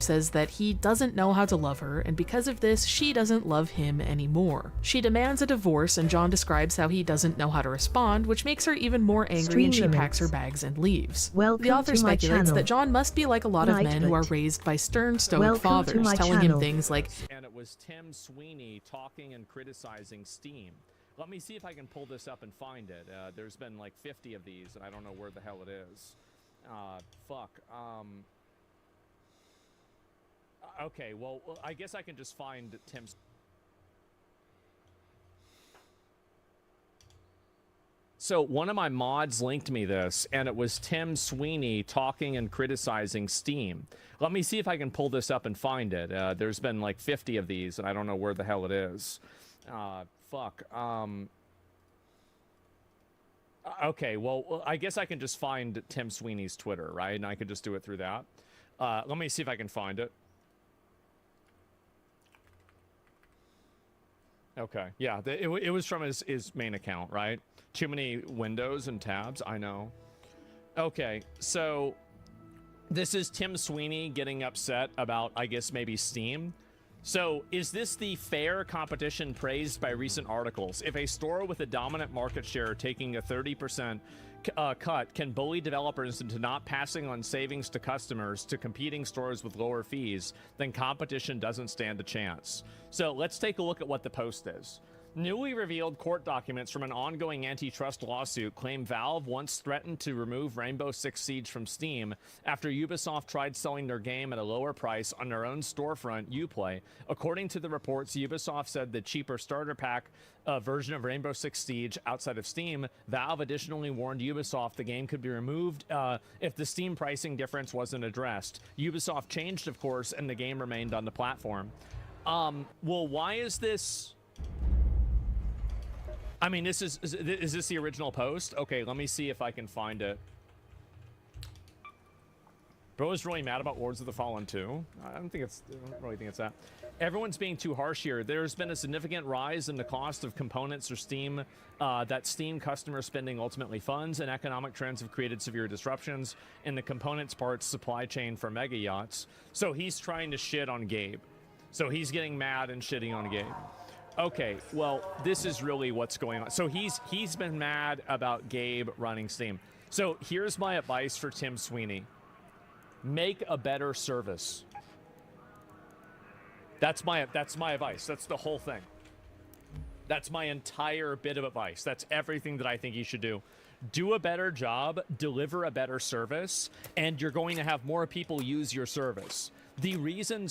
says that he doesn't know how to love her, and because of this, she doesn't love him anymore. She demands a divorce, and John describes how he doesn't know how to respond, which makes her even more angry, and she packs her bags and leaves. The author speculates that John must be like a lot of men who are raised by stern, stoic fathers, telling him things like, and it was Tim Sweeney talking and criticizing Steam. Let me see if I can pull this up and find it. There's been like 50 of these, and I don't know where the hell it is. Okay, well, I guess I can just find Tim's. So one of my mods linked me this, and it was Tim Sweeney talking and criticizing Steam. Let me see if I can pull this up and find it. There's been like 50 of these, and I don't know where the hell it is. Okay, well, I guess I can just find Tim Sweeney's Twitter, right? And I could just do it through that. Let me see if I can find it. Okay, yeah, it was from his main account, right? Too many windows and tabs, I know. Okay, so this is Tim Sweeney getting upset about, I guess, maybe Steam. So, is this the fair competition praised by recent articles? If a store with a dominant market share taking a 30% cut can bully developers into not passing on savings to customers to competing stores with lower fees, then competition doesn't stand a chance. So, let's take a look at what the post is. Newly revealed court documents from an ongoing antitrust lawsuit claim Valve once threatened to remove Rainbow Six Siege from Steam after Ubisoft tried selling their game at a lower price on their own storefront, Uplay. According to the reports, Ubisoft said the cheaper starter pack version of Rainbow Six Siege outside of Steam. Valve additionally warned Ubisoft the game could be removed if the Steam pricing difference wasn't addressed. Ubisoft changed, of course, and the game remained on the platform. Well, why is this... I mean, is this the original post? Okay, let me see if I can find it. Bro is really mad about Lords of the Fallen 2. I don't really think it's that. Everyone's being too harsh here. There's been a significant rise in the cost of components or Steam that Steam customer spending ultimately funds, and economic trends have created severe disruptions in the components parts supply chain for mega yachts. So he's trying to shit on Gabe. So he's getting mad and shitting on Gabe. Okay, well, this is really what's going on. So he's been mad about Gabe running Steam. So here's my advice for Tim Sweeney. Make a better service. That's my advice. That's the whole thing. That's my entire bit of advice. That's everything that I think you should do. Do a better job, deliver a better service, and you're going to have more people use your service. The reason,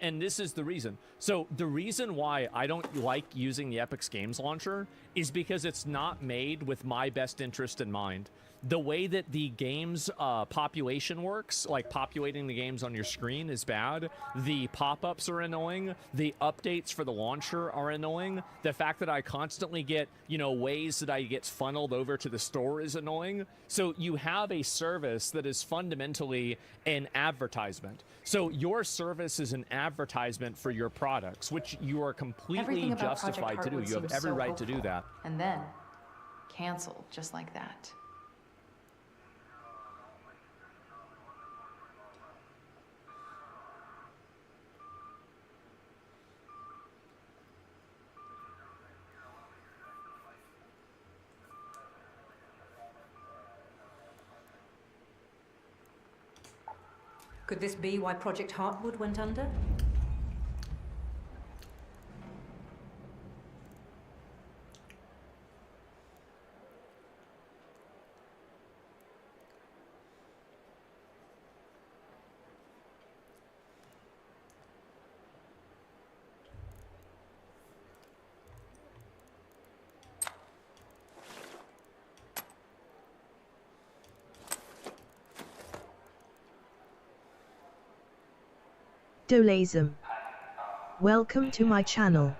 and this is the reason. So the reason why I don't like using the Epic's Games Launcher is because it's not made with my best interest in mind. The way that the game's population works, like populating the games on your screen, is bad. The pop-ups are annoying. The updates for the launcher are annoying. The fact that I constantly get, ways that I get funneled over to the store is annoying. So you have a service that is fundamentally an advertisement. So your service is an advertisement for your products, which you are completely justified to do. You have every right to do that. And then canceled just like that. Could this be why Project Heartwood went under? Dolazum. Welcome to my channel.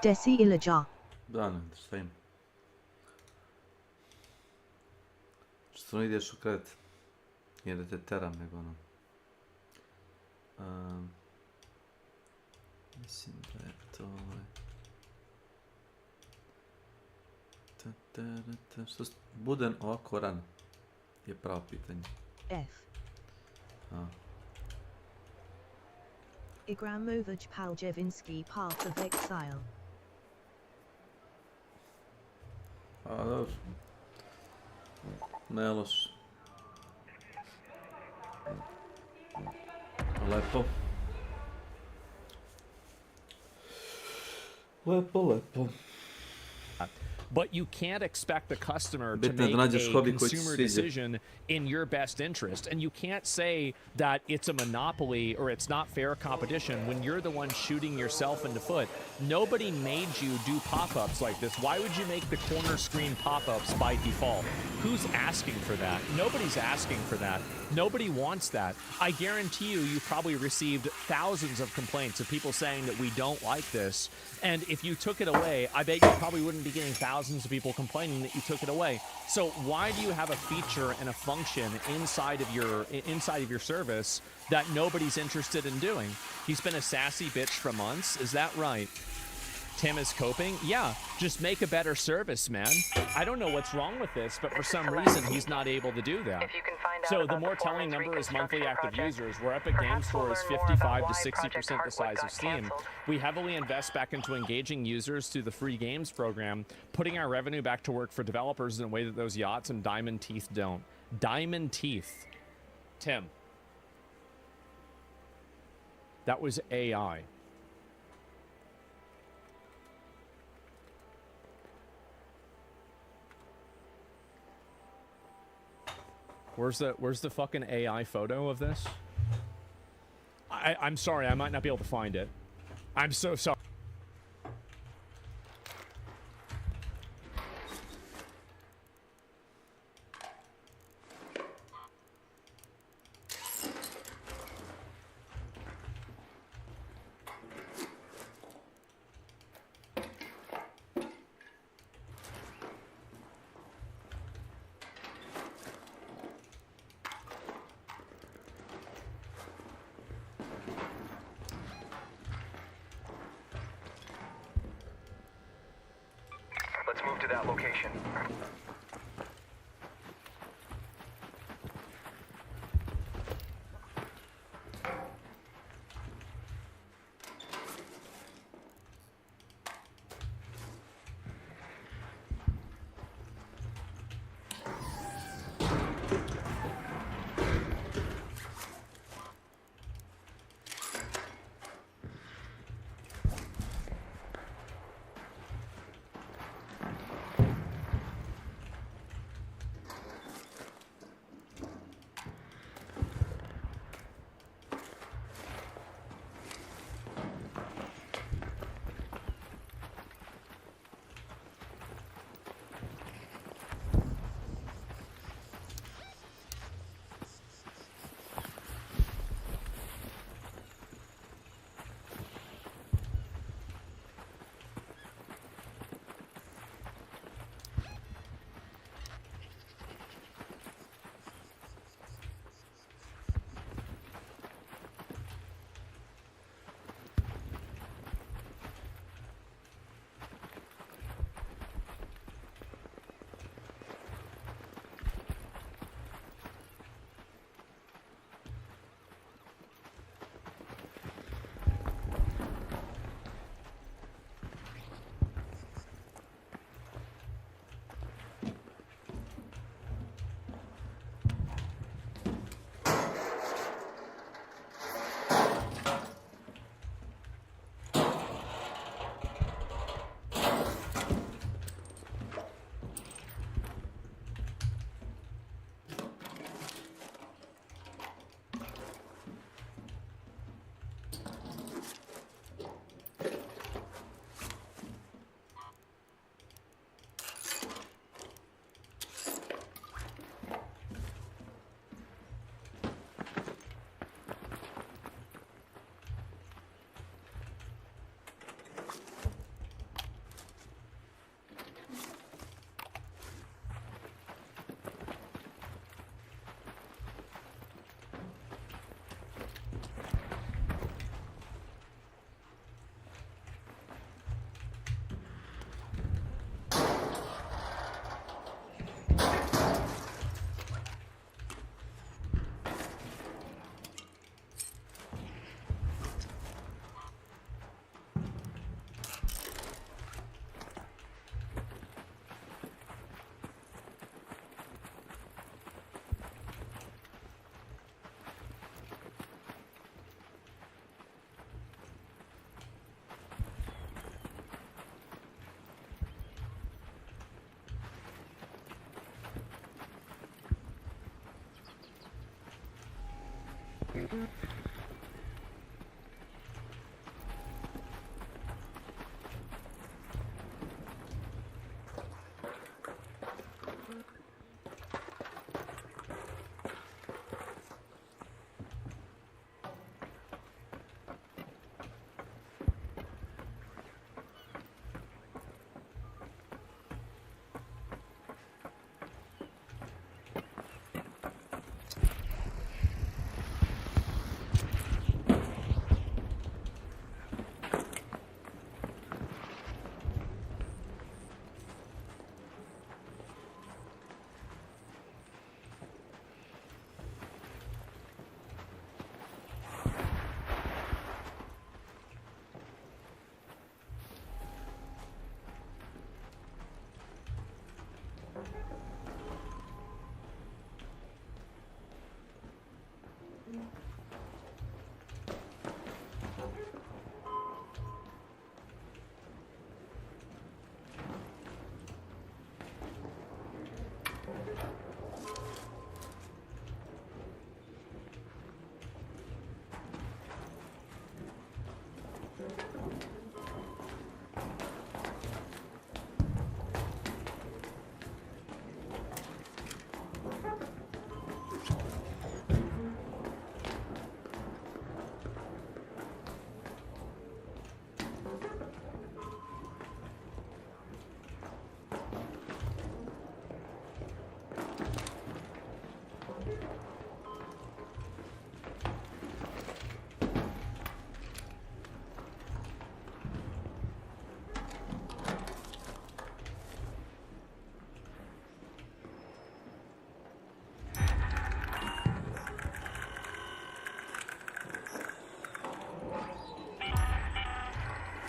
Desi Ilaja. Da, ne, stojim. Što ne ideš u kret? Nije da te teram, nego ono. Mislim da je to... Što bude ovako rano? Je pravo pitanje. F. A. Igramovich Paljevinsky Path of Exile. Hallós. Nelos. Lepo. Lepo. But you can't expect the customer to Bitne da make nađeš a hobi koji ti se consumer sviđa. decision in your best interest. And you can't say that it's a monopoly or it's not fair competition when you're the one shooting yourself in the foot. Nobody made you do pop-ups like this. Why would you make the corner screen pop-ups by default? Who's asking for that? Nobody's asking for that. Nobody wants that. I guarantee you probably received thousands of complaints of people saying that we don't like this. And if you took it away, I bet you probably wouldn't be getting thousands of people complaining that you took it away. So why do you have a feature and a function inside of your service that nobody's interested in doing? He's been a sassy bitch for months. Is that right? Tim is coping? Yeah, just make a better service, man. I don't know what's wrong with this, but for some reason he's not able to do that. So the more telling number is monthly active users, where Epic Games Store is 55 to 60% the size of Steam. We heavily invest back into engaging users through the free games program, putting our revenue back to work for developers in a way that those yachts and Diamond Teeth don't. Diamond Teeth. Tim. That was AI. Where's the fucking AI photo of this? I'm sorry, I might not be able to find it. I'm so sorry. Let's move to that location.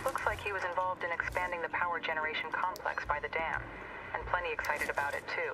Looks like he was involved in expanding the power generation complex by the dam, and plenty excited about it too.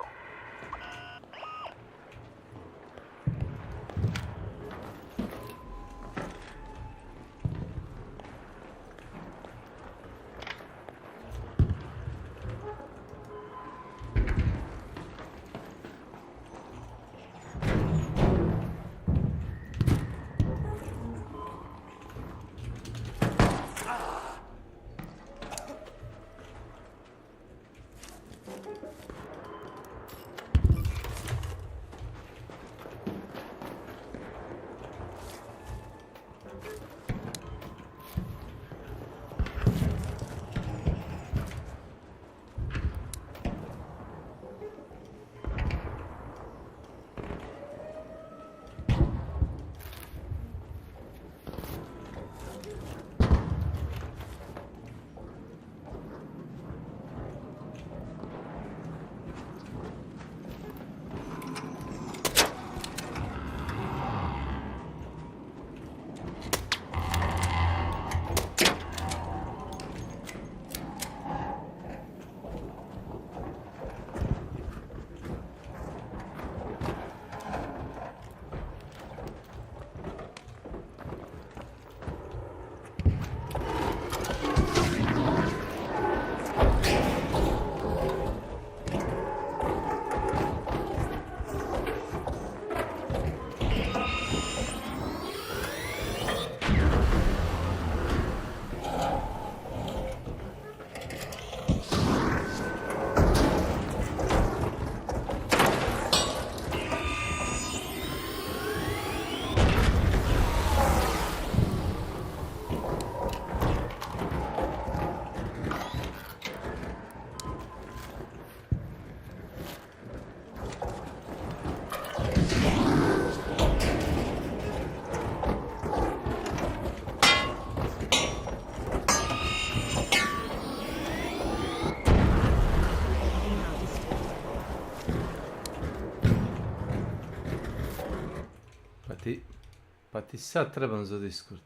Pa ti sad trebam za Discord.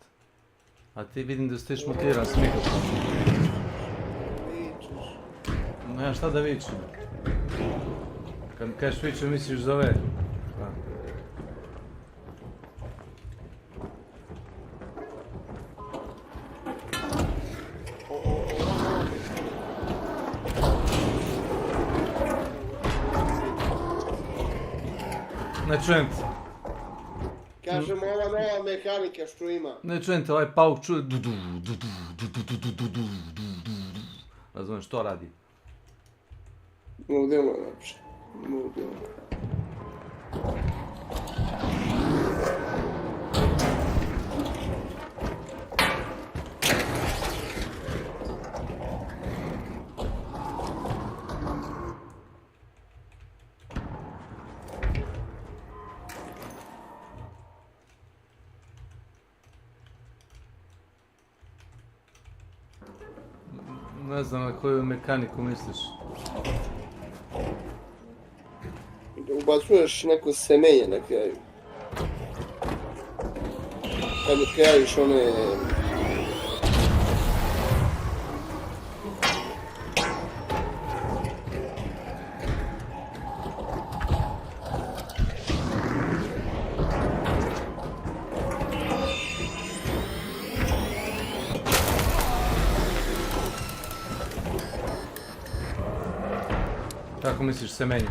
A ti vidim da stojiš mutiran s mikrofonom. Ja šta da vičem? Kad mi kažeš vičem misliš za ove? Pa. Ne čujem ti. Kažem, ova nova mehanika što ima. Ne čujem te, ovaj pauk čuje razumiješ, što radi? Ludilo, znači. Ludilo. Ne znam na koju mekaniku misliš. Ubacuješ neko semenje na kraju. Kad krajiš one... Kako misliš semenje?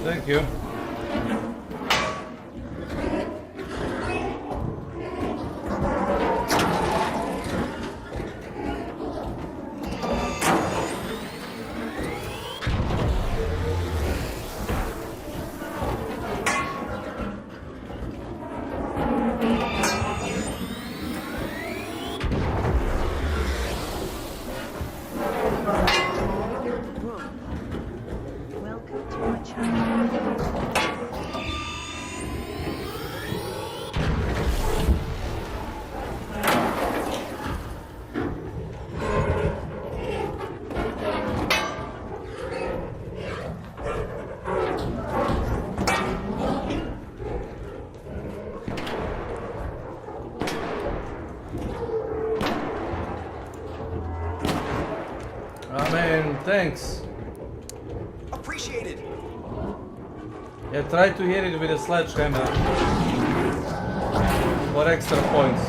Thank you. Welcome to my channel. I mean, thanks. Appreciated. Yeah, try to hit it with a sledgehammer for extra points.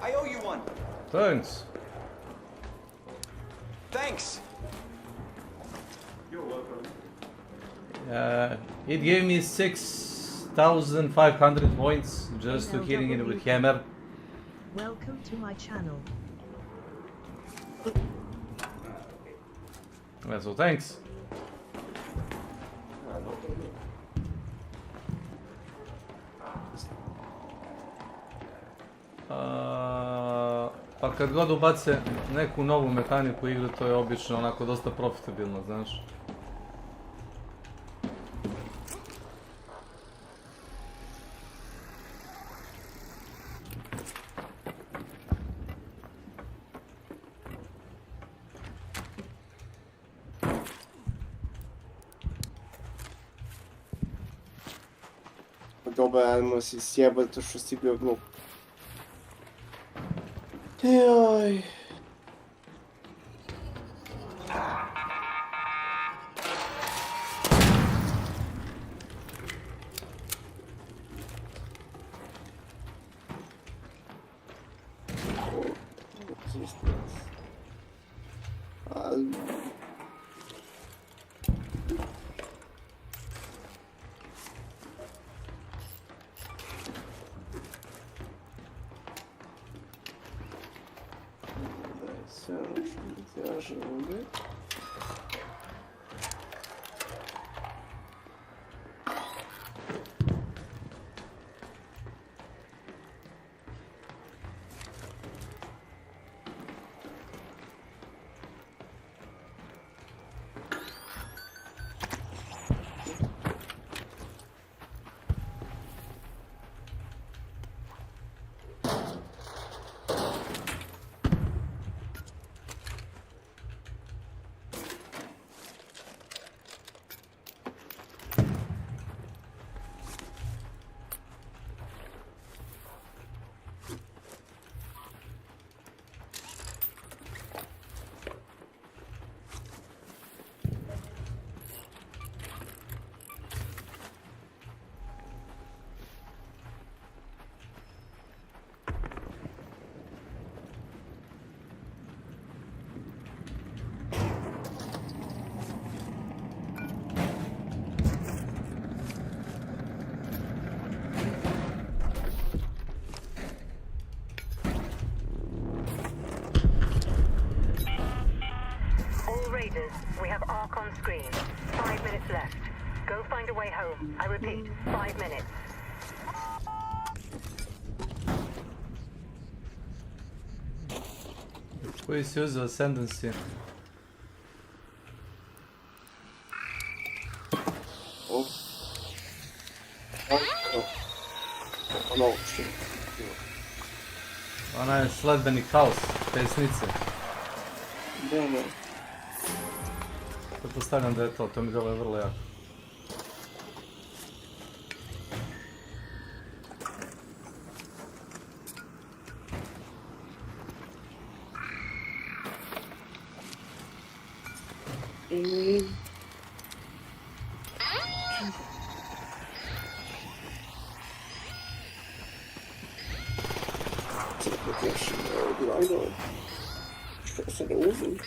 I owe you one. Thanks. Thanks. It gave me 6,500 points just to hitting it with hammer. Welcome to my channel. Yeah, so thanks. Pa kad god ubace neku novu mehaniku u igru, to je obično onako dosta profitabilno, znaš. Dobra, ajmo si sjebati što si bio glup. Joj. Sve ono što ja želim. We have Ark on screen. 5 minutes left. Go find a way home. I repeat, 5 minutes. Koji si uzeo Ascendancy? Ono što... Ona je sledbeni haos, pesnice. Da. Pretpostavljam da je to mi delo je vrlo jako. Što se ne uzim?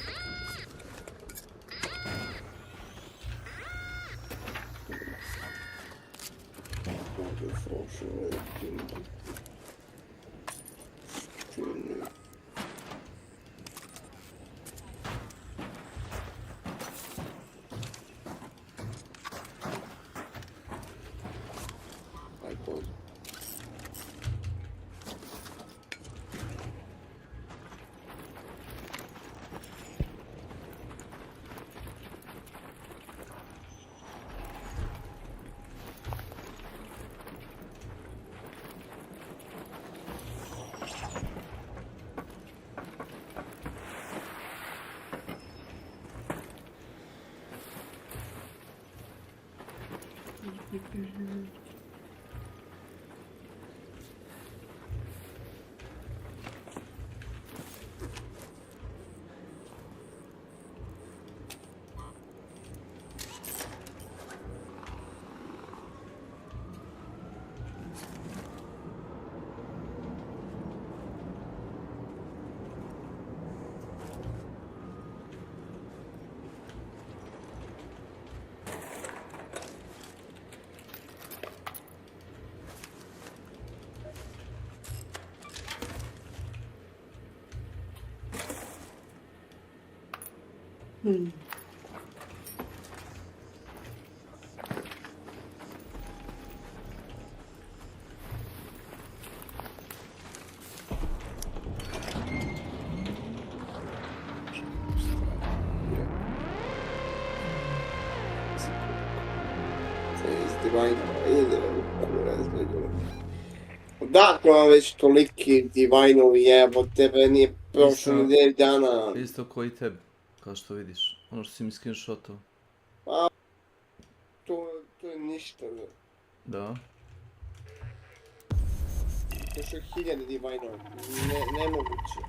Odakle vam već toliki divajnovi jebo, tebe nije prošlo nedelj dana. Isto koji tebi, kao što vidiš. Ono što si mi screenshotao. Pa, to je ništa. Da. Još je 1000 divajnova. Nemoguće.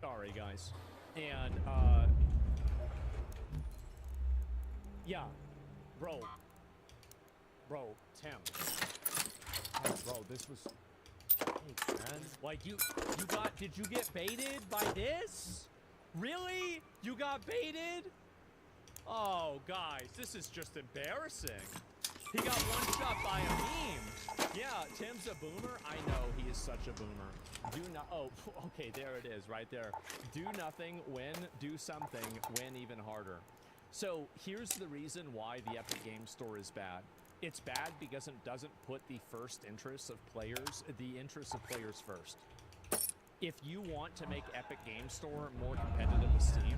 Sorry, guys. And, yeah, bro, Tim. Hey, bro, this was, hey, man, like, did you get baited by this? Really? You got baited? Oh, guys, this is just embarrassing. He got one-shot by a meme. Yeah, Tim's a boomer. I know he is such a boomer. Do not. Oh, okay, there it is, right there. Do nothing, win. Do something, win even harder. So here's the reason why the Epic Games Store is bad. It's bad because it doesn't put the first interests of players, the interests of players first. If you want to make Epic Games Store more competitive with Steam,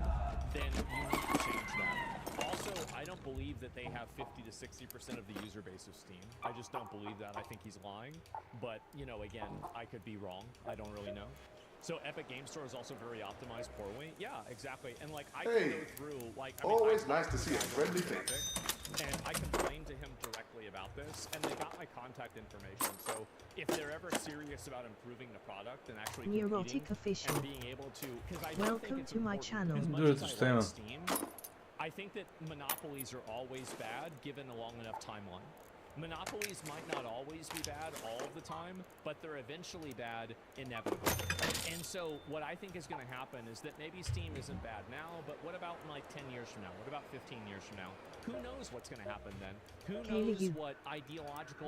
then you need to change that. Also, I don't believe that they have 50 to 60% of the user base of Steam. I just don't believe that. I think he's lying. But, you know, again, I could be wrong. I don't really know. So Epic Games Store is also very optimized poorly. Yeah, exactly. And like I can go through like I mean, always nice to see a friendly face. And I complained to him directly about this, and they got my contact information. So if they're ever serious about improving the product and actually Neurotic official. and being able to, because I Welcome think it's to my important. channel. As much as I like Steam, I think that monopolies are always bad given a long enough timeline. Monopolies might not always be bad all of the time, but they're eventually bad inevitably. And so what I think is going to happen is that maybe Steam isn't bad now, but what about in like 10 years from now? What about 15 years from now? Who knows what's going to happen then? Who knows what ideological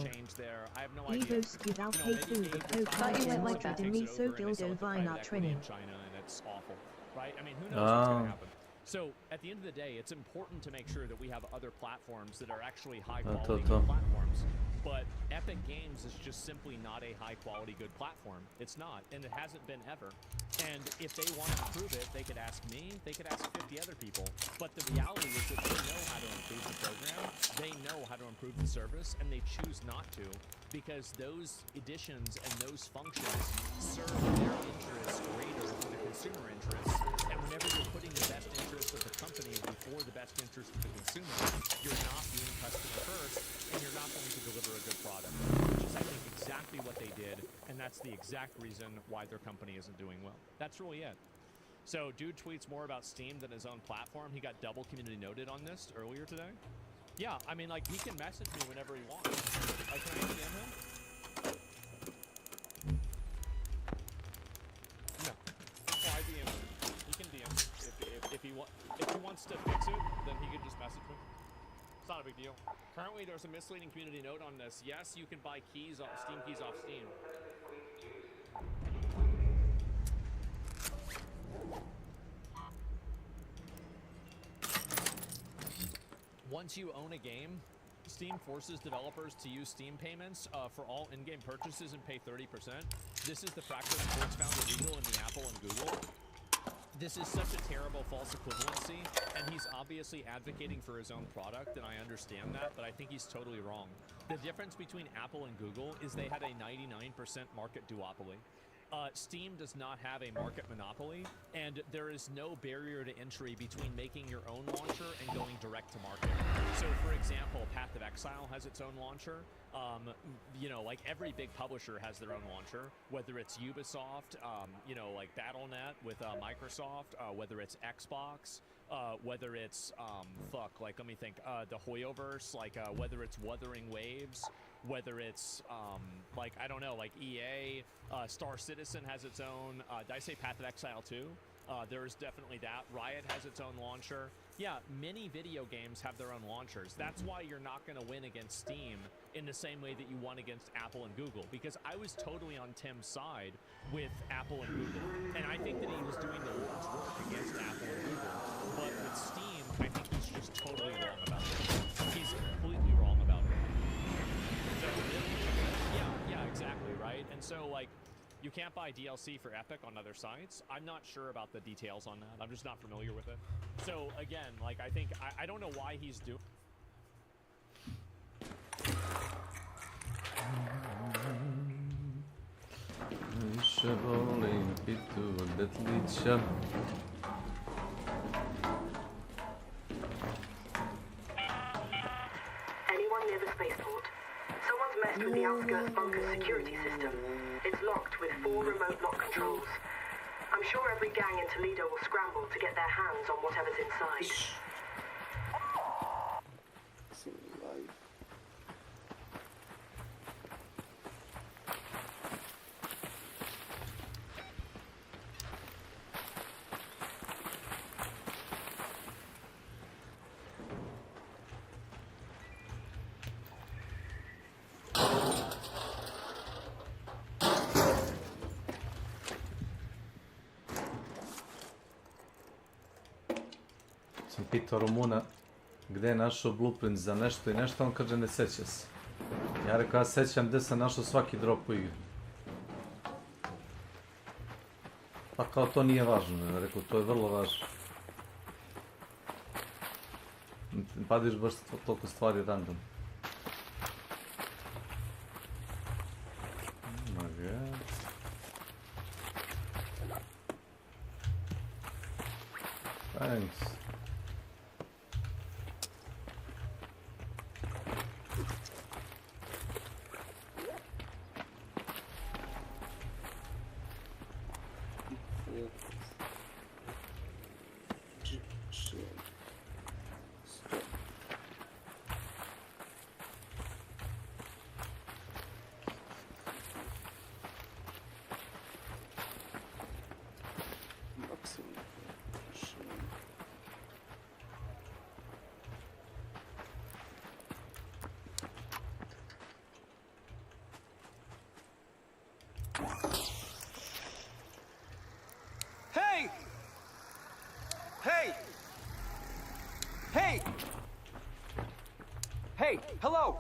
change there? I have no idea. Without hateful the co-founder like a demiso dildo vina training. China, and it's awful, right? I mean, who knows what's going to happen? So, at the end of the day, it's important to make sure that we have other platforms that are actually high-quality good platforms. But Epic Games is just simply not a high-quality good platform. It's not, and it hasn't been ever. And if they want to improve it, they could ask me, they could ask 50 other people. But the reality is that they know how to improve the program, they know how to improve the service, and they choose not to because those additions and those functions serve their interests greater than the consumer interests. And whenever you're putting the best interest of the company before the best interest of the consumer, you're not being customer first, and you're not going to deliver a good product, which is, I think, exactly what they did, and that's the exact reason why their company isn't doing well. That's really it. So, dude tweets more about Steam than his own platform. He got double community noted on this earlier today. Yeah, I mean, like, he can message me whenever he wants. Like, can I DM him? No. Oh, I DM him. He can DM if he wants to fix it, then he can just message me. It's not a big deal. Currently, there's a misleading community note on this. Yes, you can buy keys off Steam keys off Steam. Once you own a game, Steam forces developers to use Steam payments for all in-game purchases and pay 30%. This is the practice Forks found illegal in the Apple and Google. This is such a terrible false equivalency, and he's obviously advocating for his own product, and I understand that, but I think he's totally wrong. The difference between Apple and Google is they had a 99% market duopoly. Steam does not have a market monopoly, and there is no barrier to entry between making your own launcher and going direct to market. So, for example, Path of Exile has its own launcher. You know, like every big publisher has their own launcher, whether it's Ubisoft, you know, like Battle.net with Microsoft, whether it's Xbox, whether it's, let me think, the Hoyoverse, like whether it's Wuthering Waves, whether it's, like, I don't know, like EA, Star Citizen has its own, did I say Path of Exile too? There's definitely that. Riot has its own launcher. Yeah, many video games have their own launchers. That's why you're not going to win against Steam in the same way that you won against Apple and Google, because I was totally on Tim's side with Apple and Google, and I think that he was doing the Lord's work against Apple and Google, but with Steam, I think he's just totally wrong about it. He's completely wrong about it. So, yeah, You can't buy DLC for Epic on other sites. I'm not sure about the details on that. I'm just not familiar with it. So again, like I think I don't know why he's doing. Anyone near the spaceport? Someone's messed with the outskirts bunker's security system. It's locked with 4 remote lock controls. I'm sure every gang in Toledo will scramble to get their hands on whatever's inside. Sam pitao Rumuna gdje je našao blueprint za nešto i nešto, on kaže ne seća se. Ja rekao, ja sećam gdje sam našao svaki drop u igri. Pa kao to nije važno, ja rekao, to je vrlo važno. Padiš baš toliko stvari random. Thanks. Hey! Hey! Hey! Hey, hello!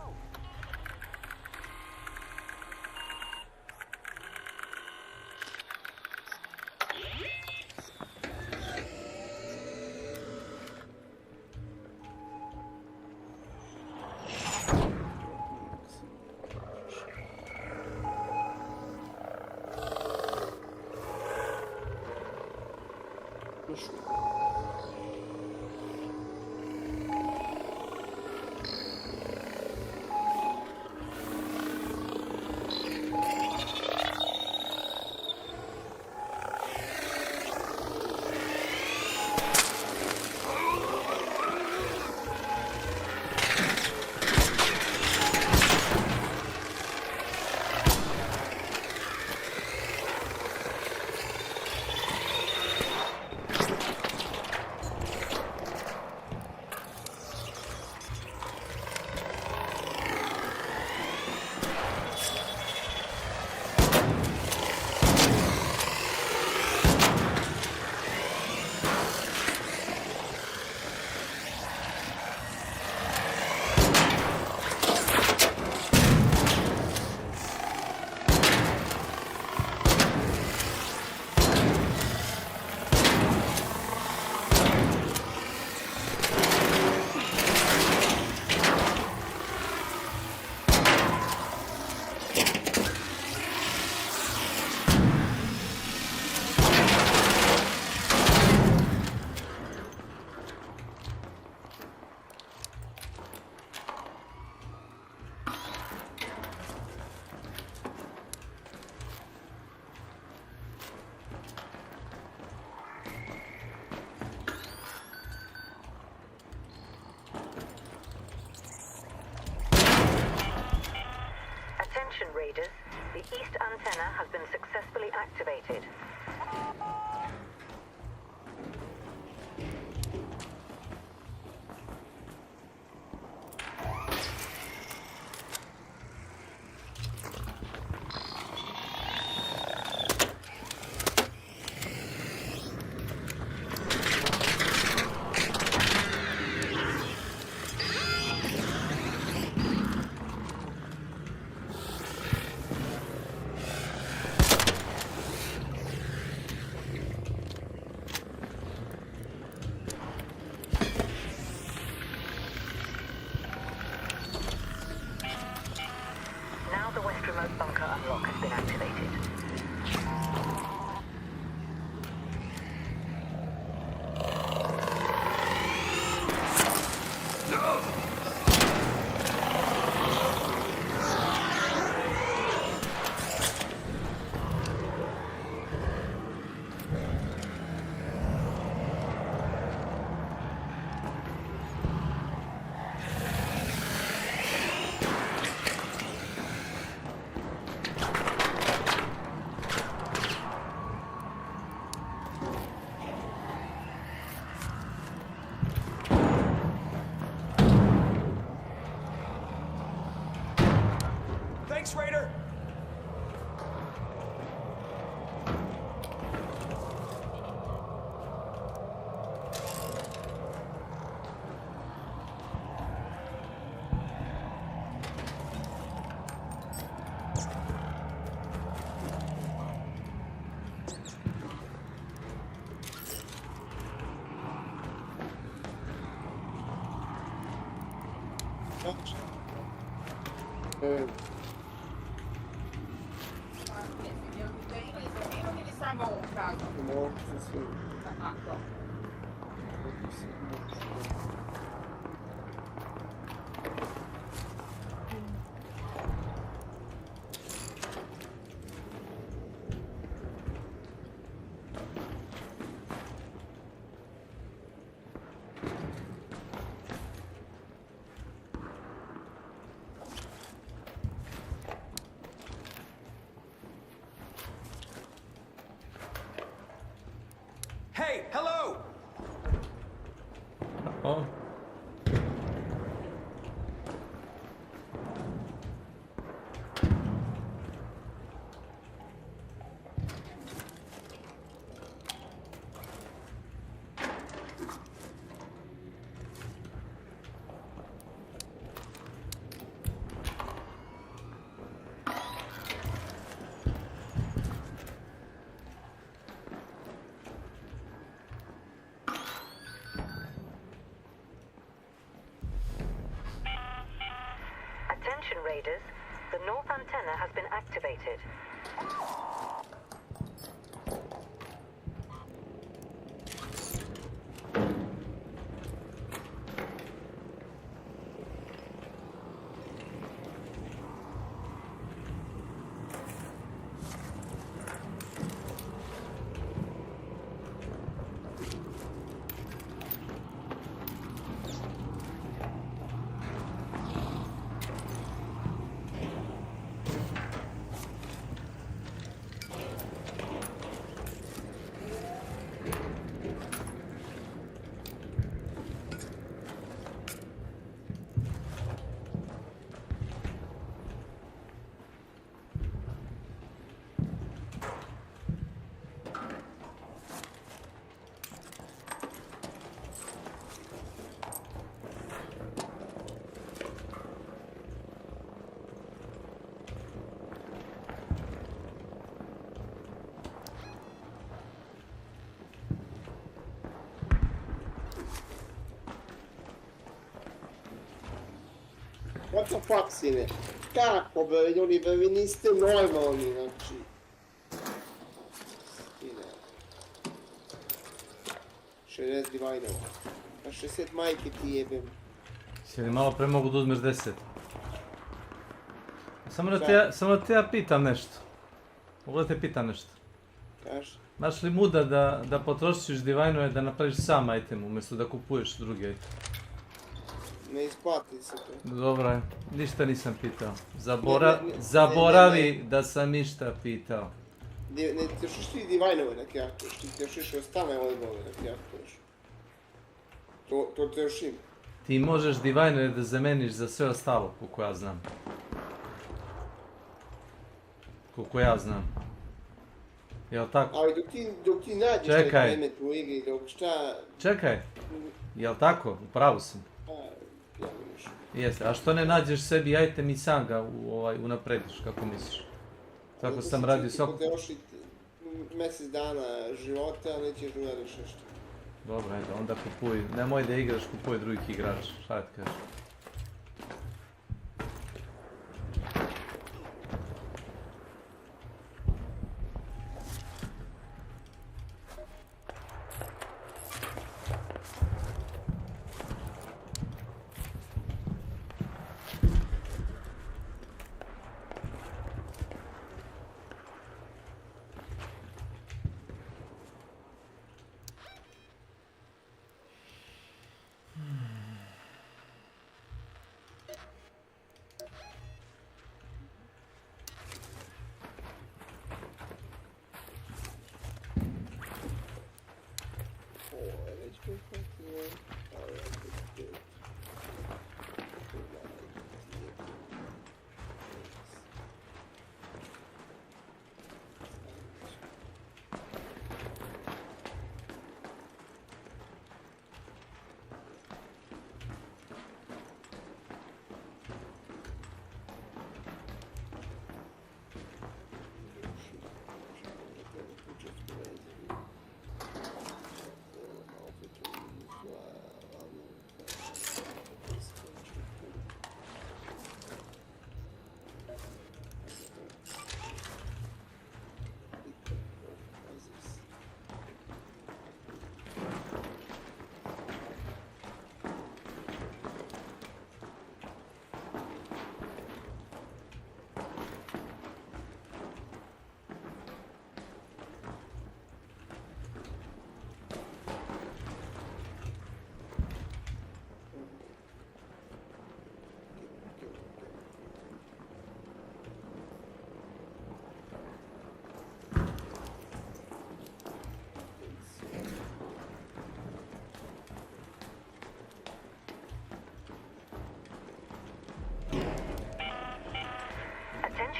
Attention Raiders, the east antenna has been successfully activated. lock has been activated. Thanks, Raider! Hey, hello! O. Attention Raiders, the north antenna has been activated. What the fuck, sine? Kako be, ljudi, be, vi niste normalni, znači. Sine. 60 divajnova. Pa 60 majke ti jebem. Si li malo pre mogu da uzmeš 10? Samo da te ja pitam nešto. Mogu da te pitam nešto. Kaži. Znaš li muda da potrošiš divajnove da napraviš sam item umjesto da kupuješ drugi item? Ne isplati se to. Dobro je, ništa nisam pitao. Zaboravi da sam ništa pitao. Ne trošiš ti divajnove da kjaftoš, ti trošiš ostale odbove da kjaftoš. To trošim. Ti možeš divajnove da zameniš za sve ostalo, koliko ja znam. Koliko ja znam. Jel tako? Ali dok ti nađeš taj predmet u igri, dok šta... Čekaj, jel tako? Upravo sam. Ja vidiš. Jeste, a što ne nađeš sebi item i sam ga unaprediš, kako misliš? Tako sam radio svako... Ti potrošiti mjesec dana života, ali nećeš da uradiš nešto. Dobro, ajde, onda kupuj, nemoj da igraš, kupuj drugih igrača, šta ti kažeš?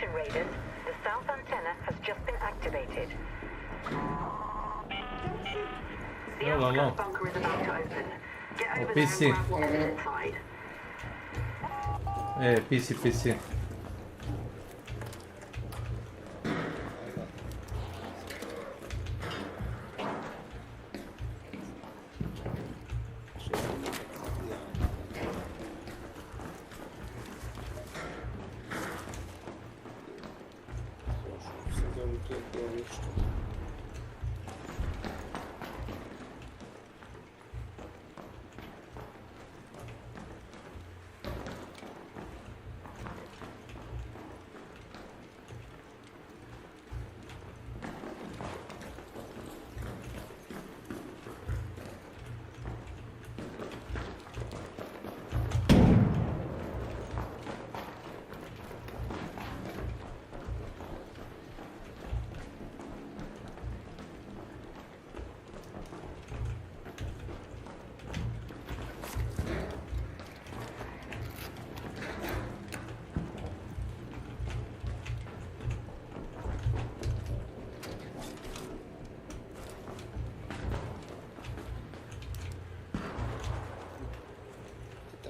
Attention raiders, the south antenna has just been activated. The Hello, hello. outskirts bunker is about to open. Get over there and PC. grab what's inside. PC.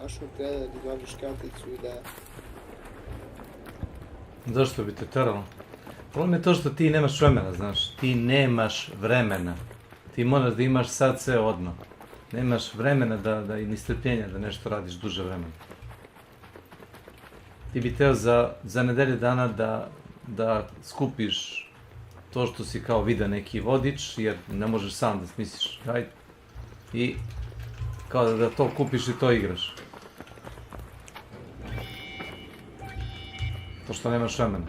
Tačno treba da izvadiš karticu i da... Zašto bi te teralo? Problem je to što ti nemaš vremena, znaš. Ti nemaš vremena. Ti moraš da imaš sad sve odmah. Nemaš vremena da i ni strpljenja da nešto radiš duže vremena. Ti bi teo za nedelje dana da skupiš to što si kao video neki vodič, jer ne možeš sam da smisliš rajd. I kao da to kupiš i to igraš. To što nemaš vremena.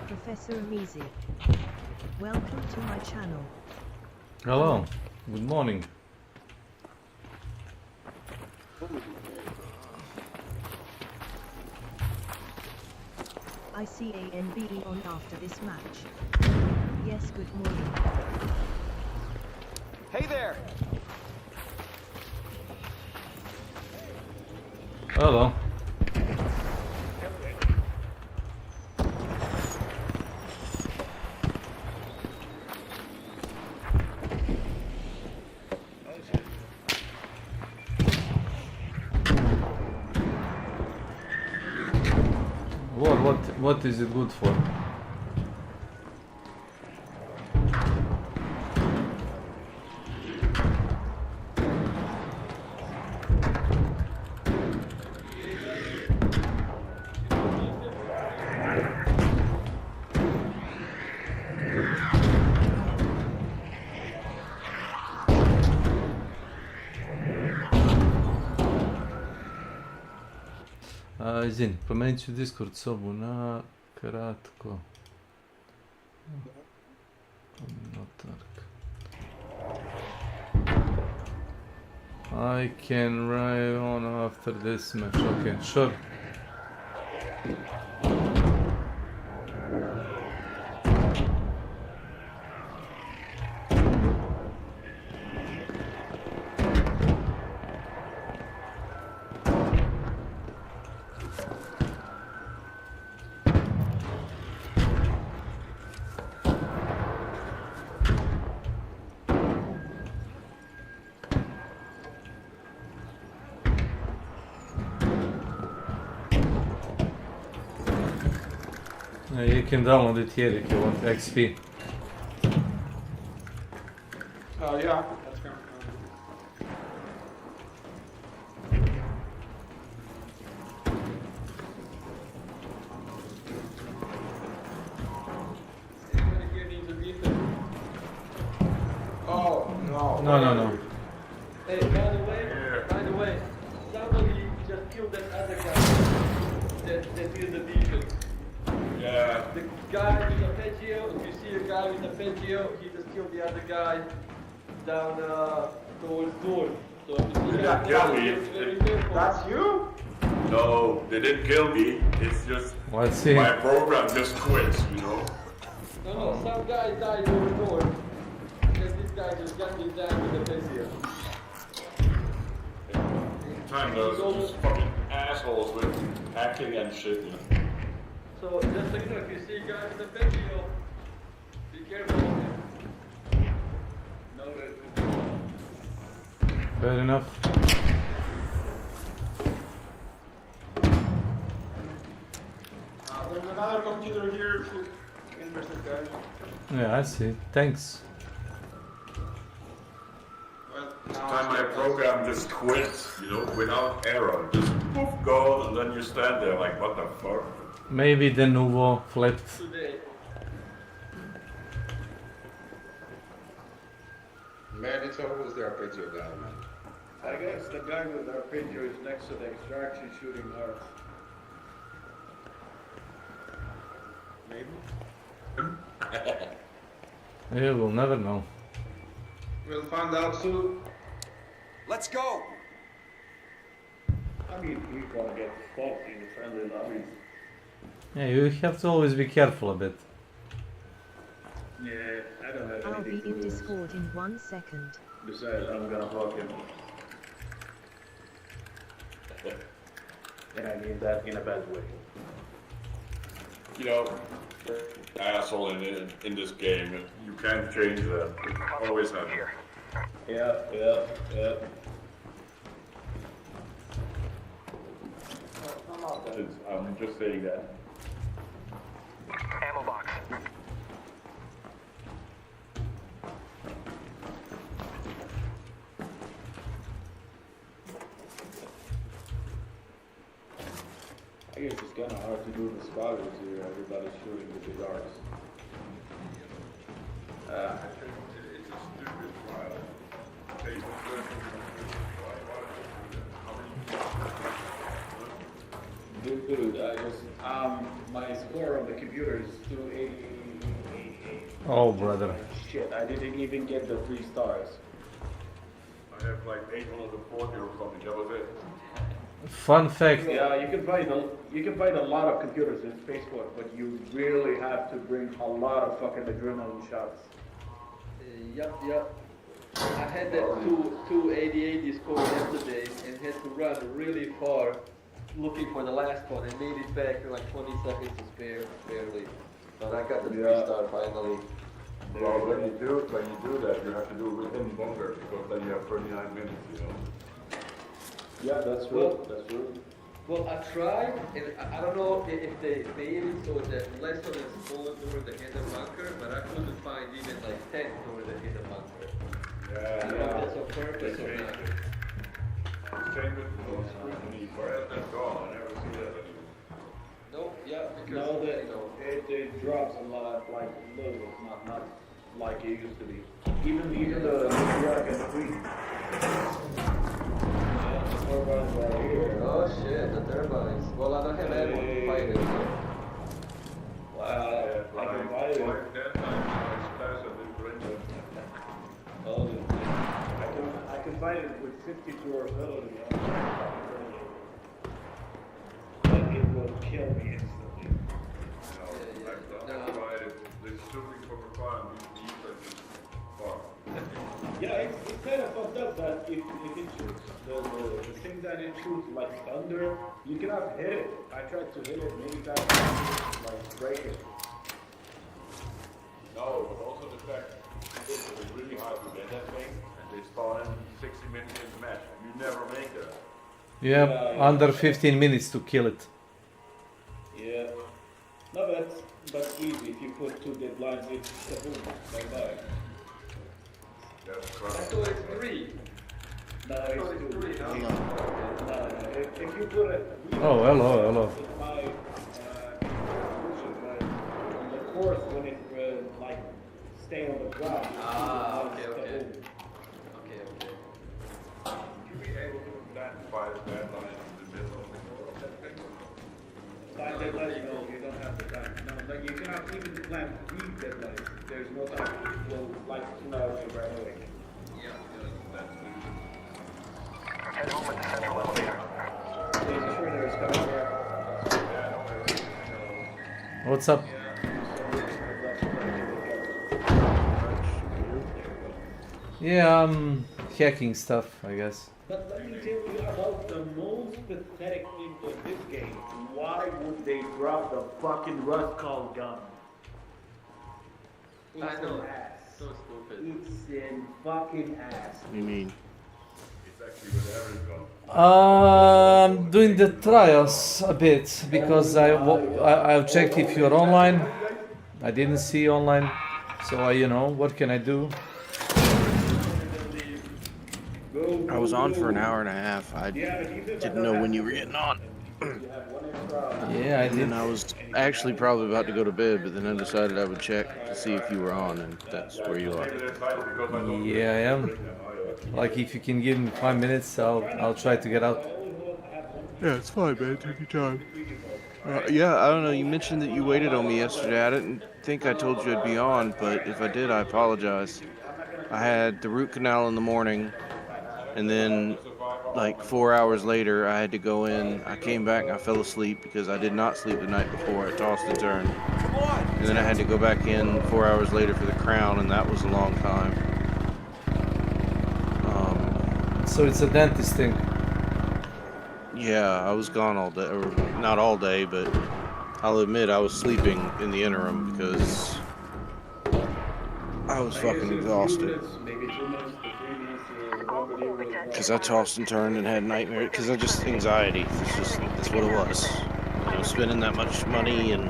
Professor Amizi. Welcome to my channel. Hello, good morning. I see ANBE on after this match. Yes, good morning. Hey there! Hello. What is it good for? Izvini, promenit ću Discord sobu na kratko. Notarka. I can ride on after this match. Okay, sure. You can download it here if you want XP. Oh, yeah, that's kind of Oh, no. No. Hey, by the way, somebody just killed that other guy that is the beacon. Yeah. The guy with the Peggio, if you see a guy with a Peggio, he just killed the other guy down towards door. So if you see Did that that kill guy, me? be very careful. That's you? No, they didn't kill me. It's just Let's see. my program just quits, you know? No, some guy died over door. Because this guy just got me down with the Peggio. Time those fucking assholes with hacking and shit, you know? So just so you know, if you see a guy with a Peggio, be careful of him. No, Fair enough. There's another computer here if you're interested, guys. Yeah, I see. Thanks. Well, time my program just quits, you know, without error. Just poof, gone, and then you stand there like, what the fuck? Maybe the Nuvo flipped. today. Man, it's always the arpeggio guy, man. I guess the guy with the arpeggio is next to the extraction shooting heart. Maybe? You will never know. We'll find out soon. Let's go! I mean, we're gonna get fucked in the friendly lobbies. Yeah, you have to always be careful a bit. Yeah, I don't have I'll be anything in to lose. Discord in 1 second. Besides, I'm gonna fuck him. And I mean that in a bad way. you know, asshole in this game. You can't change that. It always happens. Yeah. I'm just saying that. Ammo box. I guess it's kind of hard to do the spotters here. Everybody's shooting with the darts. I think it's a stupid trial. Dude, I just my score on the computer is 288. Oh, brother. Shit, I didn't even get the 3 stars. I have like 840 or something. That was it. Fun fact. Yeah, you can find a lot of computers in Facebook, but you really have to bring a lot of fucking adrenaline shots. Yep. I had that 288 score yesterday and had to run really far looking for the last one and made it back in like 20 seconds to spare, barely. But I got the 3-star finally. Well, when you do that, you have to do it within longer because then you have 39 minutes, you know. Yeah, that's true. That's true. Well, I tried, and I don't know if they made it so that less of it is stolen during the hidden bunker, but I couldn't find even like 10 during the hidden bunker. I don't know if that's on purpose or not. Same with the scrutiny. Where has that gone? I never see that anymore. Nope, yeah, because, No, that you know, it drops a lot, like little, not like it used to be. Even the Iraq and Queen. Turbines right here. oh shit, the turbines. Well, I don't have anyone to fight it. So. Wow, I can buy it. Like that time, it's fast and then bring them. Oh, I can fight it with 50 durability. But it will kill me instantly. They're shooting for fun. You use that just far. Yeah, it's kind of fucked up that if it shoots the thing that it shoots like thunder, you cannot hit it. I tried to hit it many times, like break it. No, but also the fact that it's really hard to get that thing, and they spawn in 60 minutes in the match. You never make that. Yeah, under 15 minutes to kill it. Yeah. No, but easy. If you put 2 dead blinds, it's kaboom, bye-bye. I thought it's 3. No, it's 2. 3, huh? No, if you put it... Oh, hello. With my solution, but on the course, when it like stay on the ground. Okay. You be able to plant 5 deadlines in the middle of the course. 5 deadlines, no, you don't have the time. No, but you cannot even plant 3 deadlines. There's no time. It will like 2 hours right away. Head home at the central elevator. There's a trainer is coming here. What's up? Yeah, I'm hacking stuff, I guess. But let me tell you about the most pathetic thing of this game. Why would they drop the fucking rust call gun? It's I know. an ass. So stupid. It's in fucking ass. What do you mean? It's actually with every gun. I'm doing the trials a bit because I've checked if you're online. I didn't see online, so you know, what can I do? I was on for an hour and a half. I didn't know when you were getting on. Yeah, I did. And I was actually probably about to go to bed, but then I decided I would check to see if you were on, and that's where you are. Yeah, I am. Like, if you can give me 5 minutes, I'll try to get out. Yeah, it's fine, man. Take your time. Yeah, I don't know. You mentioned that you waited on me yesterday. I didn't think I told you I'd be on, but if I did, I apologize. I had the root canal in the morning, and then like 4 hours later, I had to go in. I came back and I fell asleep because I did not sleep the night before. I tossed and turned. And then I had to go back in 4 hours later for the crown, and that was a long time. So it's a dentist thing. Yeah, I was gone all day, or not all day, but I'll admit I was sleeping in the interim because I was fucking exhausted. Maybe 2 minutes to 3 minutes. Remember you was not. Because I tossed and turned and had nightmares. Because I just anxiety. That's what it was. You know, spending that much money and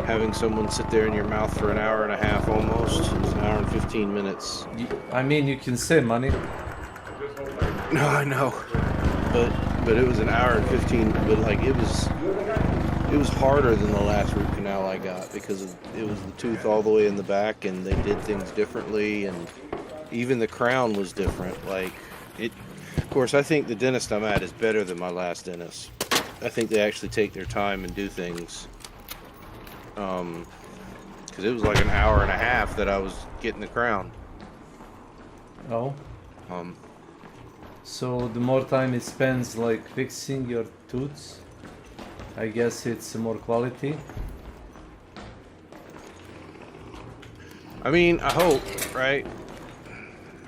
having someone sit there in your mouth for an hour and a half almost. It's an hour and 15 minutes. I mean, you can save money. No, I know. But it was an hour and 15. But like it was harder than the last root canal I got because it was the tooth all the way in the back, and they did things differently, and even the crown was different. Like it. Of course, I think the dentist I'm at is better than my last dentist. I think they actually take their time and do things. Because it was like an hour and a half that I was getting the crown. Oh. So the more time it spends like fixing your tooths, I guess it's more quality. I mean, I hope, right?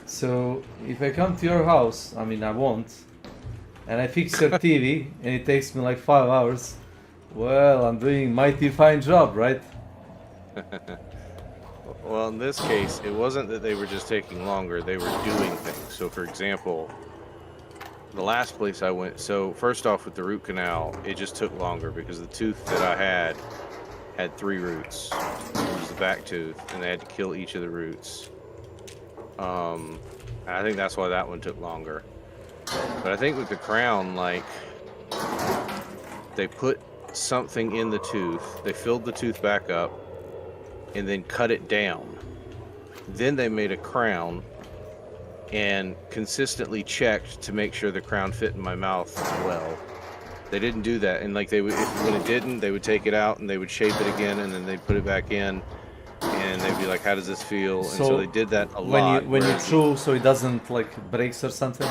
So if I come to your house, I mean I won't, and I fix your TV and it takes me like 5 hours, well, I'm doing mighty fine job, right? Well, in this case, it wasn't that they were just taking longer, they were doing things. So for example, the last place I went, so first off with the root canal, it just took longer because the tooth that I had 3 roots. It was the back tooth, and they had to kill each of the roots. And I think that's why that one took longer. But I think with the crown, like, they put something in the tooth, they filled the tooth back up, and then cut it down. Then they made a crown and consistently checked to make sure the crown fit in my mouth well. They didn't do that, and like when it didn't, they would take it out and they would shape it again, and then they'd put it back in, and they'd be like, "How does this feel?" And so they did that a lot. When you chew, so it doesn't like breaks or something.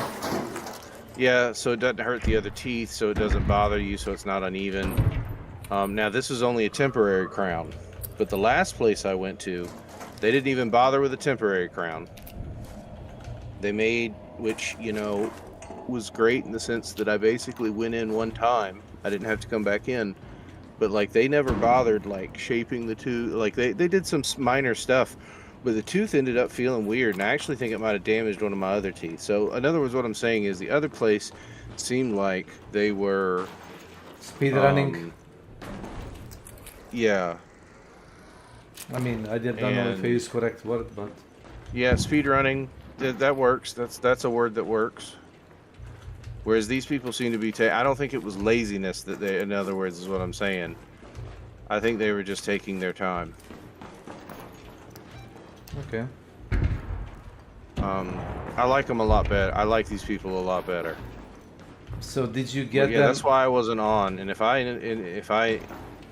Yeah, so it doesn't hurt the other teeth, so it doesn't bother you, so it's not uneven. Now this is only a temporary crown, but the last place I went to, they didn't even bother with a temporary crown. They made, which, you know, was great in the sense that I basically went in one time. I didn't have to come back in. But, like, they never bothered, like, shaping the tooth. Like, they did some minor stuff, but the tooth ended up feeling weird, and I actually think it might have damaged one of my other teeth. So, in other words, what I'm saying is the other place seemed like they were... Speed running. Yeah. I mean, I don't know if I use correct word, but... Yeah, speed running. That works. That's a word that works. Whereas these people seem to be I don't think it was laziness that they, in other words, is what I'm saying. I think they were just taking their time. Okay. I like them a lot better. I like these people a lot better. So did you get them? Yeah, that's why I wasn't on. And if I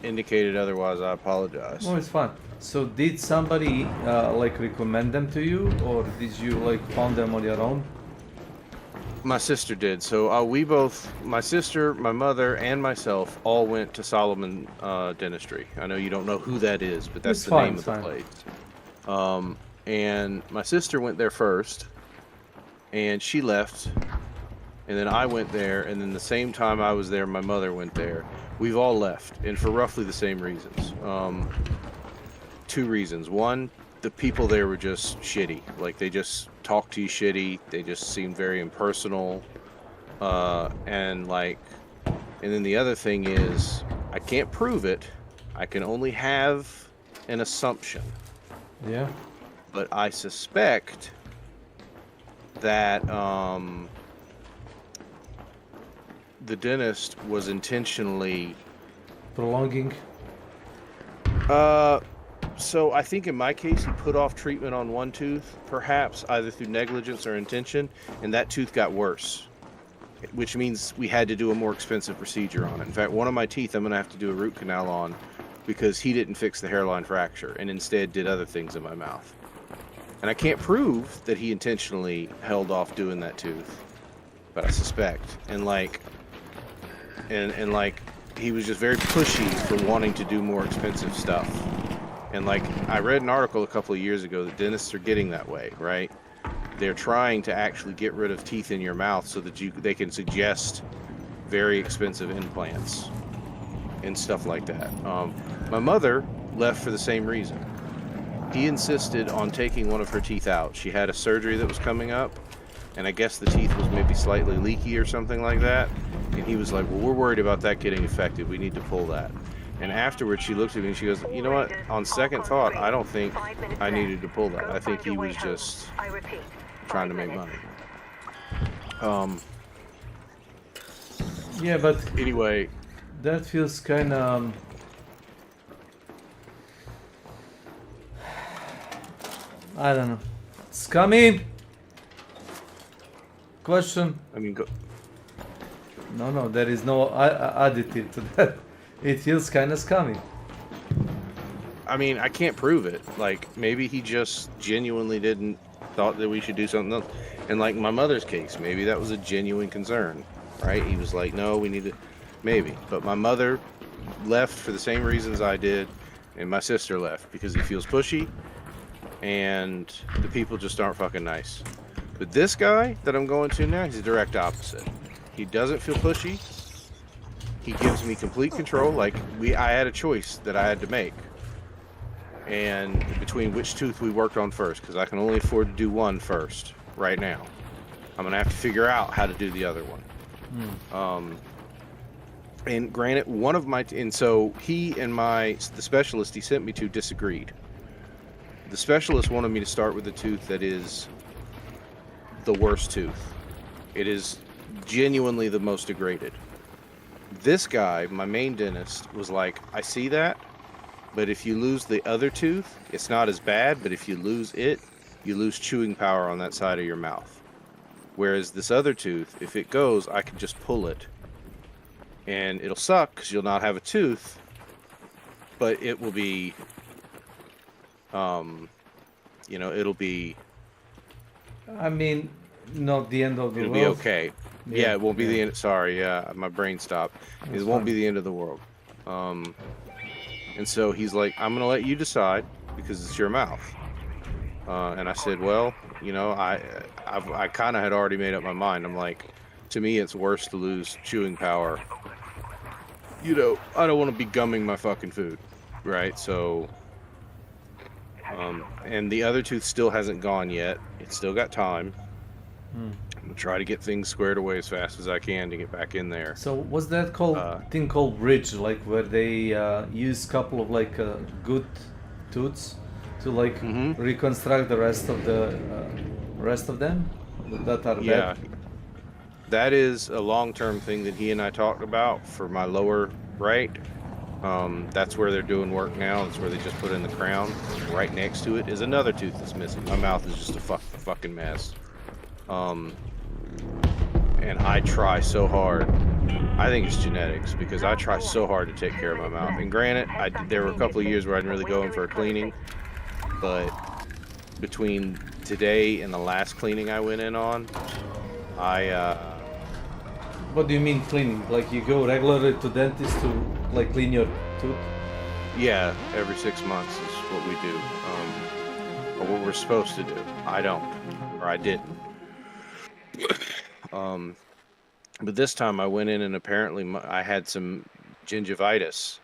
indicated otherwise, I apologize. No, it's fine. So did somebody like recommend them to you, or did you like find them on your own? My sister did. So we both, my sister, my mother, and myself all went to Solomon Dentistry. I know you don't know who that is, but that's the name of the place. And my sister went there first, and she left, and then I went there, and then the same time I was there, my mother went there. We've all left, and for roughly the same reasons. 2 reasons. One, the people there were just shitty. Like, they just talked to you shitty. They just seemed very impersonal. And then the other thing is, I can't prove it. I can only have an assumption. Yeah. But I suspect that the dentist was intentionally prolonging. So I think in my case, he put off treatment on one tooth, perhaps either through negligence or intention, and that tooth got worse, which means we had to do a more expensive procedure on it. In fact, one of my teeth I'm going to have to do a root canal on because he didn't fix the hairline fracture and instead did other things in my mouth. And I can't prove that he intentionally held off doing that tooth, but I suspect. And he was just very pushy for wanting to do more expensive stuff. And I read an article a couple of years ago that dentists are getting that way, right? They're trying to actually get rid of teeth in your mouth so that they can suggest very expensive implants. and stuff like that. My mother left for the same reason. He insisted on taking one of her teeth out. She had a surgery that was coming up, and I guess the teeth was maybe slightly leaky or something like that. And he was like, well, we're worried about that getting infected. We need to pull that. And afterwards, she looked at me and she goes, you know what? On second thought, I don't think I needed to pull that. I think he was just trying to make money. Yeah, but anyway, that feels kind of. I don't know. Scummy. Question. I mean, go. No, there is no additive to that. It feels kind of scummy. I mean, I can't prove it. Like, maybe he just genuinely didn't thought that we should do something else. And like my mother's case, maybe that was a genuine concern, right? He was like, no, we need to, maybe. But my mother left for the same reasons I did, and my sister left because he feels pushy, and the people just aren't fucking nice. But this guy that I'm going to now, he's the direct opposite. He doesn't feel pushy. He gives me complete control. Like, I had a choice that I had to make. And between which tooth we worked on first, because I can only afford to do one first right now. I'm gonna have to figure out how to do the other one. And granted, one of my and so he and the specialist he sent me to disagreed. The specialist wanted me to start with the tooth that is the worst tooth. It is genuinely the most degraded. This guy, my main dentist, was like, I see that. But if you lose the other tooth, it's not as bad, but if you lose it, you lose chewing power on that side of your mouth. Whereas this other tooth, if it goes, I can just pull it. And it'll suck because you'll not have a tooth, but it will be, it'll be... I mean, not the end of the world. It'll be okay. Yeah, it won't be the end. Sorry, my brain stopped. It won't be the end of the world. And so he's like, I'm going to let you decide because it's your mouth. And I said, well, I kind of had already made up my mind. I'm like, to me, it's worse to lose chewing power. I don't want to be gumming my fucking food, right? So, and the other tooth still hasn't gone yet. It's still got time. I'm gonna try to get things squared away as fast as I can to get back in there. So what's that thing called bridge, like where they use a couple of good tooths to reconstruct the rest of them that are bad? That is a long-term thing that he and I talked about for my lower right. That's where they're doing work now. That's where they just put in the crown. Right next to it is another tooth that's missing. My mouth is just a fucking mess. And I try so hard. I think it's genetics because I try so hard to take care of my mouth. And granted, there were a couple of years where I didn't really go in for a cleaning, but between today and the last cleaning I went in on, What do you mean cleaning? Like you go regularly to dentist to clean your tooth? Yeah, every 6 months is what we do, or what we're supposed to do. I don't, or I didn't. But this time I went in and apparently I had some gingivitis,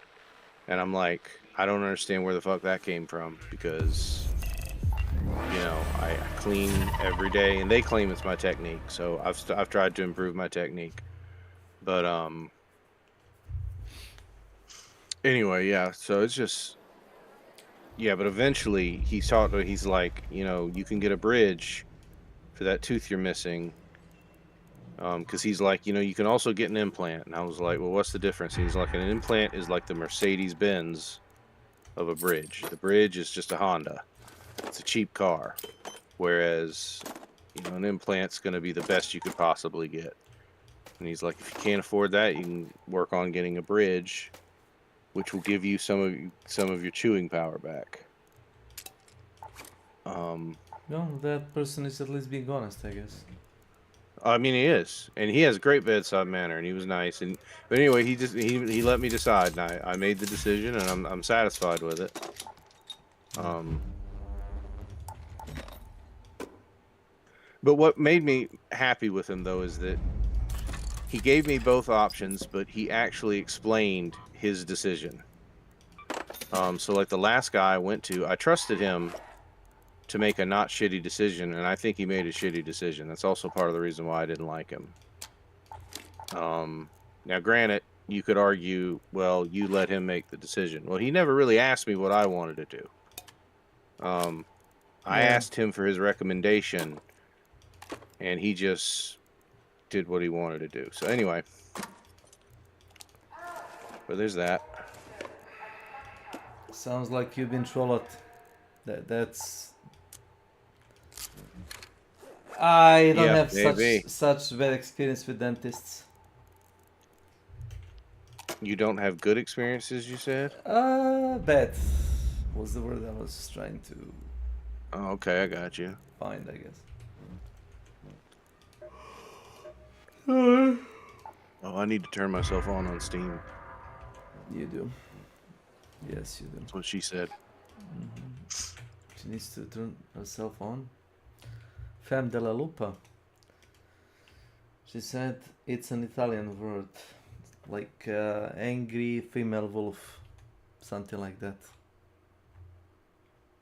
and I'm like, I don't understand where the fuck that came from because, I clean every day, and they claim it's my technique, so I've tried to improve my technique, but anyway, yeah. So it's just, but eventually he's like, you can get a bridge for that tooth you're missing. Because he's like, you can also get an implant. And I was like, well, what's the difference? He's like, an implant is like the Mercedes-Benz of a bridge. The bridge is just a Honda. It's a cheap car. Whereas, an implant's going to be the best you could possibly get. And he's like, if you can't afford that, you can work on getting a bridge, which will give you some of your chewing power back. No, that person is at least being honest, I guess. I mean, he is, and he has a great bedside manner, and he was nice. But anyway, he let me decide, and I made the decision, and I'm satisfied with it. But what made me happy with him though is that he gave me both options, but he actually explained his decision. So like the last guy I went to, I trusted him to make a not shitty decision, and I think he made a shitty decision. That's also part of the reason why I didn't like him. Now granted, you could argue, well, you let him make the decision. Well, he never really asked me what I wanted to do. I asked him for his recommendation, and he just did what he wanted to do. So anyway, but there's that. Sounds like you've been through a lot. That's. I don't have such bad experience with dentists. You don't have good experiences, you said? Bad was the word I was trying to. Oh, okay, I got you. Find, I guess. Oh, I need to turn myself on Steam. You do. Yes, you do. That's what she said. She needs to turn herself on. Femme della lupa. She said it's an Italian word. Like angry female wolf. Something like that.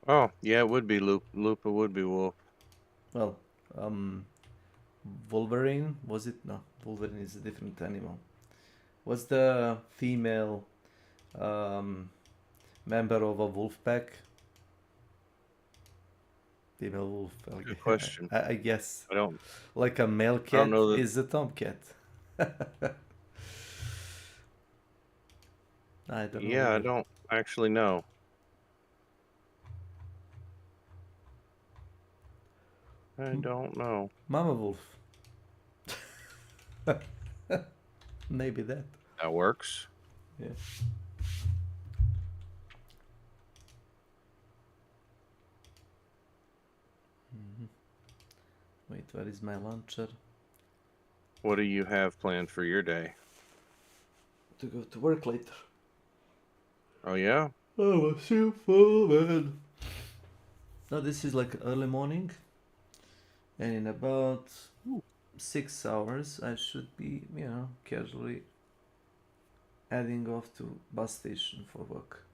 Oh, yeah, it would be Lupa would be wolf. Well, Wolverine, was it? No, Wolverine is a different animal. What's the female member of a wolf pack? Female wolf. Good question. I guess. I don't. Like a male cat know that... is a tomcat. I don't know. Yeah, I don't actually know. I don't know. Mama wolf. Maybe that. That works. Yeah. Wait, where is my launcher? What do you have planned for your day? To go to work later. Oh, yeah? I'm a superman. No, this is like early morning. And in about 6 hours, I should be, casually heading off to bus station for work.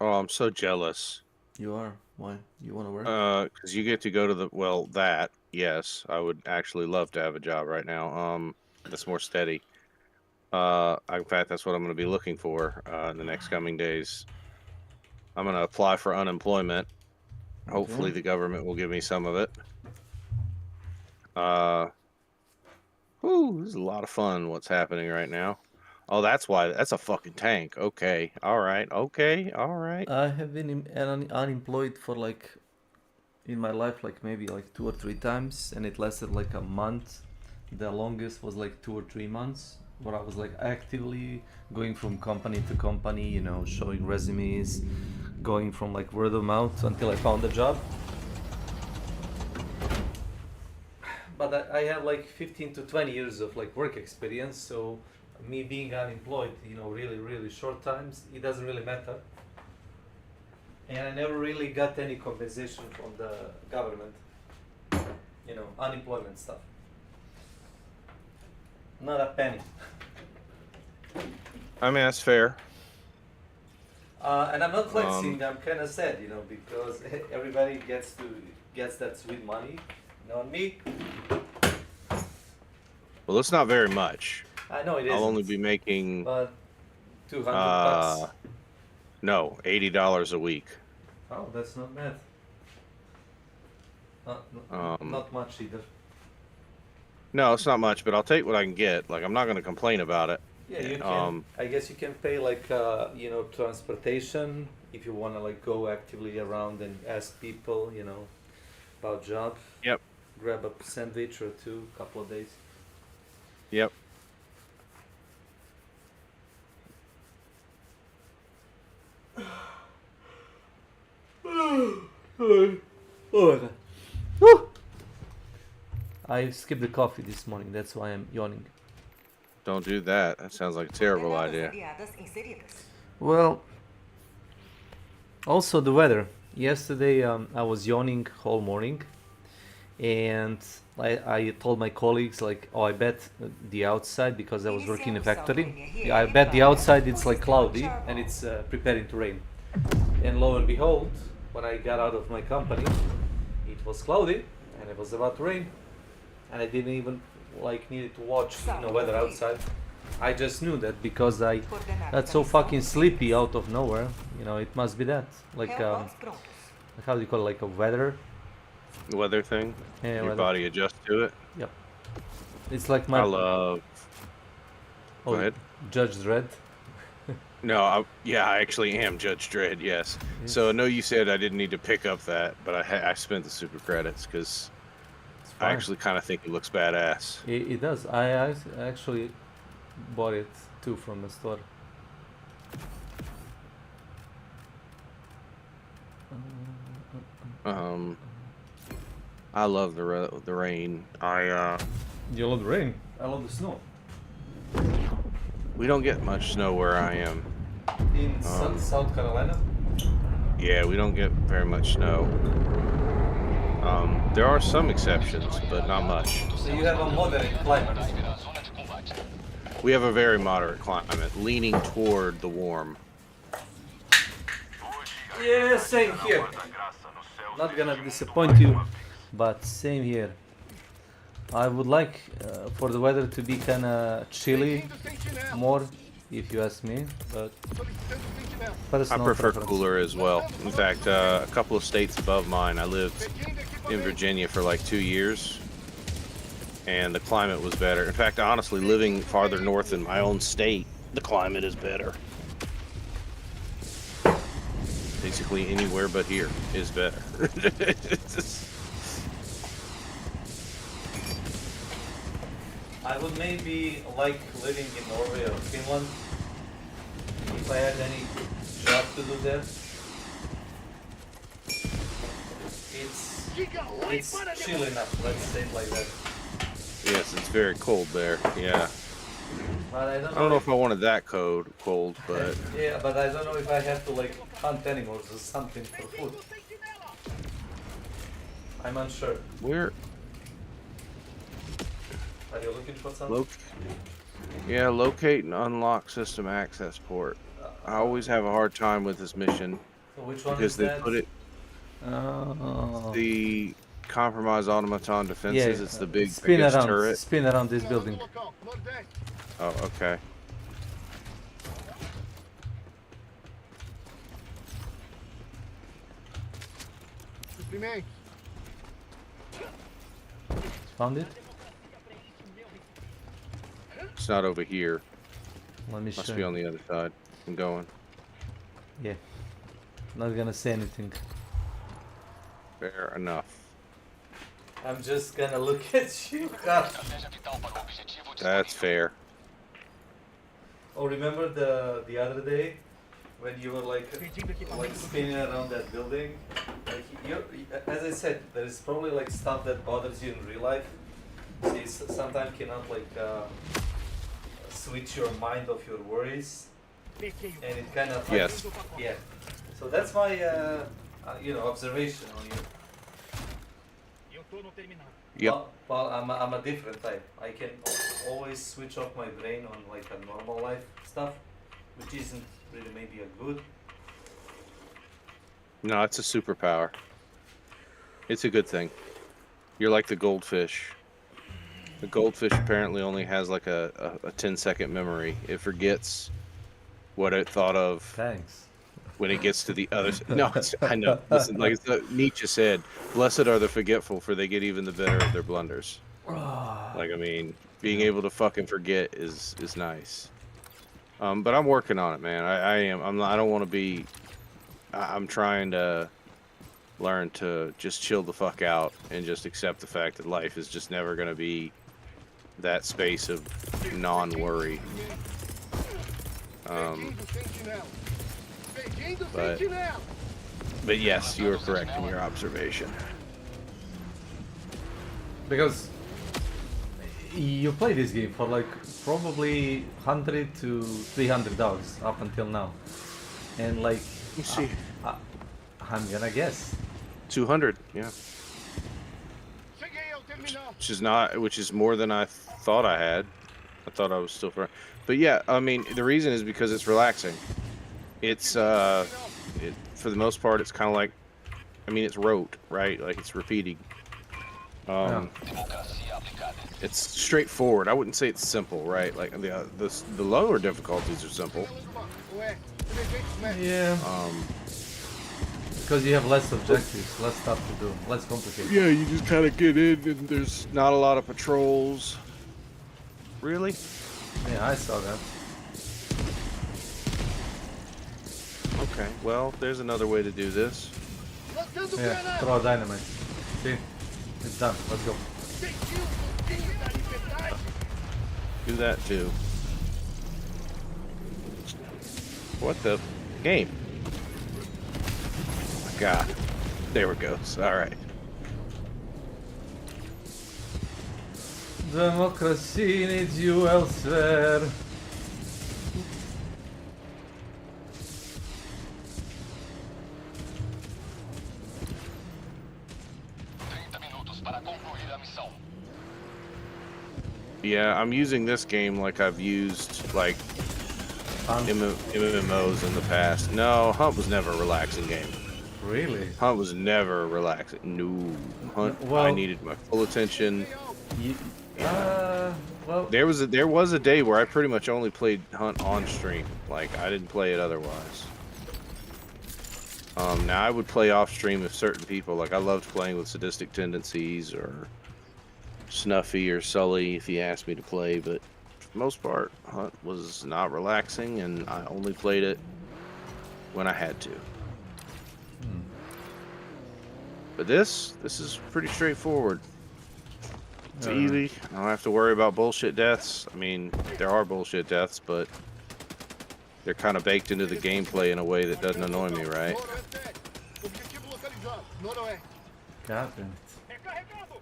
Oh, I'm so jealous. You are? Why? You want to work? Because you get to go to the, well, that, yes. I would actually love to have a job right now. That's more steady. In fact, that's what I'm going to be looking for in the next coming days. I'm going to apply for unemployment. Okay. Hopefully the government will give me some of it. This is a lot of fun what's happening right now. Oh, that's why. That's a fucking tank. Okay. All right. Okay. All right. I have been unemployed for in my life, maybe 2 or 3 times, and it lasted a month. The longest was 2 or 3 months, where I was actively going from company to company, showing resumes, going from word of mouth until I found a job. But I have 15 to 20 years of work experience, so me being unemployed, really, really short times, it doesn't really matter. And I never really got any compensation from the government, unemployment stuff. Not a penny. I mean, that's fair. And I'm not flexing, I'm kind of sad, because everybody gets that sweet money, not me. Well, it's not very much. I know it is. I'll only be making... But 200 bucks. No, $80 a week. Oh, that's not bad. Not much either. No, it's not much, but I'll take what I can get. I'm not going to complain about it. Yeah, you can. I guess you can pay transportation if you want to go actively around and ask people, about job. Yep. Grab a sandwich or two, couple of days. Yep. I skipped the coffee this morning, that's why I'm yawning. Don't do that. That sounds like a terrible idea. Well, also the weather. Yesterday I was yawning whole morning, And I told my colleagues like, oh, I bet the outside, because I was working in a factory. Yeah, I bet the outside it's like cloudy and it's preparing to rain. And lo and behold, when I got out of my company, it was cloudy and it was about to rain, and I didn't even like needed to watch weather outside. I just knew that because I got so fucking sleepy out of nowhere. It must be that like how do you call it, like a weather thing. Yeah, your weather. body adjusts to it. Yep. It's like my. I love. Go ahead. Judge Dredd. No, I actually am Judge Dredd. Yes. So I know you said I didn't need to pick up that, but I spent the super credits because I actually kind of think it looks badass. It does. I actually bought it too from the store. I love the rain. You love the rain. I love the snow. We don't get much snow where I am. In South Carolina? Yeah, we don't get very much snow. There are some exceptions, but not much. So you have a moderate climate. We have a very moderate climate, leaning toward the warm. Yeah, same here. Not gonna disappoint you, but same here. I would like for the weather to be kind of chilly more, if you ask me, but I prefer cooler as well. In fact, a couple of states above mine, I lived in Virginia for like 2 years, and the climate was better. In fact, honestly, living farther north in my own state, the climate is better. Basically anywhere but here is better. I would maybe like living in Norway or Finland if I had any job to do there. It's chill enough, let's say it like that. Yes, it's very cold there. Yeah. But I don't know if I wanted that cold, but yeah, but I don't know if I have to like hunt animals or something for food. I'm unsure. Where? Are you looking for something? Yeah, locate and unlock system access port. I always have a hard time with this mission. So which one because is they that? put it. The compromised automaton defenses. Yeah, it's the big spin around, turret. Spin around this building. Oh, okay. Found it? It's not over here. Let me show Must be you. on the other side. I'm going. Yeah. Not gonna say anything. Fair enough. I'm just gonna look at you. God. That's fair. Oh, remember the other day when you were like spinning around that building? Like as I said, there is probably like stuff that bothers you in real life. So you sometimes cannot like switch your mind off your worries, and it kind of like, yes. Yeah. So that's my observation on you. Yep. Well, I'm a different type. I can always switch off my brain on like a normal life stuff, which isn't really maybe a good. No, it's a superpower. It's a good thing. You're like the goldfish. The goldfish apparently only has like a 10-second memory. It forgets what it thought of. Thanks. When it gets to the other no, I know. Listen, like Nietzsche said, "Blessed are the forgetful, for they get even the better of their blunders." Like, I mean, being able to fucking forget is nice. But I'm working on it, man. I am. I don't want to be. I'm trying to learn to just chill the fuck out and just accept the fact that life is just never gonna be that space of non-worry. But yes, you are correct in your observation. Because you play this game for like probably 100 to 300 hours up until now, and like you see, I'm gonna guess 200. Yeah. which is more than I thought I had. I thought I was still far. But yeah, I mean, the reason is because it's relaxing. It's for the most part, it's kind of like, I mean, it's rote, right? Like it's repeating. It's straightforward. I wouldn't say it's simple, right? Like the lower difficulties are simple. Yeah. Because you have less objectives, less stuff to do, less complicated. Yeah, you just kind of get in, and there's not a lot of patrols. Really? Yeah, I saw that. Okay, well, there's another way to do this. Yeah, throw a dynamite. See? It's done. Let's go. Do that too. What the game? Oh my God. There it goes. Alright. Democracy needs you elsewhere. Yeah, I'm using this game like I've used like MMOs in the past. No, Hunt was never a relaxing game. Really? Hunt was never relaxing. No, Hunt. Well, I needed my full attention. Well, there was a day where I pretty much only played Hunt on stream. Like I didn't play it otherwise. Now I would play off stream with certain people. Like I loved playing with Sadistic Tendencies or Snuffy or Sully if he asked me to play, but for the most part, Hunt was not relaxing, and I only played it when I had to. But this is pretty straightforward. It's easy. I don't have to worry about bullshit deaths. I mean, there are bullshit deaths, but they're kind of baked into the gameplay in a way that doesn't annoy me, right? God damn it.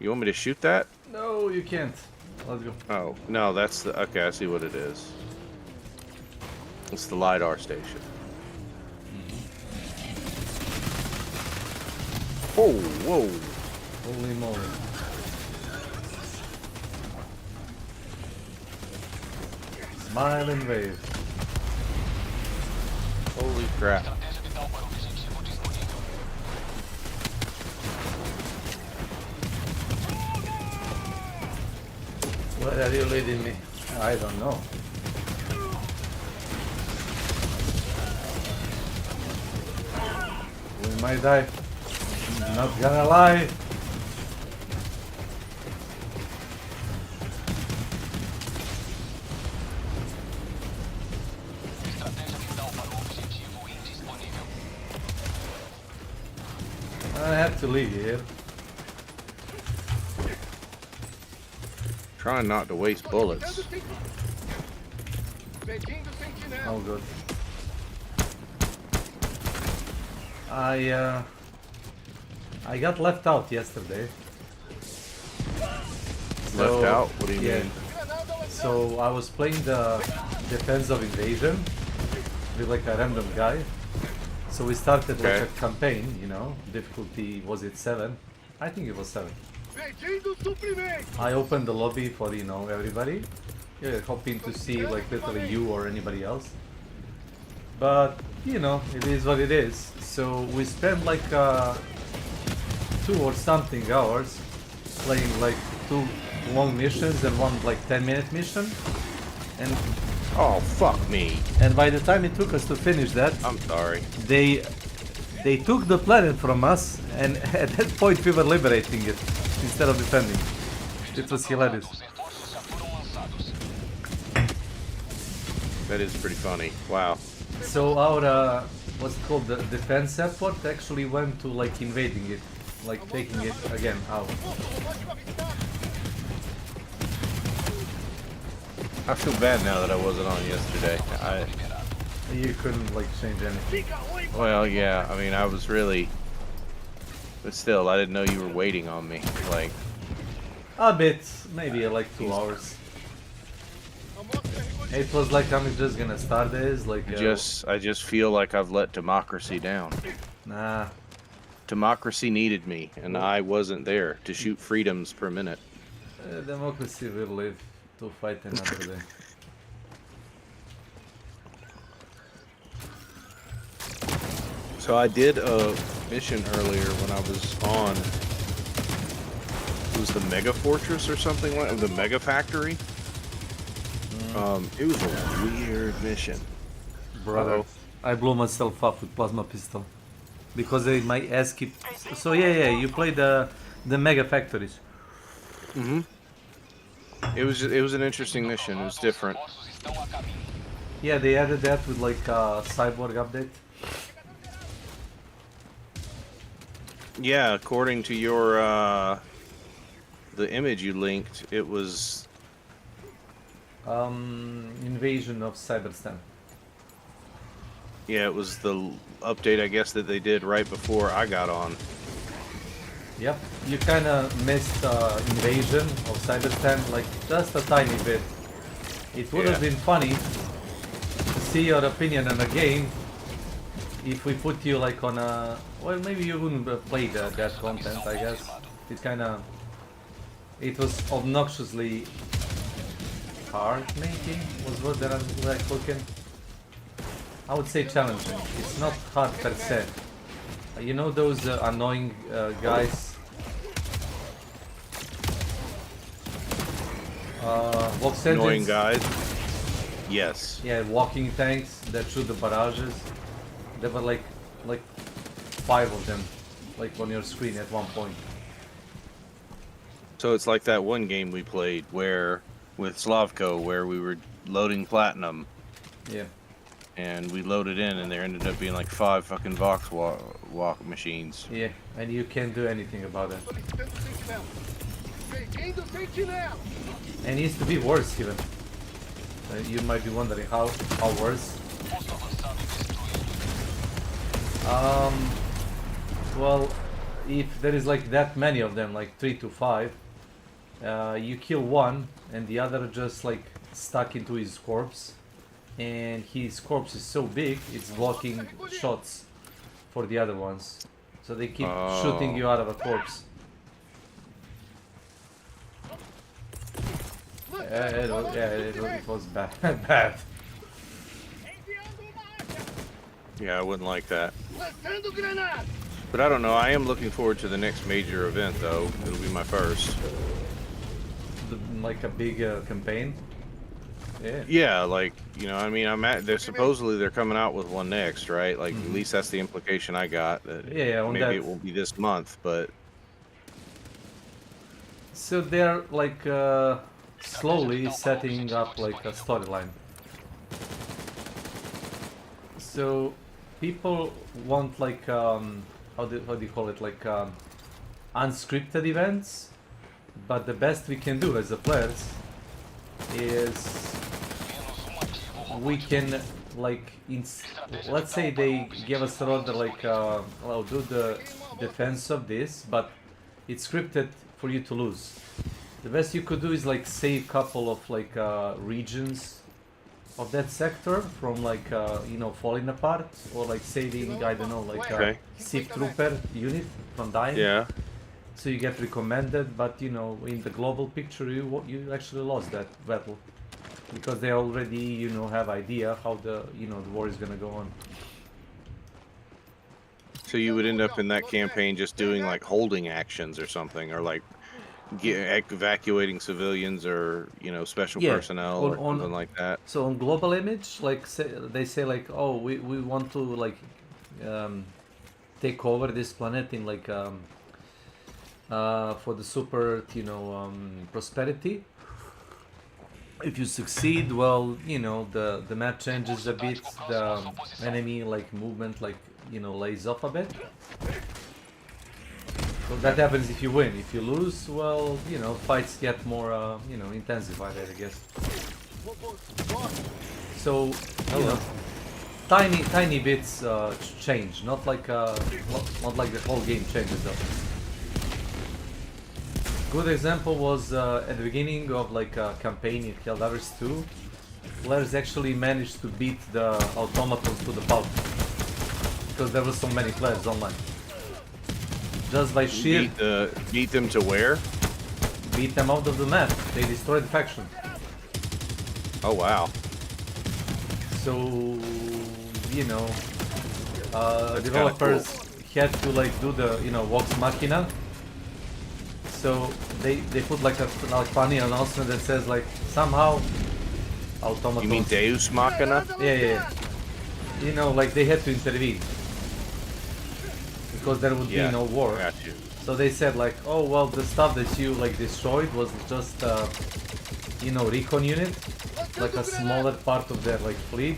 You want me to shoot that? No, you can't. Let's go. Oh, no, that's the... Okay, I see what it is. It's the LiDAR station. Oh, whoa. Holy moly. Smile and wave. Holy crap. Where are you leading me? I don't know. We might die. Not gonna lie. I have to leave here. Trying not to waste bullets. Oh, good. I got left out yesterday. Left out? What do you mean? So I was playing the Defense of Invasion with like a random guy. So we started like a campaign, you know, difficulty, was it 7? I think it was 7. I opened the lobby for, you know, everybody. Yeah, hoping to see like literally you or anybody else. But, you know, it is what it is. So we spent like 2 or something hours playing like 2 long missions and 1 like 10-minute mission. And oh, fuck me. And by the time it took us to finish that, I'm sorry. They took the planet from us, and at that point we were liberating it instead of defending. It was hilarious. That is pretty funny. Wow. So our what's it called, the defense effort actually went to like invading it, like taking it again out. I feel bad now that I wasn't on yesterday. You couldn't like change anything. Well, yeah. I mean, I was really, but still, I didn't know you were waiting on me. Like a bit, maybe like 2 hours. It was like I'm just gonna start this. Like I just feel like I've let democracy down. Nah. Democracy needed me, and I wasn't there to shoot freedoms per minute. Democracy will live to fight another day. So I did a mission earlier when I was on. It was the Mega Fortress or something like the Mega Factory. It was a weird mission. Brother, I blew myself up with plasma pistol because my ass keep. So yeah, you play the Mega Factories. It was an interesting mission. It was different. Yeah, they added that with like a cyborg update. Yeah, according to your the image you linked, it was Invasion of Cyberstan. yeah, it was the update I guess that they did right before I got on. Yep, you kind of missed Invasion of Cyberstan, like just a tiny bit. It would have been funny to see your opinion on a game if we put you like on a... Well, maybe you wouldn't have played that content, I guess. It kind of... It was obnoxiously hard, maybe, was what that I'm like looking. I would say challenging. It's not hard per se. You know those annoying guys? Annoying guys? Yes. Yeah, walking tanks that shoot the barrages. There were like 5 of them, like on your screen at one point. So it's like that one game we played where with Slavko where we were loading platinum. Yeah. And we loaded in and there ended up being like 5 fucking Vox walk machines. Yeah, and you can't do anything about it. And it needs to be worse even. You might be wondering how worse. Well, if there is like that many of them, like 3 to 5, you kill one and the other just like stuck into his corpse, and his corpse is so big it's blocking shots for the other ones, so they keep shooting you out of a corpse. It was bad. Yeah, I wouldn't like that. But I don't know, I am looking forward to the next major event though. It'll be my first. Like a big campaign? Yeah. Yeah, like, you know, I mean, they're coming out with one next, right? Like, at least that's the implication I got. That maybe it will be this month, but... So they're like slowly setting up like a storyline. So people want like how do you call it, like unscripted events, but the best we can do as the players is we can like let's say they give us an order like well, do the defense of this, but it's scripted for you to lose. The best you could do is like save couple of like regions of that sector from like you know, falling apart, or like saving, I don't know, like a Civ Trooper unit from dying. Yeah. So you get recommended, but you know, in the global picture you actually lost that battle because they already, you know, have idea how the war is gonna go on. So you would end up in that campaign just doing like holding actions or something, or like evacuating civilians, or you know, special personnel or something like that. So on global image, like they say like, oh, we want to like take over this planet in like for the super, you know, prosperity. If you succeed, well, you know, the map changes a bit, the enemy like movement like, you know, lays off a bit. So that happens if you win. If you lose, well, you know, fights get more, you know, intensified, I guess. So, you know, tiny bits change, not like the whole game changes though. Good example was at the beginning of like a campaign in Helldivers 2, players actually managed to beat the automaton to the pulp because there were so many players online. Just by sheer beat them to where? beat them out of the map. They destroyed the faction. Oh wow. So, you know, developers had to like do the, you know, Vox Machina. So they put like a funny announcement that says like somehow automatons. You mean Deus Machina? Yeah. You know, like they had to intervene because there would be no war. Got you. So they said like, oh well, the stuff that you like destroyed was just you know, recon unit, like a smaller part of their like fleet,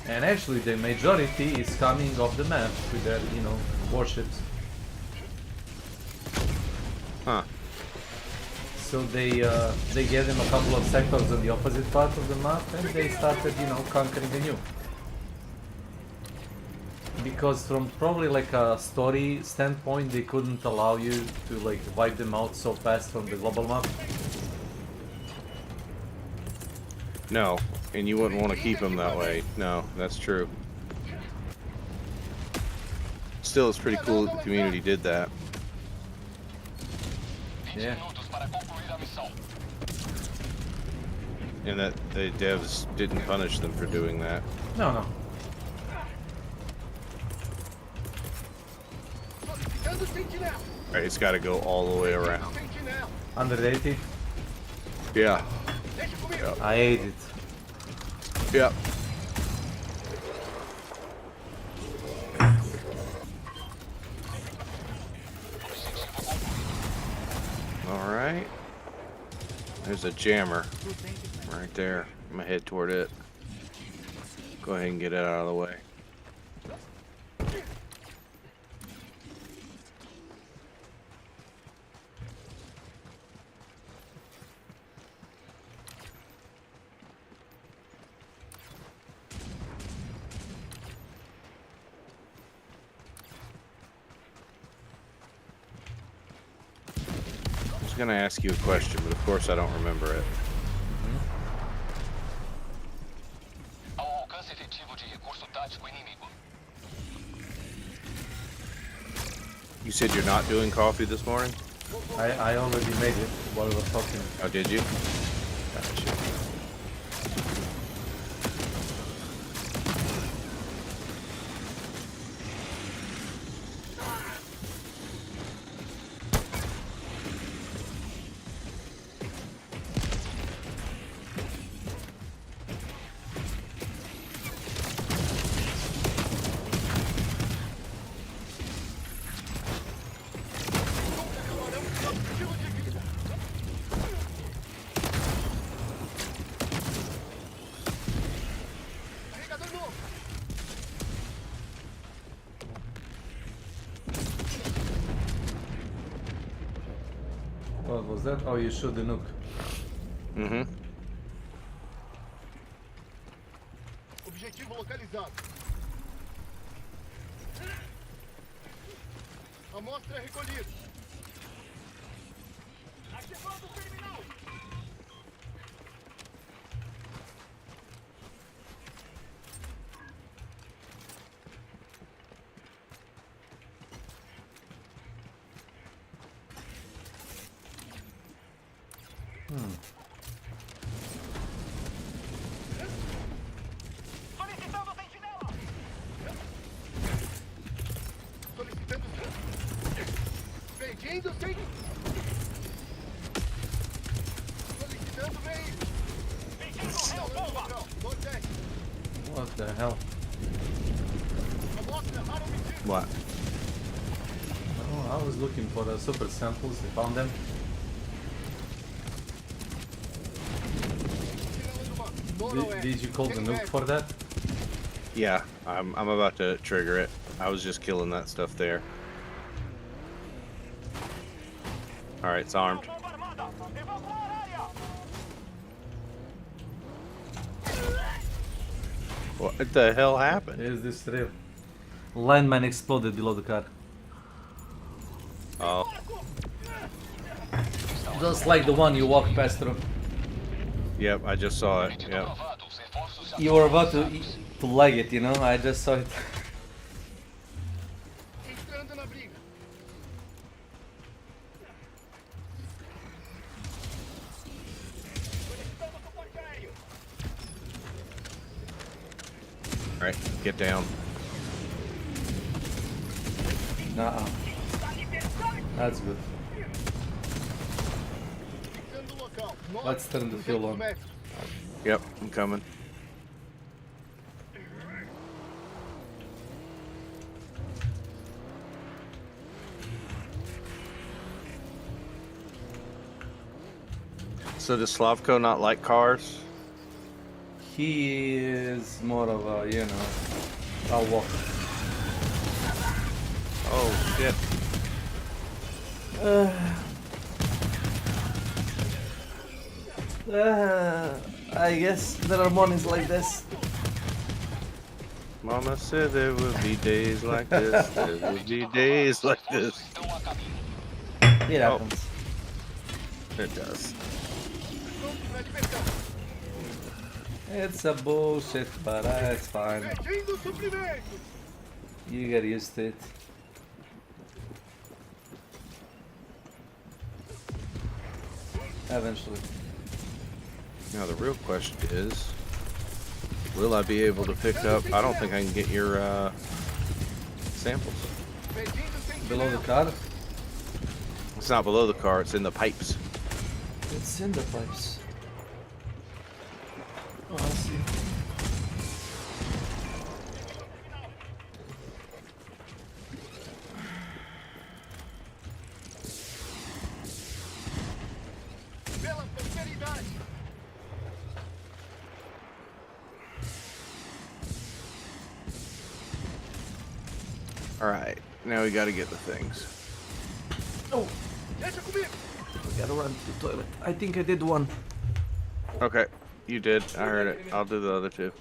and actually the majority is coming off the map with their, you know, warships. Huh. So they gave them a couple of sectors on the opposite part of the map, and they started, you know, conquering anew. Because from probably like a story standpoint, they couldn't allow you to like wipe them out so fast from the global map. No, and you wouldn't want to keep them that way. No, that's true. Still, it's pretty cool that the community did that. Yeah. And that the devs didn't punish them for doing that. No. Right, it's got to go all the way around. 180? Yeah. I ate it. Yep. Alright. There's a jammer right there. I'm gonna head toward it. Go ahead and get it out of the way. I was gonna ask you a question, but of course I don't remember it. You said you're not doing coffee this morning? I already made it while we were talking. Oh, did you? Gotcha. What was that? Oh, you shot the nuke. Mm-hmm. Objetivo localizado. Amostra recolhida. Ativando o terminal. Solicitando sentinela. Solicitando. Pedindo sem. Solicitando veículo. Pedindo réu bomba. What the hell? Amostra para homicídio. What? Oh, I was looking for the super samples. I found them. Did you call the nuke for that? Yeah, I'm about to trigger it. I was just killing that stuff there. Alright, it's armed. What the hell happened? Is this real? Landmine exploded below the car. Oh. Just like the one you walked past through. Yep, I just saw it. Yep. You were about to leg it, you know? I just saw it. Right, get down. Nuh-uh. That's good. Let's turn the fuel on. Yep, I'm coming. So does Slavko not like cars? He is more of a, you know, I'll walk. Oh shit. I guess there are mornings like this. Mama said there would be days like this. There would be days like this. It happens. It does. It's a bullshit, but it's fine. You get used to it. Eventually. Now the real question is, will I be able to pick up? I don't think I can get your samples. Below the car? It's not below the car, it's in the pipes. It's in the pipes. Oh, I see. Alright, now we gotta get the things. Oh! We gotta run to the toilet. I think I did one. Okay, you did. I heard it. I'll do the other two.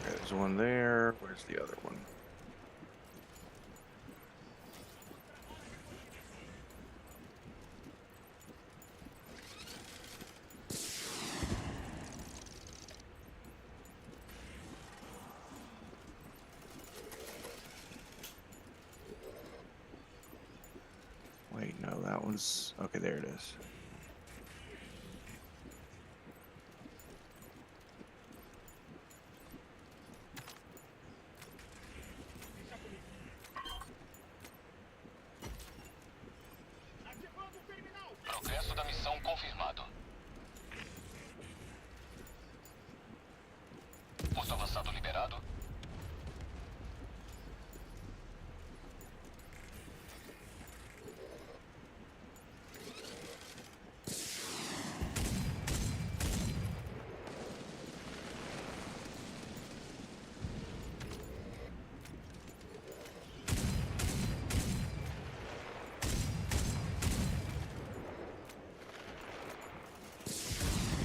There's one there. Where's the other one? Wait, no, that one's... Okay, there it is. Progresso da missão confirmado. Posto avançado liberado.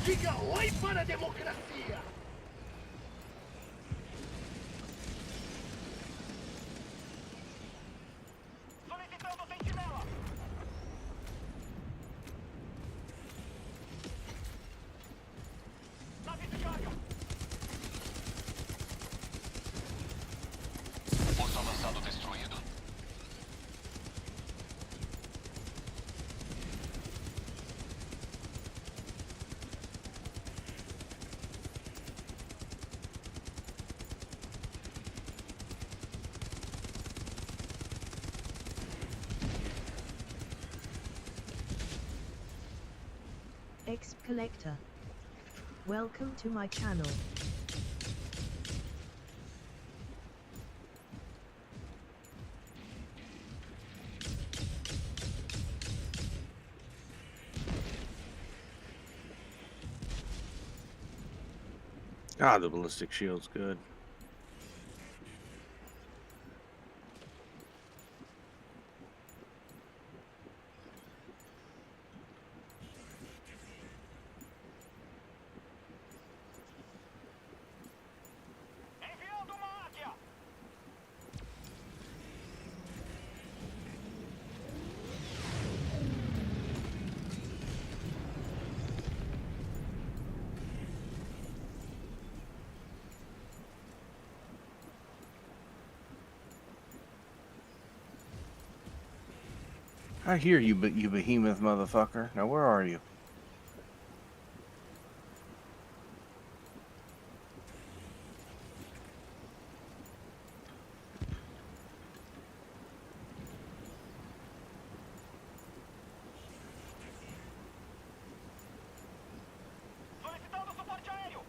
Diga oi para a democracia! Solicitando sentinela! Nave de carga! Posto avançado destruído. Exp Collector. Welcome to my channel. Ah, the ballistic shield's good. Enviando uma águia! I hear you, but you behemoth motherfucker. Now where are you? Solicitando suporte aéreo.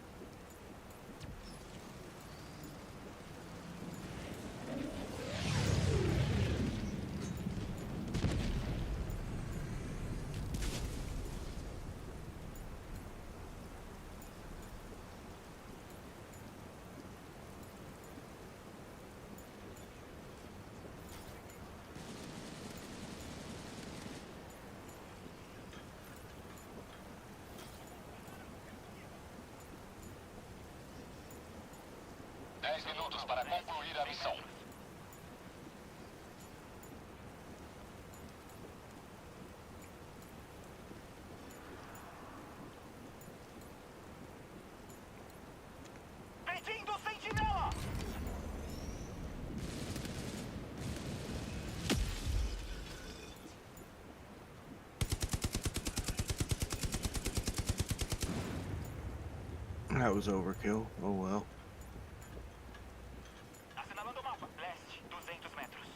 Minutos para concluir a missão. Pedindo sentinela. That was overkill. Oh well. Assinalando o mapa. Leste, 200 metros.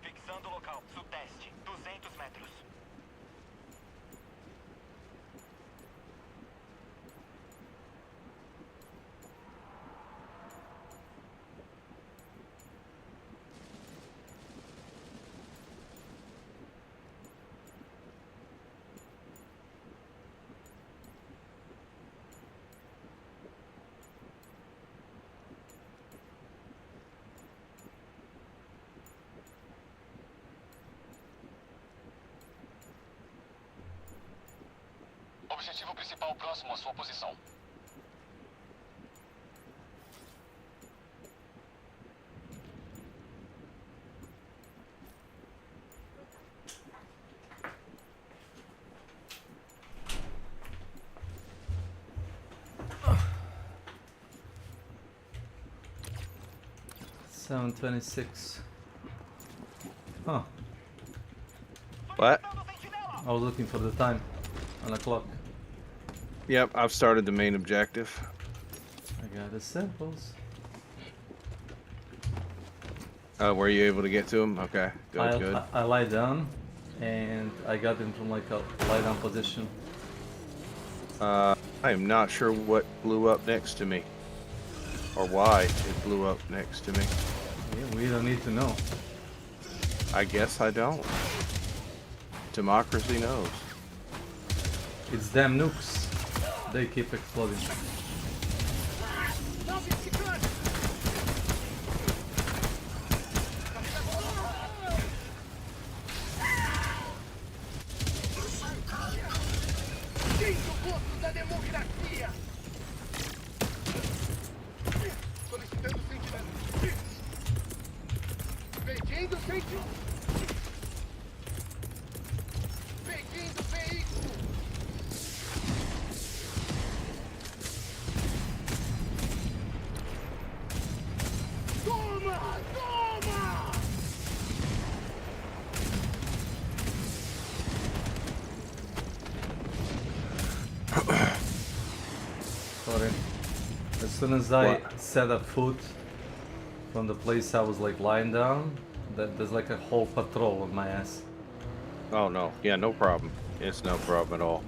Fixando o local. Sudeste, 200 metros. Objetivo principal próximo à sua posição. $7:26. Huh. What? I was looking for the time on the clock. Yep, I've started the main objective. I got the samples. Were you able to get to them? Okay, good. I lie down, and I got them from like a lie down position. I am not sure what blew up next to me, or why it blew up next to me. Yeah, we don't need to know. I guess I don't. Democracy knows. It's damn nukes. They keep exploding. Da democracia. Solicitando sentinela. Pedindo sentinela. Pedindo veículo. Toma! Toma! Sorry. As soon as I set up foot from the place I was like lying down. There's like a whole patrol on my ass. Oh no, yeah, no problem. It's no problem at all.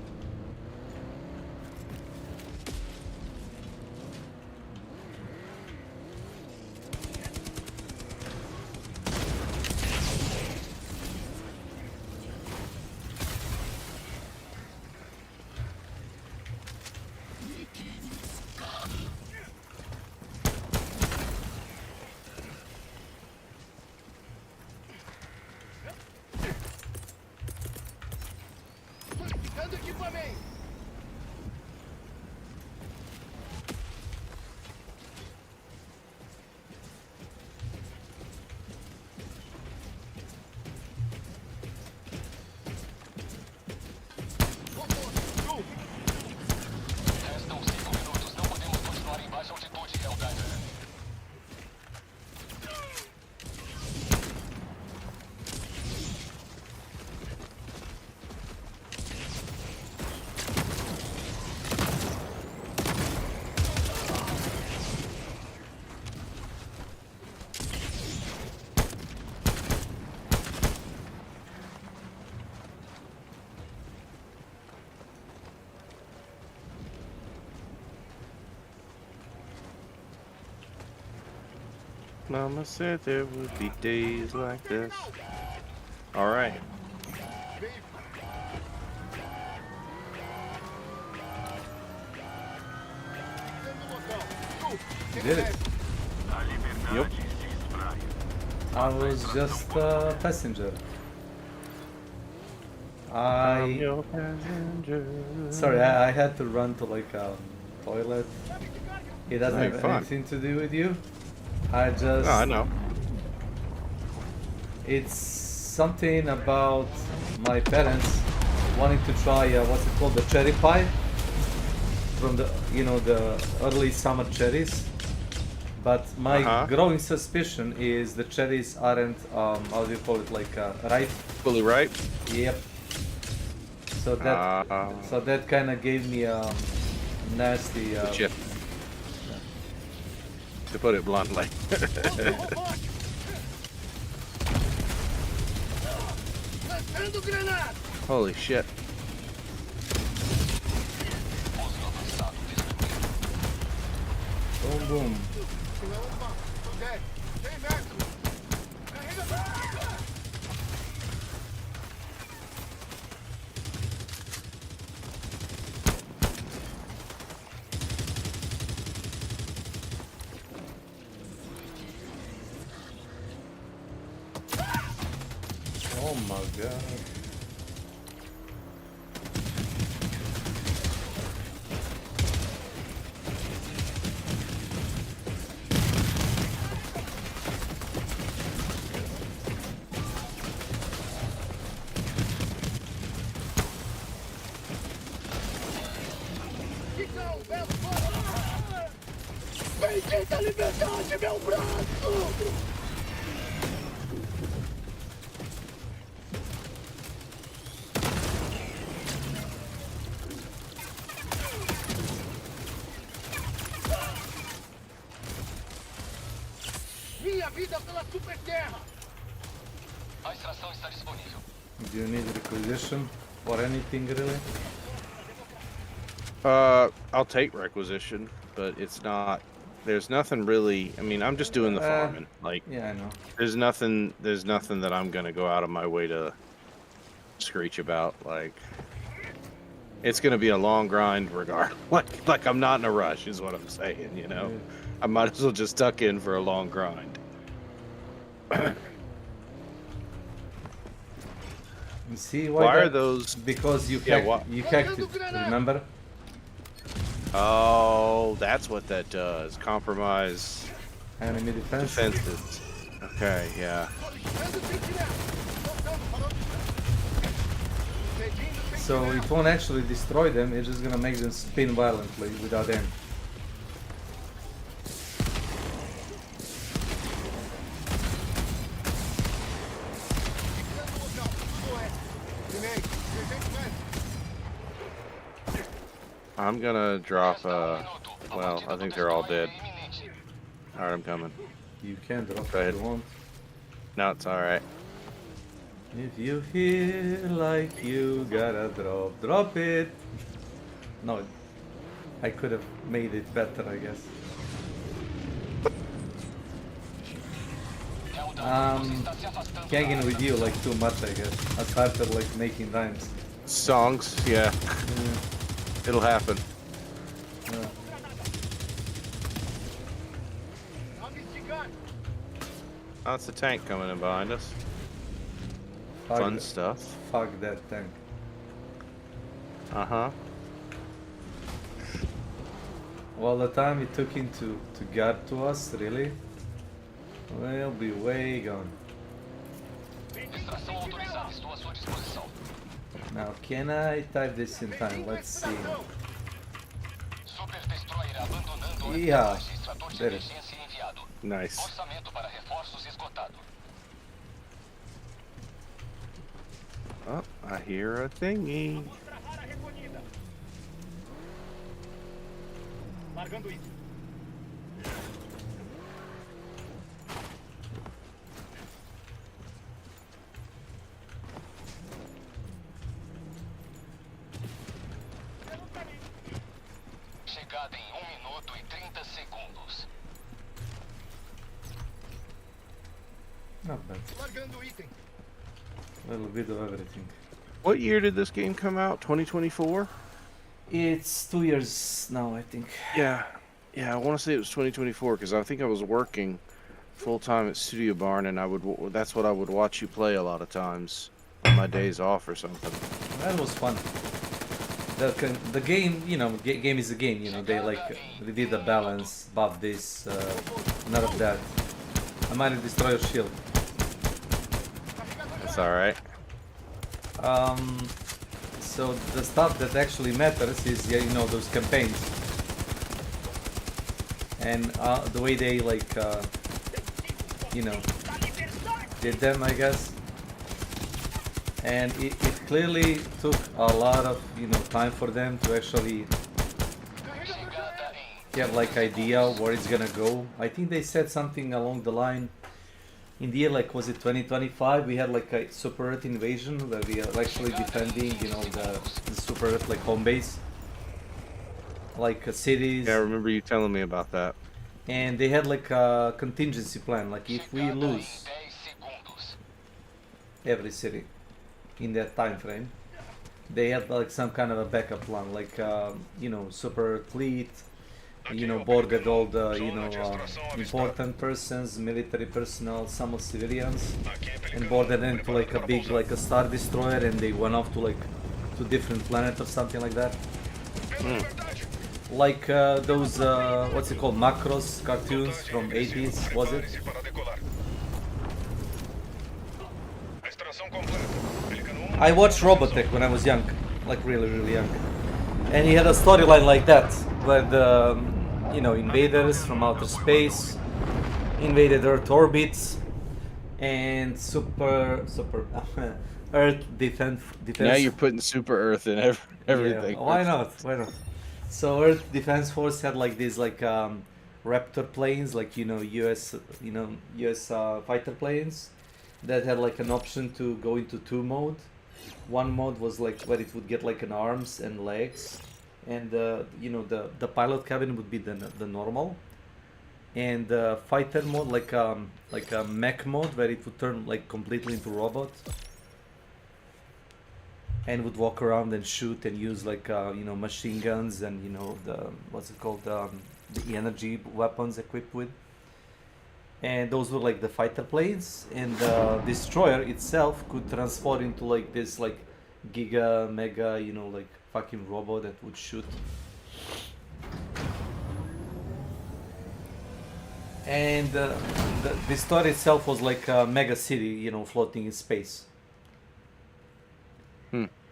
Restam 5 minutos. Não podemos continuar em baixa altitude, Helldiver. Mama said there would be days like this. All right. You did it. Yep. I was just a passenger. I'm your passenger. Sorry, I had to run to like a toilet. It doesn't Hey, have fun. anything to do with you. I just. No, I know. It's something about my parents wanting to try what's it called, the cherry pie from the the early summer cherries. But my growing suspicion is the cherries aren't how do you call it, like ripe. Fully ripe. Yep. So that kind of gave me a nasty. Chip. To put it bluntly. Holy shit. Boom, boom. Oh my god. Bendita liberdade, meu braço! Minha vida pela super terra! A extração está disponível. Do you need requisition or anything really? I'll take requisition, but it's not. There's nothing really. I mean, I'm just doing the farming. Like, yeah, I know. There's nothing that I'm gonna go out of my way to screech about. Like, it's gonna be a long grind, regard. Like I'm not in a rush, is what I'm saying. You know, I might as well just tuck in for a long grind. You see why are those? Because you hacked it. Remember? Oh, that's what that does. Compromise enemy defenses. Okay, yeah. So it won't actually destroy them, it's just gonna make them spin violently without aim. I'm gonna drop well, I think they're all dead. Alright, I'm coming. You can drop Go if ahead. you want. No, it's alright. If you feel like you gotta drop it. No, I could have made it better, I guess. Hanging with you like too much, I guess. I started like making rhymes. Songs, yeah. It'll happen. Oh, it's a tank coming in behind us. Fun stuff. Fuck that tank. Uh-huh. Well, the time it took him to get to us, really, will be way gone. Now, can I type this in time? Let's see. Yeah, there it is. Nice. Oh, I hear a thingy. Marcando isso. Chegada em 1 minuto e 30 segundos. Not bad. Largando item. A little bit of everything. What year did this game come out? 2024? It's 2 years now, I think. Yeah. Yeah, I want to say it was 2024 because I think I was working full-time at Studio Barn and that's what I would watch you play a lot of times on my days off or something. That was fun. The game, you know, game is a game, you know, they did the balance, buff this, none of that. I might have destroyed your shield. That's alright. So the stuff that actually matters is, yeah, you know, those campaigns. And the way they, like, you know, did them, I guess. And it clearly took a lot of, you know, time for them to actually have, like, idea where it's gonna go. I think they said something along the line, in the year, like, was it 2025, we had, like, a Super Earth invasion, where we are actually defending, you know, the Super Earth, like, home base. Like, cities. Yeah, I remember you telling me about that. And they had, like, a contingency plan, like, if we lose every city in that time frame, they had, like, some kind of a backup plan, like, you know, Super fleet, you know, boarded all the, you know, important persons, military personnel, some of civilians, and boarded into, like, a big, like, a Star Destroyer, and they went off to, like, to different planet or something like that. Like those, what's it called, Macross cartoons from 80s, was it? I watched Robotech when I was young, like really, really young. And he had a storyline like that, where the, you know, invaders from outer space invaded Earth orbits, and super Earth defense. Now you're putting Super Earth in everything. Yeah, why not? Why not? So Earth Defense Force had like these like Raptor planes, like, you know, US fighter planes that had like an option to go into 2 mode. One mode was like where it would get like an arms and legs, and you know, the pilot cabin would be the normal, and fighter mode like a mech mode where it would turn like completely into robot and would walk around and shoot and use like you know, machine guns and, you know, the what's it called, the energy weapons equipped with. And those were like the fighter planes, and the destroyer itself could transform into like this like giga mega, you know, like fucking robot that would shoot. And the story itself was like a mega city, you know, floating in space.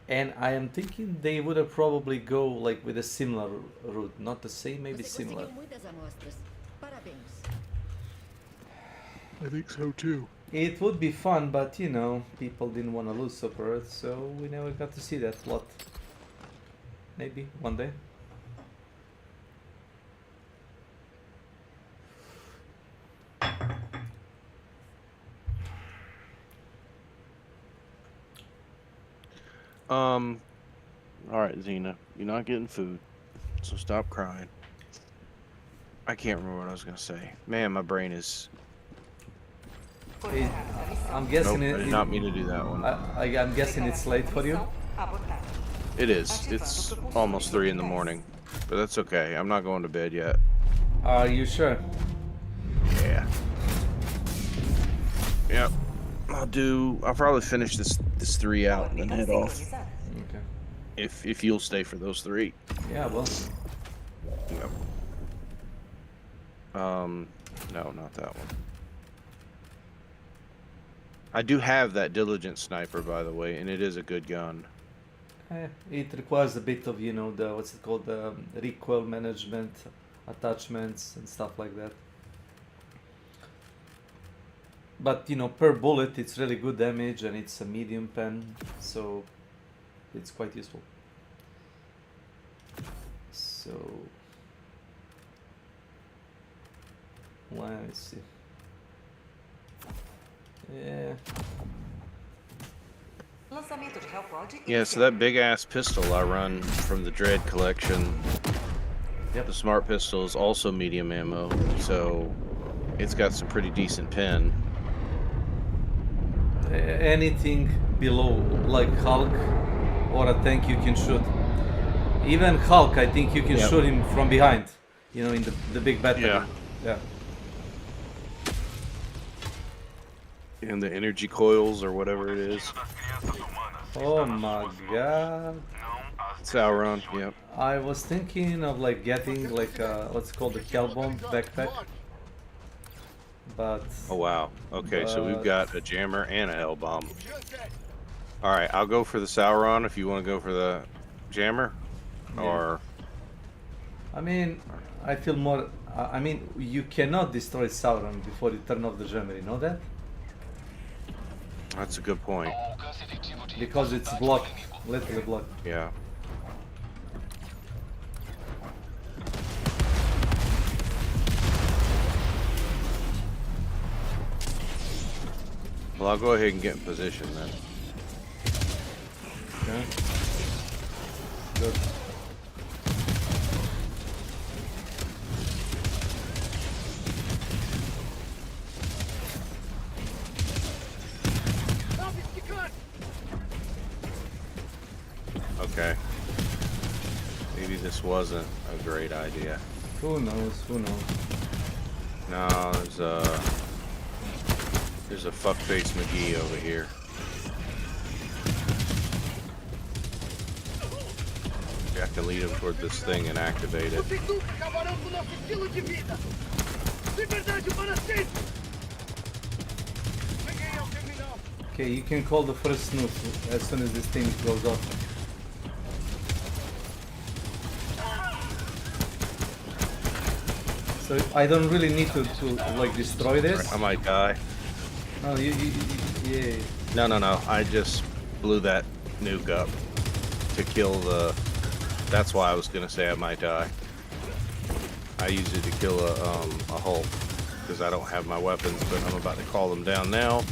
And I am thinking they would have probably go like with a similar route, not the same, maybe similar. I think so too. It would be fun, but you know, people didn't want to lose Super Earth, so we never got to see that plot. Maybe one day. Alright, Xena. You're not getting food. So stop crying. I can't remember what I was gonna say. Man, my brain is... I'm guessing nope, I did not mean to do that one. I'm guessing it's late for you? It is. It's almost 3 in the morning. But that's okay. I'm not going to bed yet. Are you sure? Yeah. Yep. I'll probably finish this 3 out and then head off. Okay. If you'll stay for those 3. Yeah, well. Yep. No, not that one. I do have that Diligent Sniper, by the way, and it is a good gun. It requires a bit of, you know, the what's it called, the recoil management, attachments and stuff like that. But you know, per bullet, it's really good damage, and it's a medium pen, so it's quite useful. So let me see. Yeah. Yeah, so that big ass pistol I run from the Dread collection, the Smart Pistol is also medium ammo, so it's got some pretty decent pen. Anything below, like Hulk or a tank, you can shoot. Even Hulk, I think you can shoot him from behind, you know, in the big battle. Yeah. And the energy coils or whatever it is. Oh my god. Sauron, yep. I was thinking of like getting like what's called the Hellbomb backpack. But oh wow. Okay, so we've got a jammer and a hell bomb. Alright, I'll go for the Sauron if you want to go for the jammer. Yeah. Or I mean, I feel more I mean, you cannot destroy Sauron before you turn off the jammer, you know that? That's a good point. Because it's blocked, literally blocked. Yeah. Well, I'll go ahead and get in position then. Okay. Good. Okay. Maybe this wasn't a great idea. Who knows? Who knows? No, there's a fuckface McGee over here. Maybe I can lead him toward this thing and activate it. Okay, you can call the first snoop as soon as this thing goes off. So I don't really need to like destroy this. I might die. No, yeah. No. I just blew that nuke up to kill the. That's why I was gonna say I might die. I used it to kill a Hulk because I don't have my weapons, but I'm about to call them down now.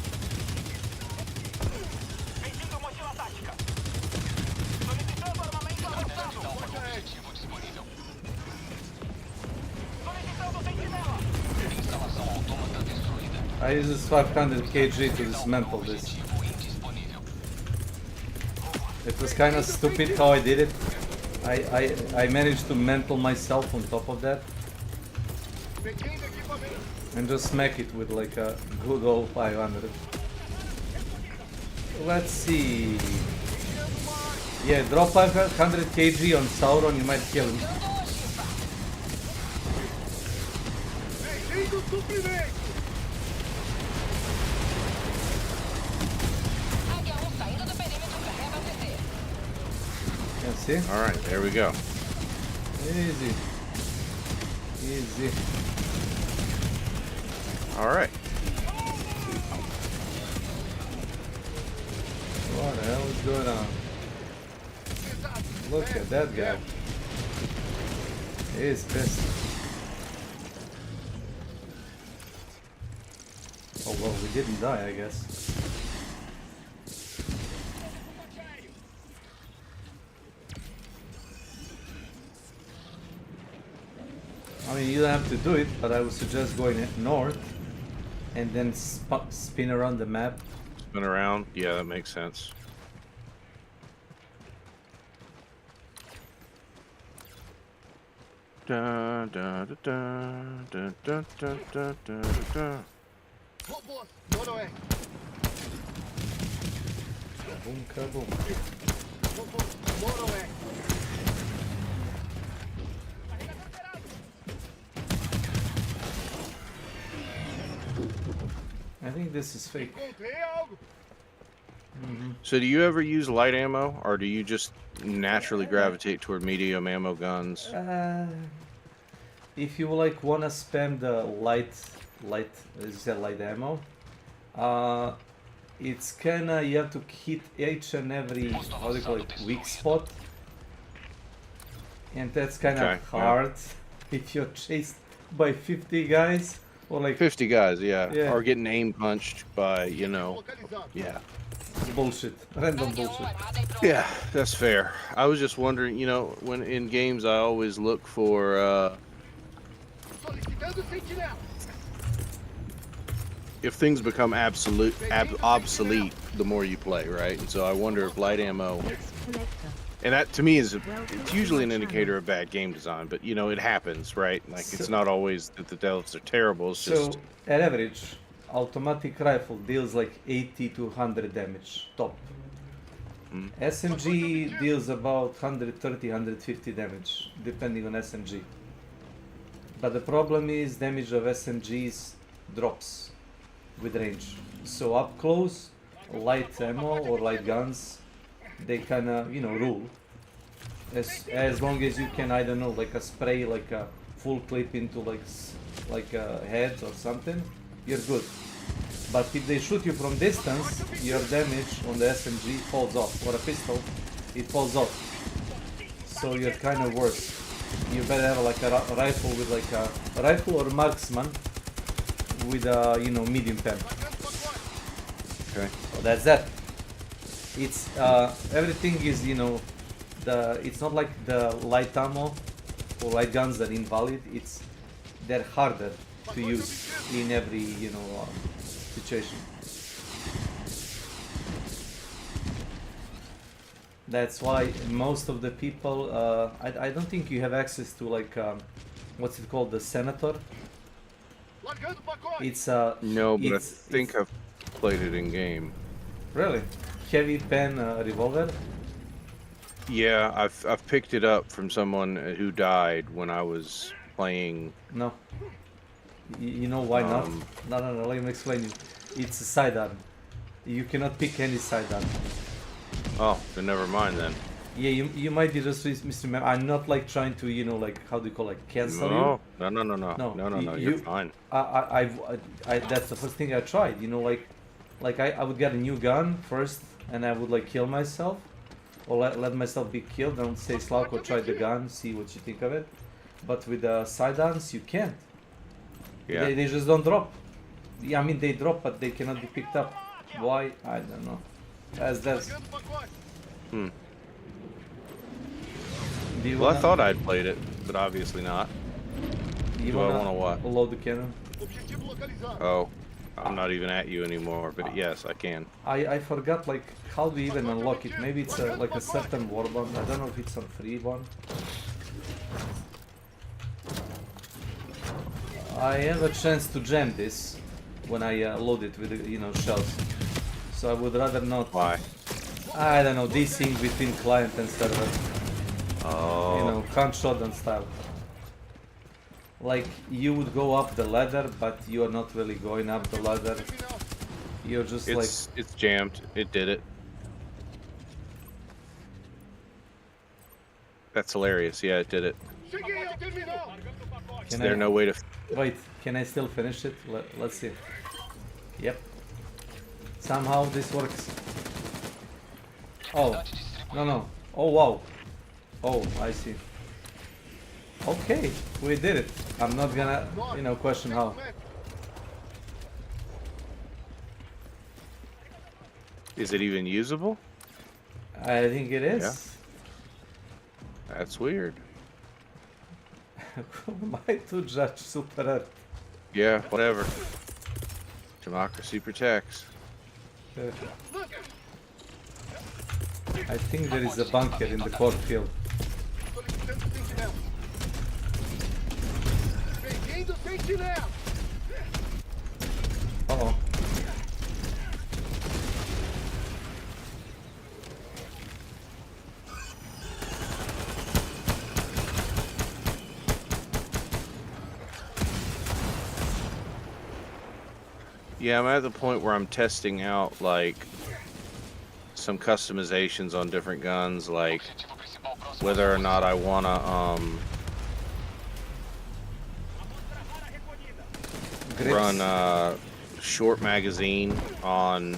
I use this 500 kg to dismantle this. It was kind of stupid how I did it. I managed to mantle myself on top of that and just smack it with like a good old 500. Let's see. Yeah, drop 500 kg on Sauron, you might kill him. See? Alright, there we go. Easy. Easy. Alright. What the hell is going on? Look at that guy. He's pissed. Oh well, we didn't die, I guess. you don't have to do it, but I would suggest going north and then spin around the map. Spin around? Yeah, that makes sense. Da da da da da da da da da. Boom, kaboom. I think this is fake. So do you ever use light ammo, or do you just naturally gravitate toward medium ammo guns? If you like wanna spam the light, as you said, light ammo, it's kinda, you have to hit each and every, how do you call it, weak spot, and that's kinda hard if you're chased by 50 guys or like 50 guys, yeah. Yeah. Or getting aim punched by, you know, yeah. bullshit, random bullshit. Yeah, that's fair. I was just wondering, you know, when in games I always look for if things become obsolete the more you play, right? And so I wonder if light ammo, and that to me is, it's usually an indicator of bad game design, but you know, it happens, right? Like it's not always that the devs are terrible, it's just... So, at average, automatic rifle deals like 80 to 100 damage, top. SMG deals about 130, 150 damage, depending on SMG. But the problem is damage of SMGs drops with range. So up close, light ammo or light guns, they kinda, you know, rule. As long as you can, I don't know, like a spray, like a full clip into like a head or something, you're good. But if they shoot you from distance, your damage on the SMG falls off, or a pistol, it falls off. So you're kind of worse. You better have like a rifle with like a rifle or marksman with a, you know, medium pen. Okay. So that's that. It's everything is, you know, it's not like the light ammo or light guns that are invalid. They're harder to use in every, you know, situation. That's why most of the people, I don't think you have access to like, what's it called, the Senator? It's no, but I think I've played it in game. Really? Heavy pen revolver? Yeah, I've picked it up from someone who died when I was playing. No. You know why not? No, let me explain you. It's a sidearm. You cannot pick any sidearm. Oh, then never mind then. Yeah, you might be just misremember. I'm not like trying to, you know, like, how do you call it, like, cancel you? No, you're fine. I that's the first thing I tried, you know, like I would get a new gun first and I would like kill myself or let myself be killed and say, Slavko, try the gun, see what you think of it. But with the sidearms, you can't. Yeah. They just don't drop. Yeah, I mean, they drop, but they cannot be picked up. Why? I don't know. That's... Well, I thought I'd played it, but obviously not. Do I want to what? Load the cannon? Oh, I'm not even at you anymore, but yes, I can. I forgot, like, how do you even unlock it? Maybe it's like a certain warband. I don't know if it's a free one. I have a chance to jam this when I load it with, you know, shells. So I would rather not. Why? I don't know, desync between client and server. Oh. You know, gunshot and style. Like, you would go up the ladder, but you are not really going up the ladder. You're just It's jammed. It did it. That's hilarious. Yeah, it did it. Is there no way to... Wait, can I still finish it? Let's see. Yep. Somehow this works. Oh, no. Oh, wow. Oh, I see. Okay, we did it. I'm not gonna, you know, question how. Is it even usable? I think it is. Yeah. That's weird. My to judge Super Earth. Yeah, whatever. Democracy protects. I think there is a bunker in the cornfield. Uh-oh. Yeah, I'm at the point where I'm testing out like some customizations on different guns, like whether or not I wanna run short magazine on.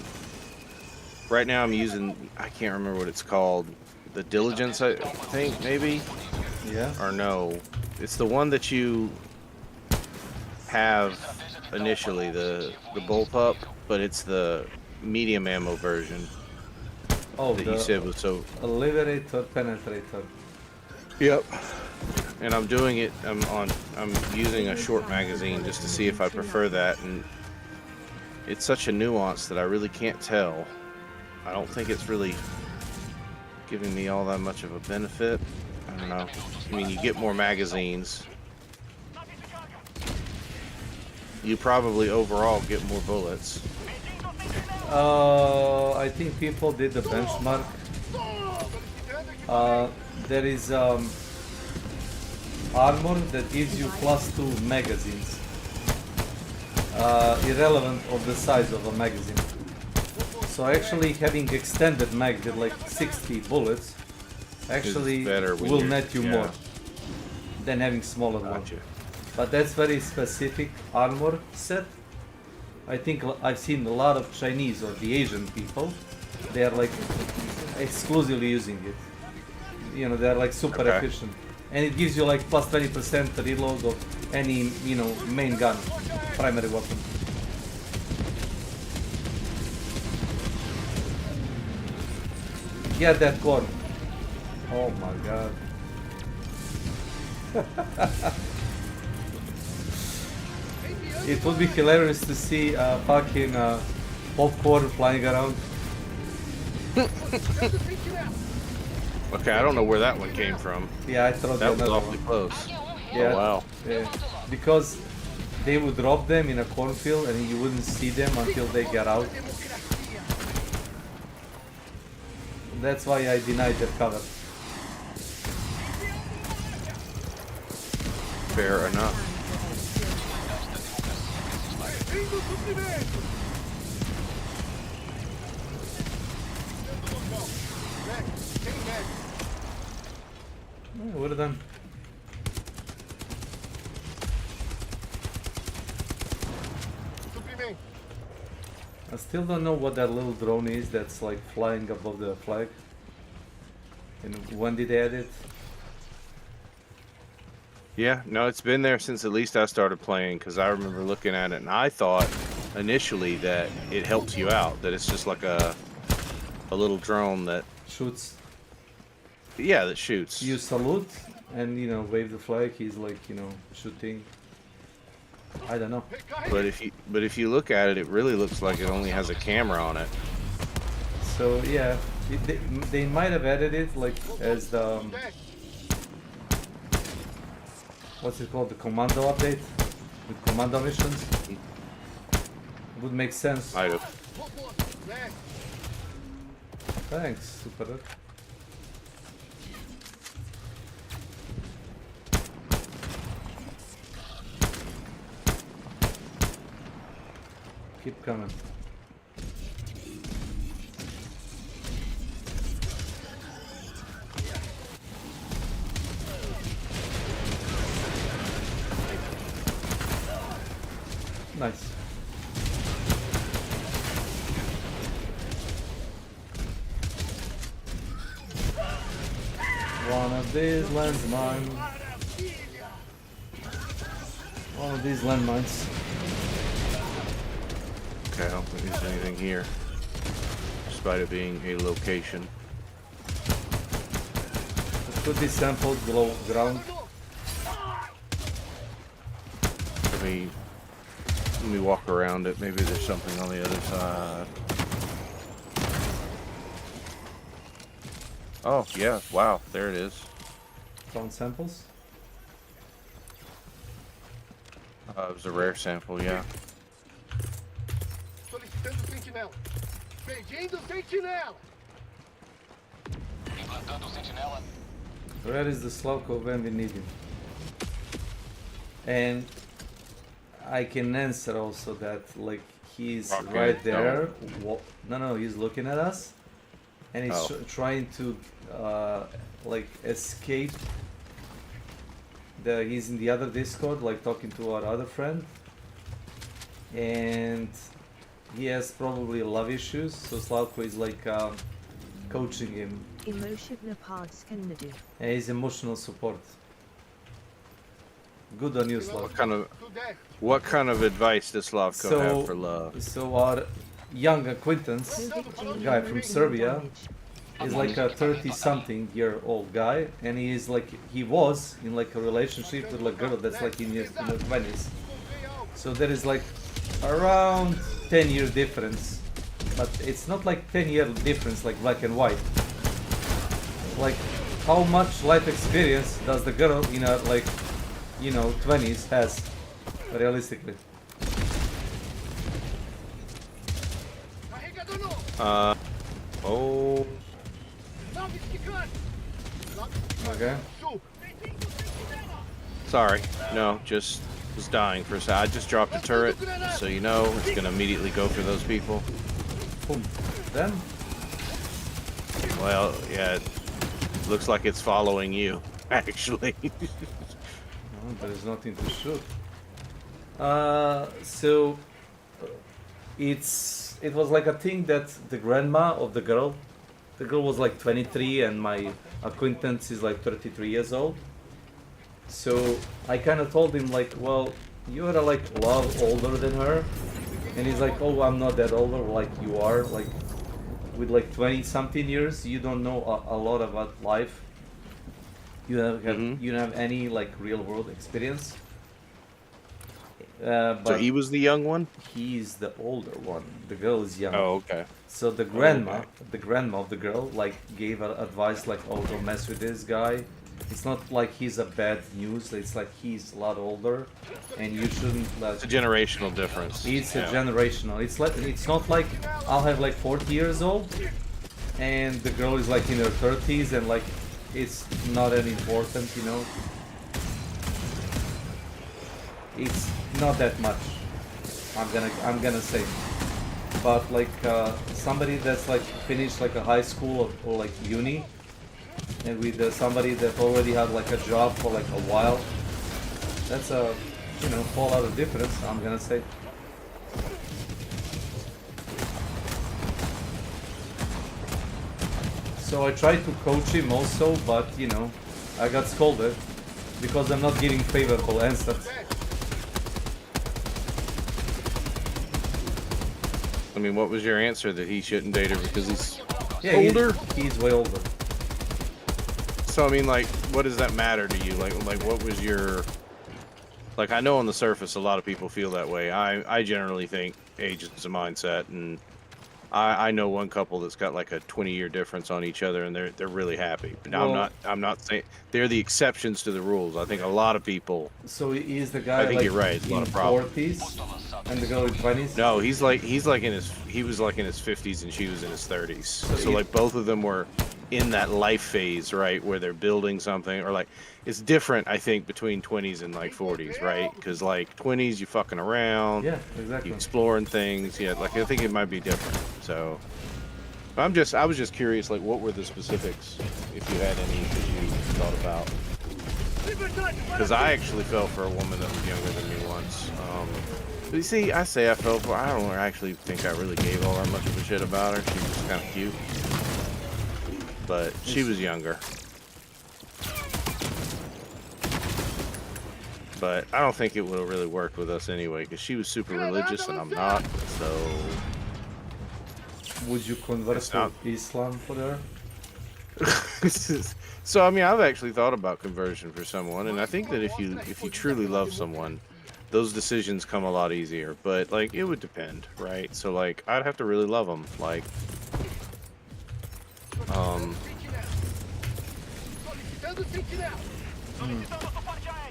Right now I'm using, I can't remember what it's called, the Diligence, I think, maybe? Yeah. Or no, it's the one that you have initially, the bullpup, but it's the medium ammo version. Oh, that you said was so. Liberator, penetrator. Yep. And I'm doing it. I'm using a short magazine just to see if I prefer that, and it's such a nuance that I really can't tell. I don't think it's really giving me all that much of a benefit. I don't know. I mean, you get more magazines. You probably overall get more bullets. I think people did the benchmark. There is armor that gives you +2 magazines, irrelevant of the size of a magazine. So actually having extended mag with like 60 bullets actually will net you more than having smaller one. But that's very specific armor set. I think I've seen a lot of Chinese or the Asian people, they are like exclusively using it. You know, they're like super efficient. And it gives you like +20% reload of any, you know, main gun, primary weapon. Get that corn. Oh my god. It would be hilarious to see fucking popcorn flying around. Okay, I don't know where that one came from. Yeah, I thought that was another awfully one. close. Yeah. Oh wow. Yeah. Because they would drop them in a cornfield and you wouldn't see them until they get out. That's why I denied their cover. Fair enough. We're done. I still don't know what that little drone is that's like flying above the flag. And when did they add it? Yeah, no, it's been there since at least I started playing, because I remember looking at it and I thought initially that it helps you out, that it's just like a little drone that shoots. Yeah, that shoots. You salute and, you know, wave the flag. He's like, you know, shooting. I don't know. But if you look at it, it really looks like it only has a camera on it. So yeah, they might have added it like as the what's it called, the commando update with commando missions. It would make sense. Might have. Thanks, Super. Keep coming. Nice. One of these landmines. One of these landmines. Okay, I don't think there's anything here, despite it being a location. It could be sampled below ground. Let me walk around it. Maybe there's something on the other side. Oh, yeah. Wow. There it is. Found samples? It was a rare sample, yeah. Solicitando sentinela. Pedindo sentinela. Implantando sentinela. Where is the Slavko when we need him? And I can answer also that, like, he's Okay, right there. No, he's looking at us, and he's trying to like escape. He's in the other Discord, like talking to our other friend, and he has probably love issues. So Slavko is like coaching him. And he's emotional support. Good on you, Slavko. What kind of advice does Slavko have for love? So our young acquaintance, guy from Serbia, is like a 30-something-year-old guy, and he was in like a relationship with a girl that's like in her 20s. So there is like around 10-year difference, but it's not like 10-year difference like black and white. Like, how much life experience does the girl in her, like, 20s has, realistically? Oh. Okay. Sorry. No, just was dying for a second. I just dropped a turret, so you know it's gonna immediately go for those people. Boom. Then? Well, yeah, it looks like it's following you, actually. No, there is nothing to shoot. So it was like a thing that the grandma of the girl was like 23 and my acquaintance is like 33 years old. So I kind of told him like, well, you are like a lot older than her, and he's like, oh, I'm not that older. Like you are, like with like 20-something years, you don't know a lot about life. You don't have any like real world experience. But So he was the young one? He's the older one. The girl is young. Oh, okay. So the grandma of the girl, like, gave her advice, like, oh, don't mess with this guy. It's not like he's a bad news. It's like he's a lot older, and you shouldn't. It's a generational difference. It's a generational. It's not like I'll have like 40 years old, and the girl is like in her 30s, and like it's not that important, you know. It's not that much. I'm gonna say, but like somebody that's like finished like a high school or like uni, and with somebody that already had like a job for like a while, that's a whole lot of difference. I'm gonna say. So I tried to coach him also, but I got scolded because I'm not giving favorable answers. I mean, what was your answer? That he shouldn't date her because he's older? He's way older. So, I mean, like, what does that matter to you? Like, what was your... Like, I know on the surface a lot of people feel that way. I generally think age is a mindset, and I know one couple that's got like a 20-year difference on each other, and they're really happy. But now I'm not saying they're the exceptions to the rules. I think a lot of people. So he's the guy. I think like you're right. It's a lot of problems. 40s, and the girl in 20s. No, he was like in his 50s, and she was in his 30s. So like both of them were in that life phase, right, where they're building something, or like it's different. I think between 20s and like 40s, right? Because like 20s, you fucking around. Yeah, exactly. You exploring things. Yeah, like I think it might be different. So I was just curious, like what were the specifics, if you had any that you thought about? Because I actually fell for a woman that was younger than me once. But you see, I say I fell for. I don't actually think I really gave all that much of a shit about her. She was kind of cute, but she was younger. But I don't think it would have really worked with us anyway, because she was super religious and I'm not. So would you convert to Islam for her? So I mean, I've actually thought about conversion for someone, and I think that if you truly love someone, those decisions come a lot easier. But like, it would depend, right? So like, I'd have to really love them. Like,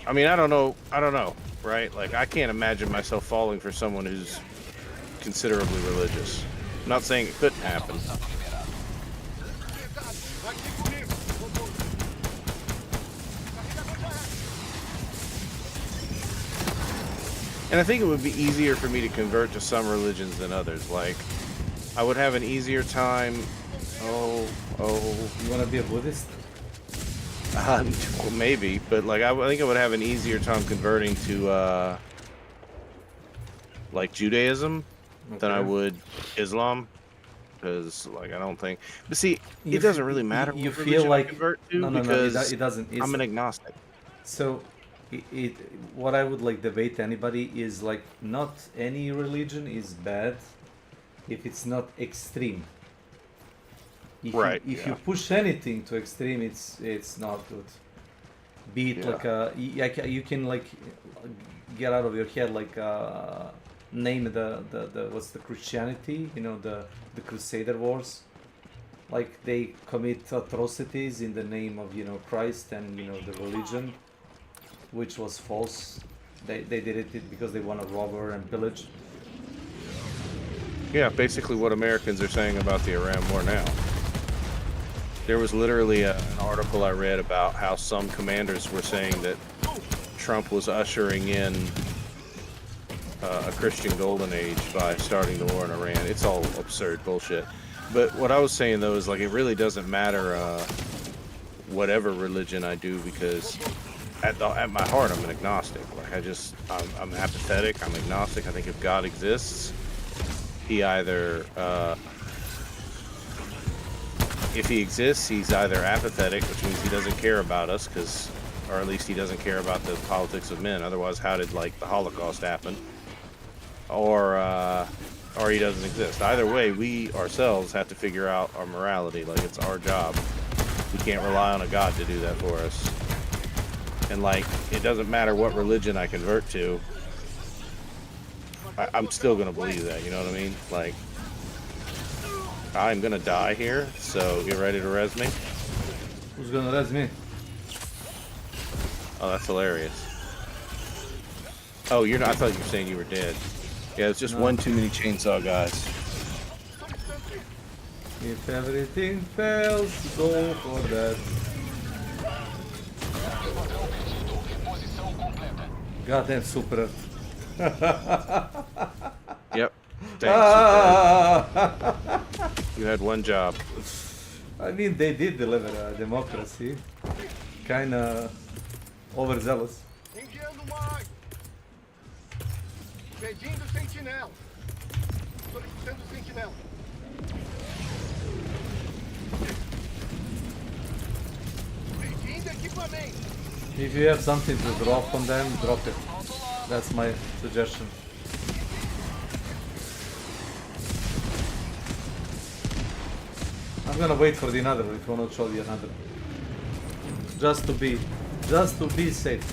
I mean, I don't know, right? Like, I can't imagine myself falling for someone who's considerably religious. I'm not saying it couldn't happen. And I think it would be easier for me to convert to some religions than others. Like, I would have an easier time. Oh. You want to be a Buddhist? Well, maybe, but like, I think I would have an easier time converting to, like, Judaism than I would Islam. Because, like, I don't think. But see, it doesn't really matter. You what feel like I convert to no, because it doesn't. I'm an agnostic. So, what I would like debate anybody is like not any religion is bad if it's not extreme. If you push anything to extreme, it's not good. Be it like you can like get out of your head like name the what's the Christianity, you know, the Crusader Wars, like they commit atrocities in the name of, you know, Christ and, you know, the religion, which was false. They did it because they want to rob and pillage. Yeah, basically what Americans are saying about the Iran war now. There was literally an article I read about how some commanders were saying that Trump was ushering in a Christian golden age by starting the war in Iran. It's all absurd bullshit. But what I was saying though is like it really doesn't matter whatever religion I do, because at my heart I'm an agnostic. Like I'm apathetic. I'm agnostic. I think if God exists, he either if he exists, he's either apathetic, which means he doesn't care about us, or at least he doesn't care about the politics of men. Otherwise, how did like the Holocaust happen? Or he doesn't exist. Either way, we ourselves have to figure out our morality. Like, it's our job. We can't rely on a God to do that for us. And like, it doesn't matter what religion I convert to, I'm still gonna believe that. You know what I mean? Like, I'm gonna die here, so you ready to res me? Who's gonna res me? Oh, that's hilarious. Oh, you're not. I thought you were saying you were dead. Yeah, it's just one too many chainsaw guys. If everything fails, go for that. Goddamn super. Yep. Thanks. You had one job. I mean, they did deliver a democracy. Kinda overzealous. Pedindo sentinela. Solicitando sentinela. Pedindo equipamento. If you have something to drop on them, drop it. That's my suggestion. I'm gonna wait for the another if you wanna show the another. Just to be safe.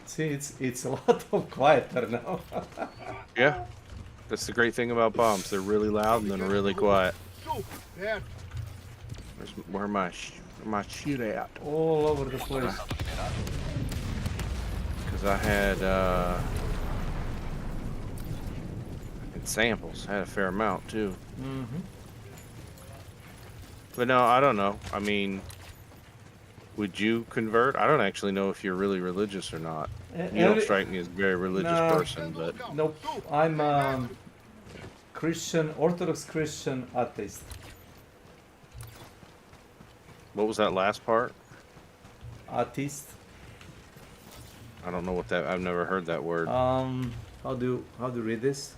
See, it's a lot quieter now. Yeah, that's the great thing about bombs. They're really loud and then really quiet. Where my shoot at? All over the place. Because I had samples. I had a fair amount too. Mm-hmm. But no, I don't know. I mean, would you convert? I don't actually know if you're really religious or not. You don't strike me as a very religious person, but... Nope. I'm Christian, Orthodox Christian atheist. What was that last part? Atheist. I don't know what that... I've never heard that word. How do you read this?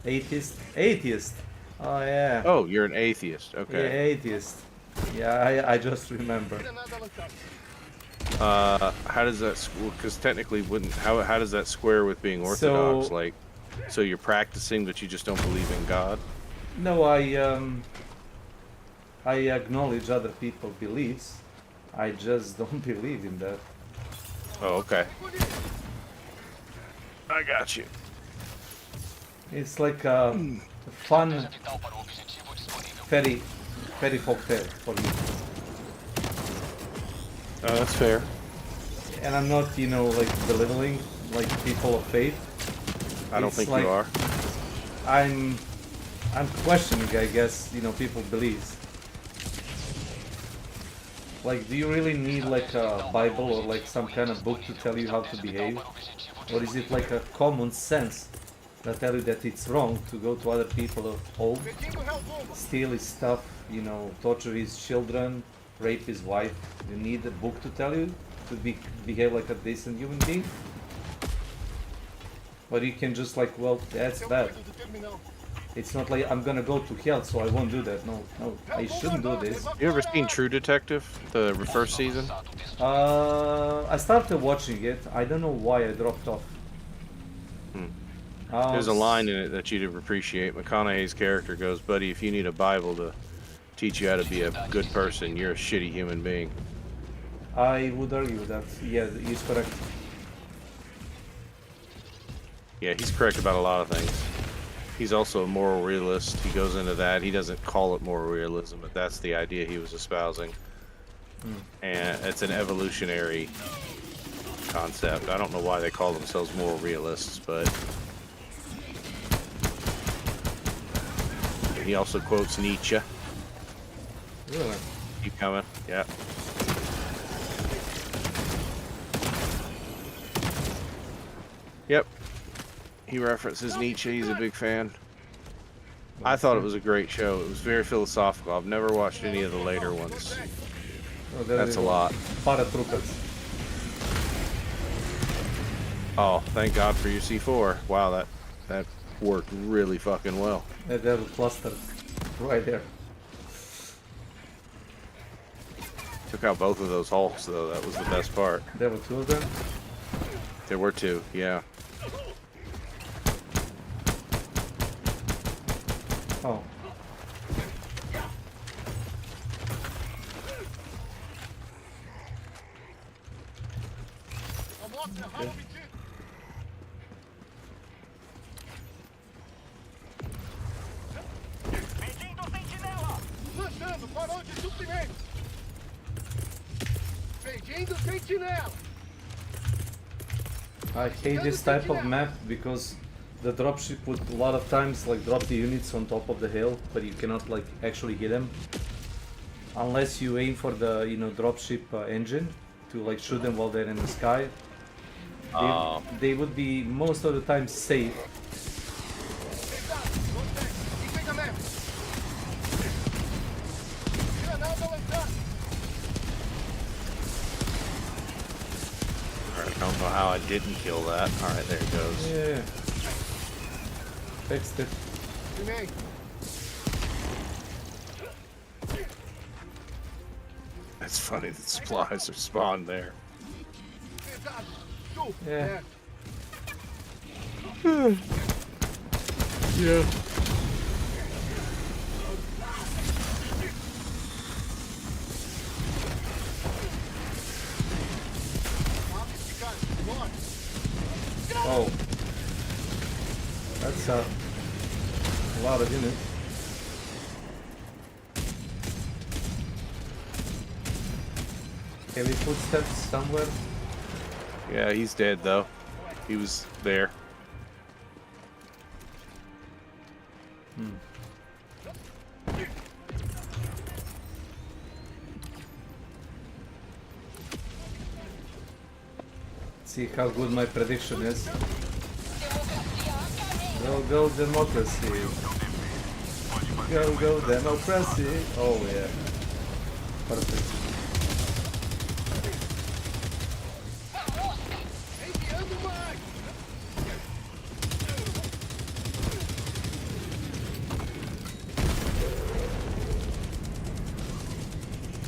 Atheist? Atheist! Oh, yeah. Oh, you're an atheist. Okay. Yeah, atheist. Yeah, I just remember. How does that... Because technically, how does that square with being Orthodox? So, like, so you're practicing, but you just don't believe in God? No, I acknowledge other people's beliefs, I just don't believe in that. Oh, okay. I got you. It's like a fun fairy folk tale for me. Oh, that's fair. And I'm not, you know, like belittling like people of faith. I don't think you are. I'm questioning, I guess, you know, people's beliefs. Like, do you really need like a Bible or like some kind of book to tell you how to behave? Or is it like a common sense that tell you that it's wrong to go to other people's home, steal his stuff, you know, torture his children, rape his wife? You need a book to tell you to behave like a decent human being? Or you can just like, well, that's bad. It's not like I'm gonna go to hell, so I won't do that. No, I shouldn't do this. You ever seen True Detective, the first season? I started watching it. I don't know why I dropped off. There's a line in it that you'd appreciate. McConaughey's character goes, "Buddy, if you need a Bible to teach you how to be a good person, you're a shitty human being." I would argue that, yeah, he's correct. Yeah, he's correct about a lot of things. He's also a moral realist. He goes into that. He doesn't call it moral realism, but that's the idea he was espousing. And it's an evolutionary concept. I don't know why they call themselves moral realists, but he also quotes Nietzsche. Really? Keep coming. Yeah. Yep. He references Nietzsche. He's a big fan. I thought it was a great show. It was very philosophical. I've never watched any of the later ones. That's a lot. Paratroopers. Oh, thank God for your C4. Wow, that worked really fucking well. That little cluster right there. Took out both of those Hulks, though. That was the best part. There were two of them? There were two, yeah. Oh. Okay. Lançando, farol de suprimento. Pedindo sentinela. I hate this type of map because the dropship would a lot of times like drop the units on top of the hill, but you cannot like actually hit them unless you aim for the, you know, dropship engine to like shoot them while they're in the sky. They would be most of the time safe. Alright, I don't know how I didn't kill that. Alright, there it goes. Yeah. Fixed it. That's funny that supplies are spawned there. Yeah. Yeah. Oh. That's a lot of units. Heavy footsteps somewhere. Yeah, he's dead though. He was there. See how good my prediction is. Go democracy. Go democracy. Oh yeah. Perfect.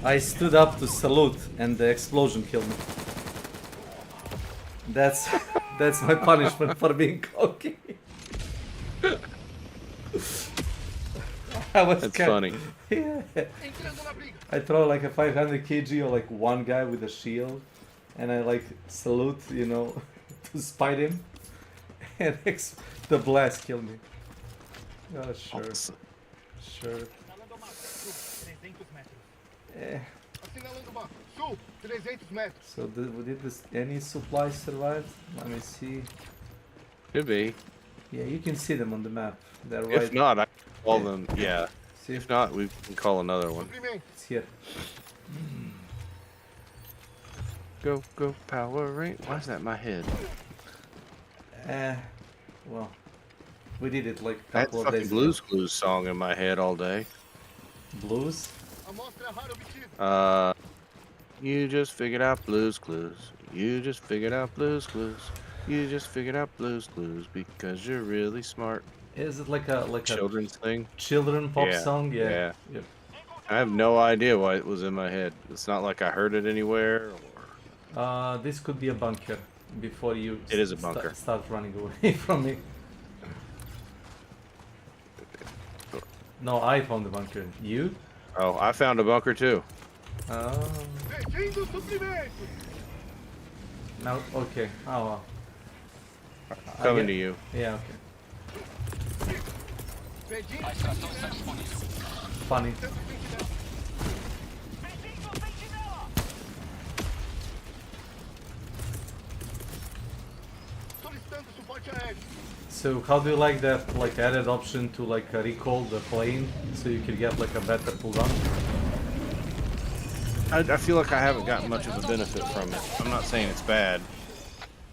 I stood up to salute and the explosion killed me. That's my punishment for being cocky. I was That's scared. funny. Yeah. Entrando na briga. I throw like a 500 kg or like one guy with a shield, and I like salute, you know, to spite him, and the blast killed me. Oh sure, sure. Eh. So did this any supplies survive? Let me see. Could be. Yeah, you can see them on the map. They're right. If not, I can call them. Yeah. See? If not, we can call another one. It's here. Go, go, Power Rank. Why is that in my head? Well, we did it like a I had couple of fucking days Blues ago. Clues song in my head all day. Blues? You just figured out Blues Clues. You just figured out Blues Clues. You just figured out Blues Clues because you're really smart. Is it like a children's thing? Children pop song? Yeah. Yep. I have no idea why it was in my head. It's not like I heard it anywhere. Or... this could be a bunker before you. It is a bunker. Start running away from me. No, I found the bunker. You? Oh, I found a bunker too. No, okay. Oh well. Coming to you. Yeah, okay. Funny. So how do you like that like added option to like recall the plane so you could get like a better cooldown? I feel like I haven't gotten much of a benefit from it. I'm not saying it's bad.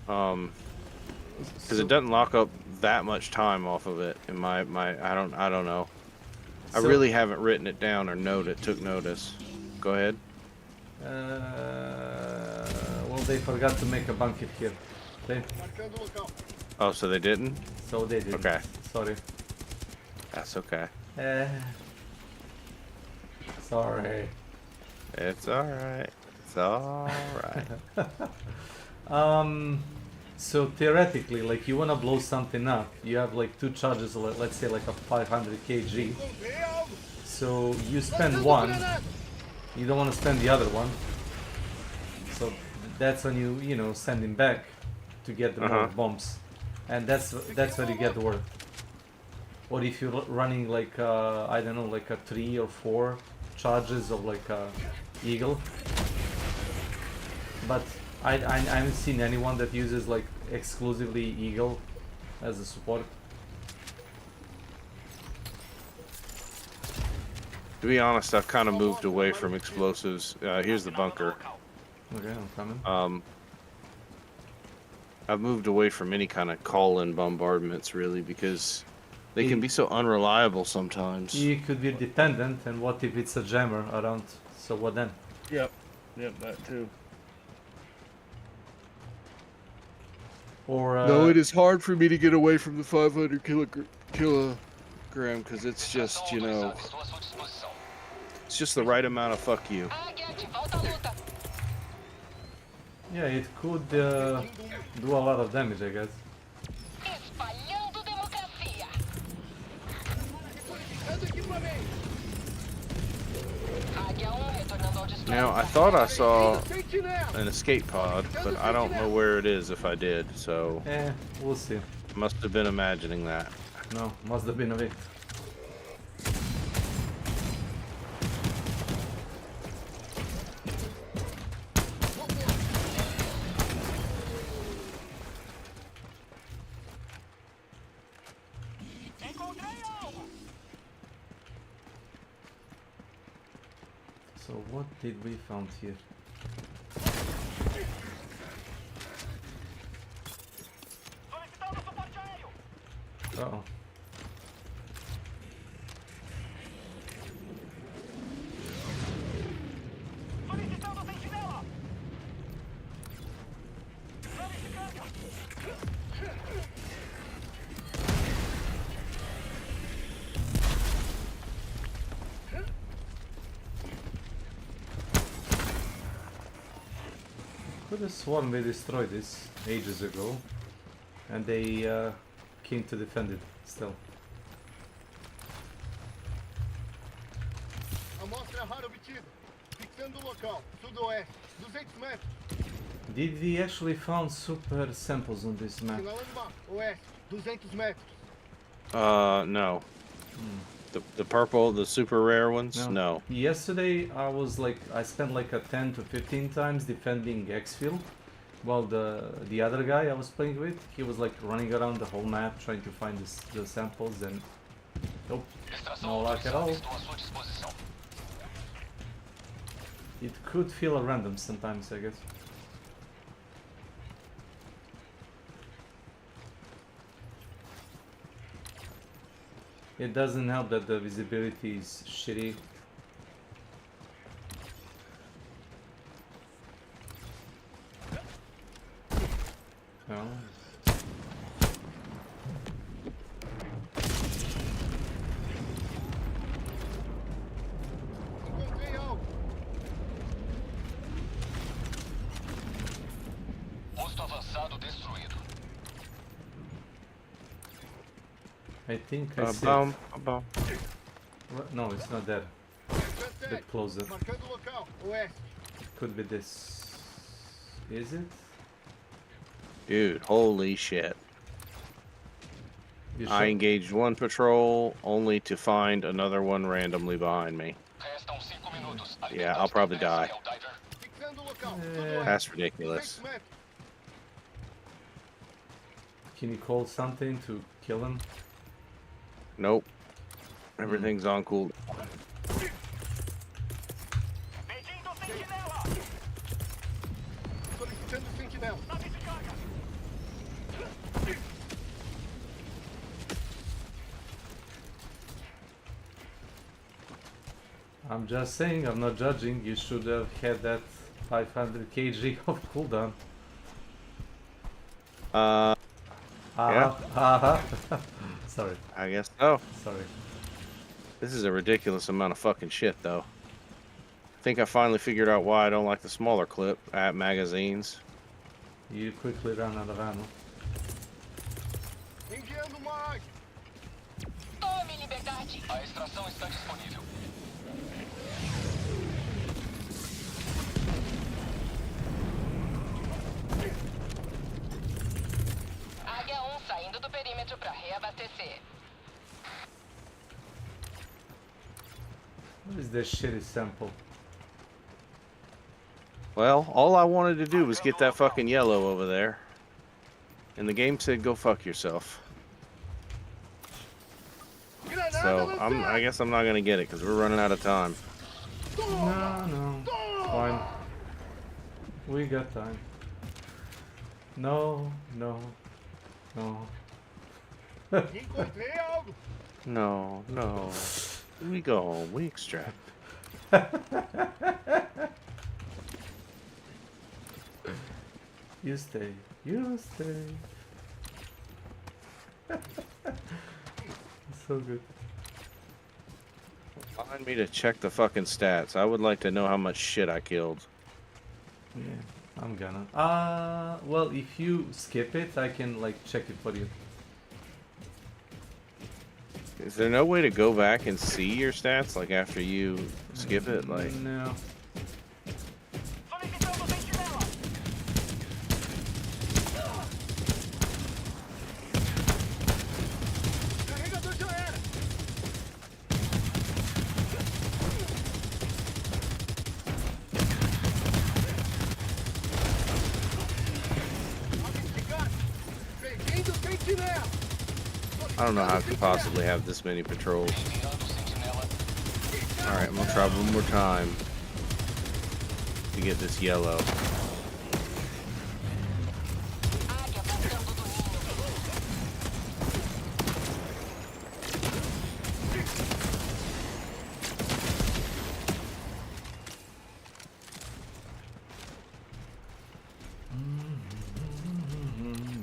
Because it doesn't lock up that much time off of it in my I don't know. I really haven't written it down or took notice. Go ahead. Well, they forgot to make a bunker here. Oh, so they didn't? So they did. Okay. Sorry. That's okay. Sorry. It's alright. It's alright. So theoretically, like you wanna blow something up, you have like two charges, let's say like a 500 kg. So you spend one, you don't want to spend the other one. So that's when you know send him back to get the more bombs, and that's where you get the work. Or if you're running like I don't know, like a 3 or 4 charges of like a eagle. But I haven't seen anyone that uses like exclusively eagle as a support. To be honest, I've kind of moved away from explosives. Here's the bunker. Okay, I'm coming. I've moved away from any kind of call-in bombardments really because they can be so unreliable sometimes. You could be dependent, and what if it's a jammer around? So what then? Yep, that too. Or no, it is hard for me to get away from the 500 kilogram because it's just, you know, it's just the right amount of fuck you. Yeah, it could do a lot of damage, I guess. Now, I thought I saw an escape pod, but I don't know where it is if I did, so... we'll see. Must have been imagining that. No, must have been a bit. So what did we found here? Uh-oh. Could have sworn they destroyed this ages ago, and they came to defend it still. Fixando o local. Sudoeste. 200 metros. Did we actually found super samples on this map? Sinalando mapa. Oeste. 200 metros. No. The purple, the super rare ones? No. Yesterday I spent like a 10 to 15 times defending exfil, while the other guy I was playing with, he was like running around the whole map trying to find the samples, and nope, no luck at all. It could feel random sometimes, I guess. It doesn't help that the visibility is shitty. Oh. Posto avançado destruído. I think I see bomb. No, it's not there. A bit closer. Marcando o local. Oeste. It could be this. Is it? Dude, holy shit. You I sure? engaged one patrol only to find another one randomly behind me. Restam 5 minutos. Yeah, I'll probably die. Fixando o local. Sudoeste. That's ridiculous. 200 metros. Can you call something to kill him? Nope. Everything's on cool. Solicitando sentinela. I'm just saying, I'm not judging. You should have had that 500 kg of cooldown. Yeah. Sorry. I guess so. Sorry. This is a ridiculous amount of fucking shit, though. I think I finally figured out why I don't like the smaller clip at magazines. You quickly ran out of ammo. Enviando mais. Tome liberdade. A extração está disponível. Águia 1 saindo do perímetro para reabastecer. What is this shitty sample? Well, all I wanted to do was get that fucking yellow over there. And the game said, go fuck yourself. So, I guess I'm not gonna get it, because we're running out of time. No. Fine. We got time. No. Encontrei algo. No. We go home, we extract. You stay. So good. Remind me to check the fucking stats. I would like to know how much shit I killed. Yeah, I'm gonna. Well, if you skip it, I can like check it for you. Is there no way to go back and see your stats, like after you skip it? Like, no. Carregador já era. Seguindo sentinela. I don't know how I could possibly have this many patrols. Alright, I'm gonna try one more time to get this yellow.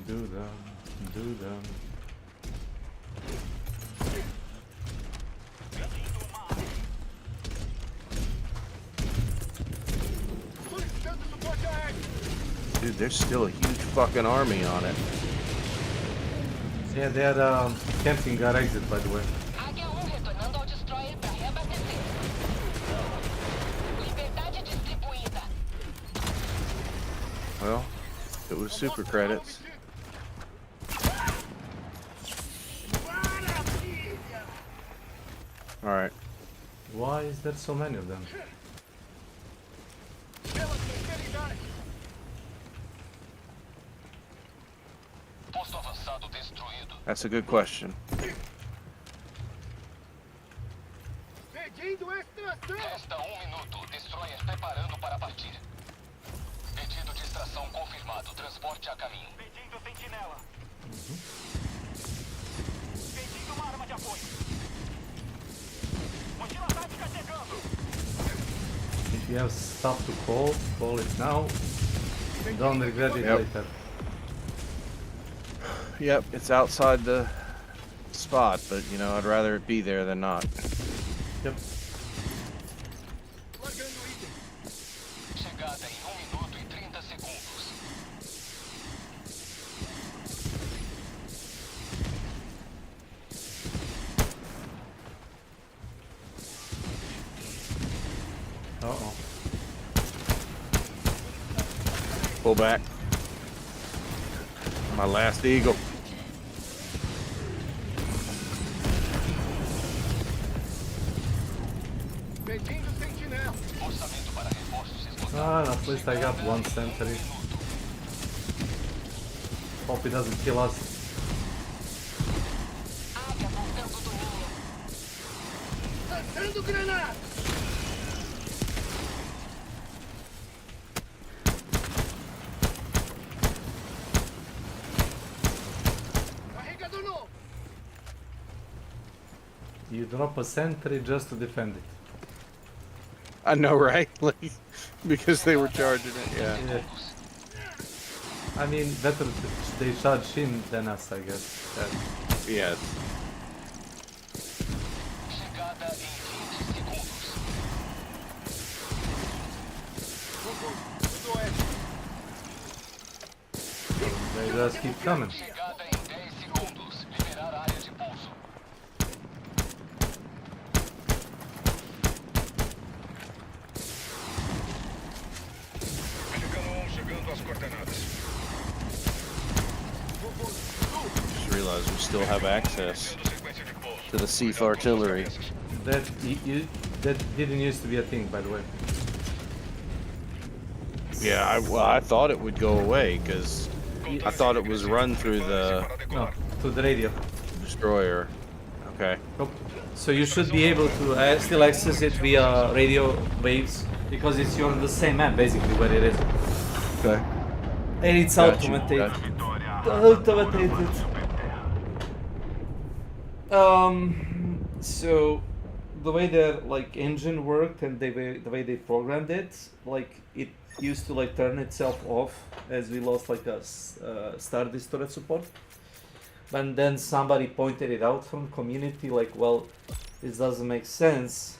Do them. Dude, there's still a huge fucking army on it. Yeah, they are camping our exit, by the way. Águia 1 retornando ao destroyer para reabastecer. Liberdade Well, it was super credits. Alright. Why is there so many of them? Posto avançado destruído. That's a good question. Resta 1 minuto. Destroyer preparando para partir. Pedido de extração confirmado. Transporte a caminho. Pedindo sentinela. Pedindo uma arma de apoio. Mochila tática chegando. If you have stuff to call it now. Don't regret it later. Yep, it's outside the spot, but you know, I'd rather it be there than not. Yep. Chegada em 1 minuto e 30 segundos. Uh-oh. Pull back. My last eagle. Ah, at least I got one sentry. Hope he doesn't kill us. Lançando granada! Carregador novo! You drop a sentry just to defend it. I know, right? Like, because they were charging it, yeah. I mean, better they charge him than us, I guess. Yes. They just keep coming. Just realized we still have access to the Seaf artillery. That didn't used to be a thing, by the way. Yeah, well, I thought it would go away because I thought it was run through the to the radio destroyer. Okay. So you should be able to still access it via radio waves because you're on the same map basically where it is. Okay. And it's automated. So the way their like engine worked and the way they programmed it, like it used to like turn itself off as we lost like a Star Destroyer support. And then somebody pointed it out from the community, like, well, this doesn't make sense,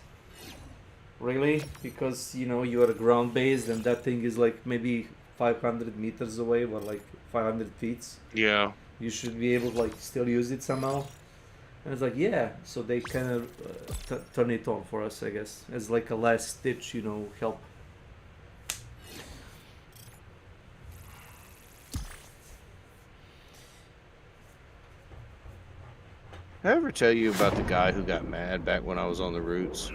really, because you know you are ground based and that thing is like maybe 500 meters away or like 500 feet. Yeah. You should be able to like still use it somehow. And it's like, yeah, so they kind of turn it on for us, I guess, as like a last ditch, you know, help. Did I ever tell you about the guy who got mad back when I was on the routes?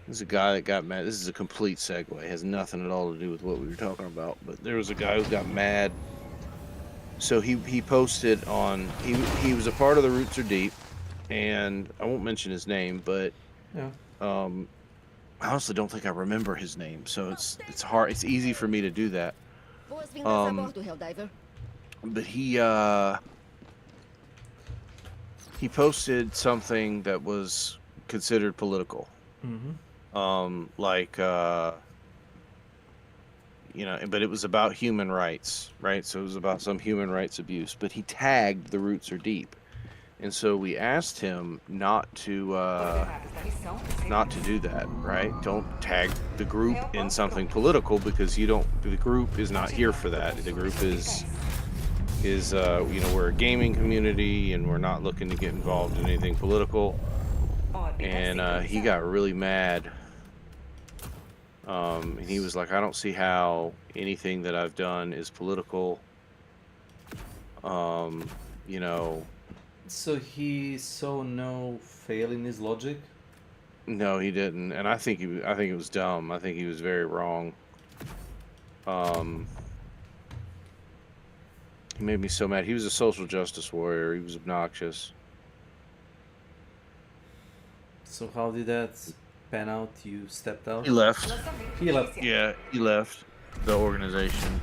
There's a guy that got mad. This is a complete segue. It has nothing at all to do with what we were talking about. But there was a guy who got mad. So he posted on, he was a part of the Roots Are Deep, and I won't mention his name, but yeah. I honestly don't think I remember his name. So it's hard. It's easy for me to do that. But he posted something that was considered political. Like, you know, but it was about human rights, right? So it was about some human rights abuse, but he tagged the Roots Are Deep. And so we asked him not to do that, right? Don't tag the group in something political because the group is not here for that. The group is you know, we're a gaming community and we're not looking to get involved in anything political. And he got really mad. And he was like, I don't see how anything that I've done is political. You know. So he saw no fail in his logic? No, he didn't, and I think it was dumb. I think he was very wrong. He made me so mad. He was a social justice warrior. He was obnoxious. So how did that pan out? You stepped out? He left. He left. Yeah, he left the organization.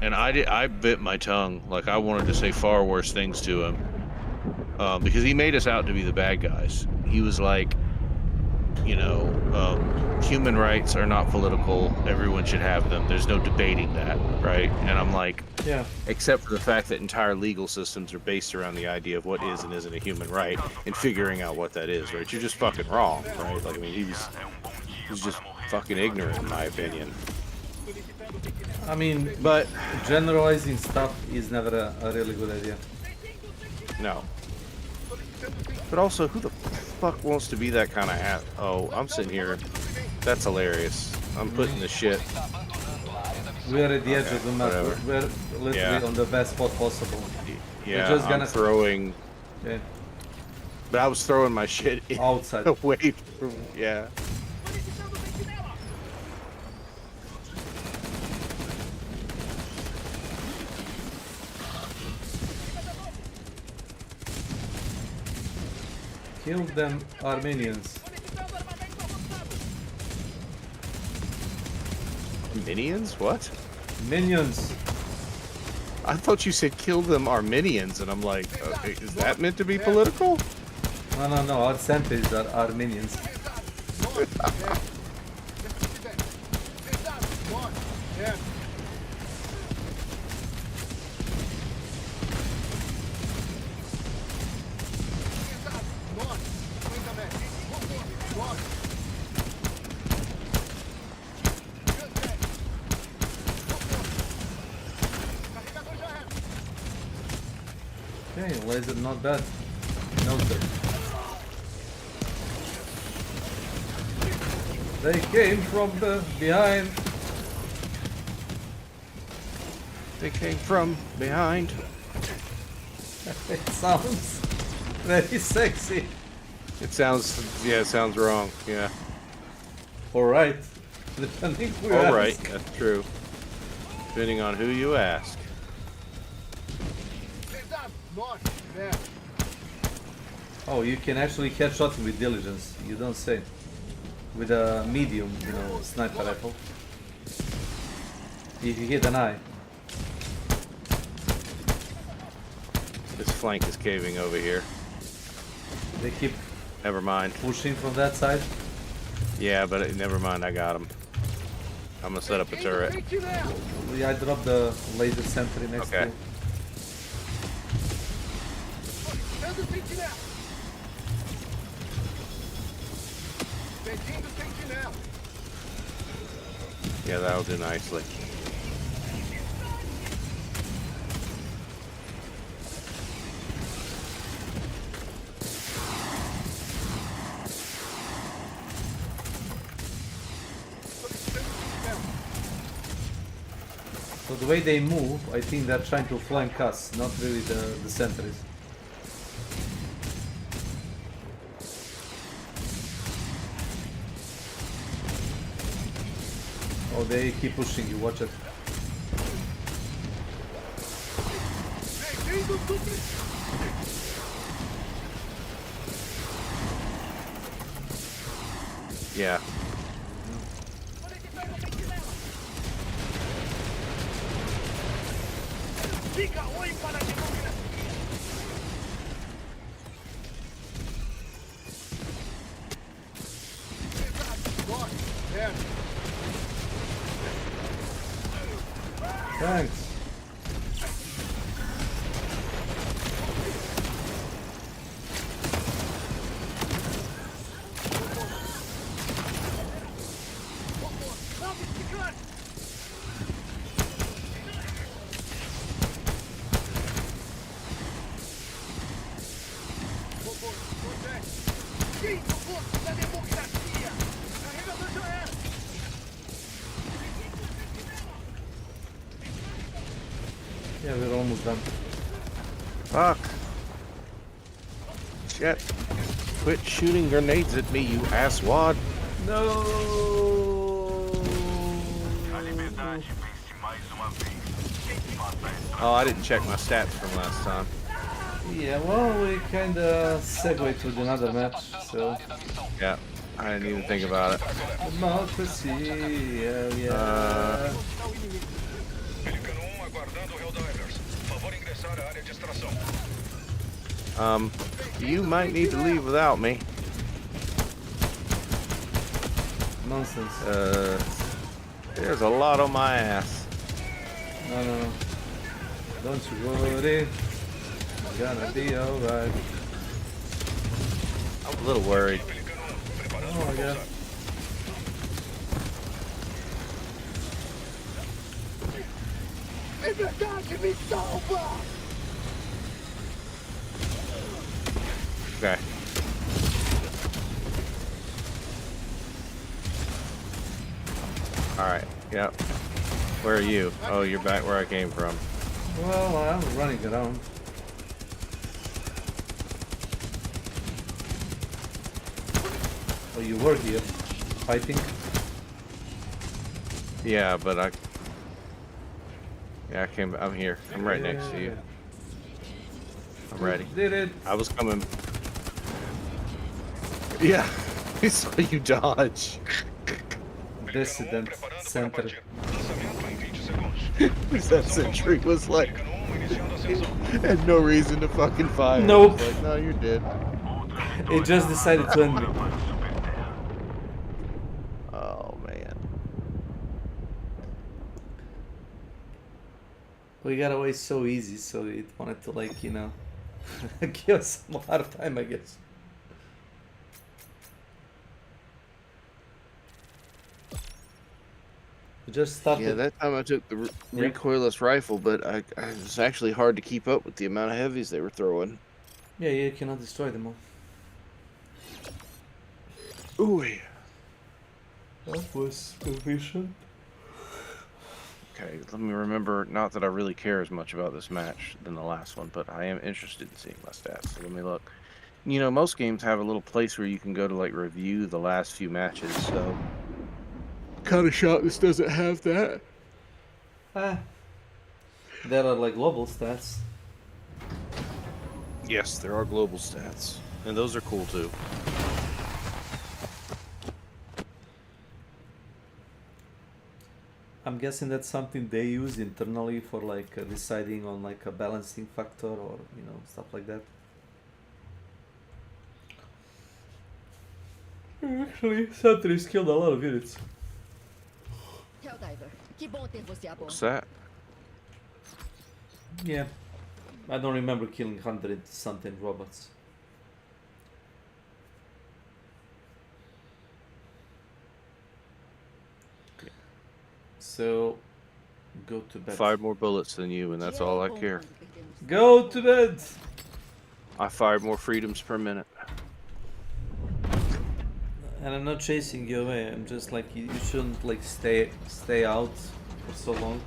And I bit my tongue. Like, I wanted to say far worse things to him. Because he made us out to be the bad guys. He was like, you know, human rights are not political. Everyone should have them. There's no debating that, right? And I'm like, yeah. Except for the fact that entire legal systems are based around the idea of what is and isn't a human right, and figuring out what that is, right? You're just fucking wrong, right? Like, I mean, he was just fucking ignorant, in my opinion. I mean, but generalizing stuff is never a really good idea. No. But also, who the fuck wants to be that kind of ass? Oh, I'm sitting here. That's hilarious. I'm putting the shit. We're at the edge of the map. We're literally on the best spot possible. Yeah, just gonna... I'm throwing... Yeah. But I was throwing my shit outside. Away from... Yeah. Kill them Armenians. Minions? What? Minions. I thought you said kill them Armenians, and I'm like, okay, is that meant to be political? No, our sentries are Armenians. Okay, laser not bad. Noted. They came from the behind. They came from behind. It sounds very sexy. It sounds, yeah, it sounds wrong, yeah. Alright. Depending who you ask. Alright, that's true. Depending on who you ask. Oh, you can actually headshot him with diligence. You don't say. With a medium, you know, sniper rifle. If you hit an eye. This flank is caving over here. They keep... Never mind. Pushing from that side? Yeah, but never mind, I got him. I'm gonna set up a turret. Yeah, I dropped the laser sentry next to it. Yeah, that'll do nicely. So the way they move, I think they're trying to flank us, not really the sentries. Oh, they keep pushing you, watch it. Yeah. Thanks. almost done. Fuck. Shit. Quit shooting grenades at me, you asswad. No. Oh, I didn't check my stats from last time. Yeah, well, we kinda segued to another match, so... Yeah, I didn't even think about it. Democracy, yeah. You might need to leave without me. Nonsense. There's a lot on my ass. No. Don't you worry. It's gonna be alright. I'm a little worried. Oh, yeah. É verdade, me salva! Okay. Alright, yep. Where are you? Oh, you're back where I came from. Well, I'm running around. Oh, you were here, fighting? Yeah, but Yeah, I'm here. I'm right next to you. I'm ready. Did it? I was coming. Yeah, I saw you dodge. Dissident center. That sentry was like, had no reason to fucking fire. Nope. Like, no, you're dead. It just decided to end me. Oh man. We got away so easy, so it wanted to, like, you know, give us some hard time, I guess. We just started. Yeah, that time I took the recoilless rifle, but it was actually hard to keep up with the amount of heavies they were throwing. Yeah, you cannot destroy them all. Ooh, yeah. That was efficient. Okay, let me remember, not that I really care as much about this match than the last one, but I am interested in seeing my stats, so let me look. You know, most games have a little place where you can go to, like, review the last few matches, so... Kind of shocked this doesn't have that. There are, like, global stats. Yes, there are global stats, and those are cool, too. I'm guessing that's something they use internally for, like, deciding on, like, a balancing factor or, you know, stuff like that. Actually, Sentry's killed a lot of units. What's that? Yeah. I don't remember killing 100 something robots. So, go to bed. 5 more bullets than you, and that's all I care. Go to bed! I fired more freedoms per minute. And I'm not chasing you away. I'm just like, you shouldn't, like, stay out for so long.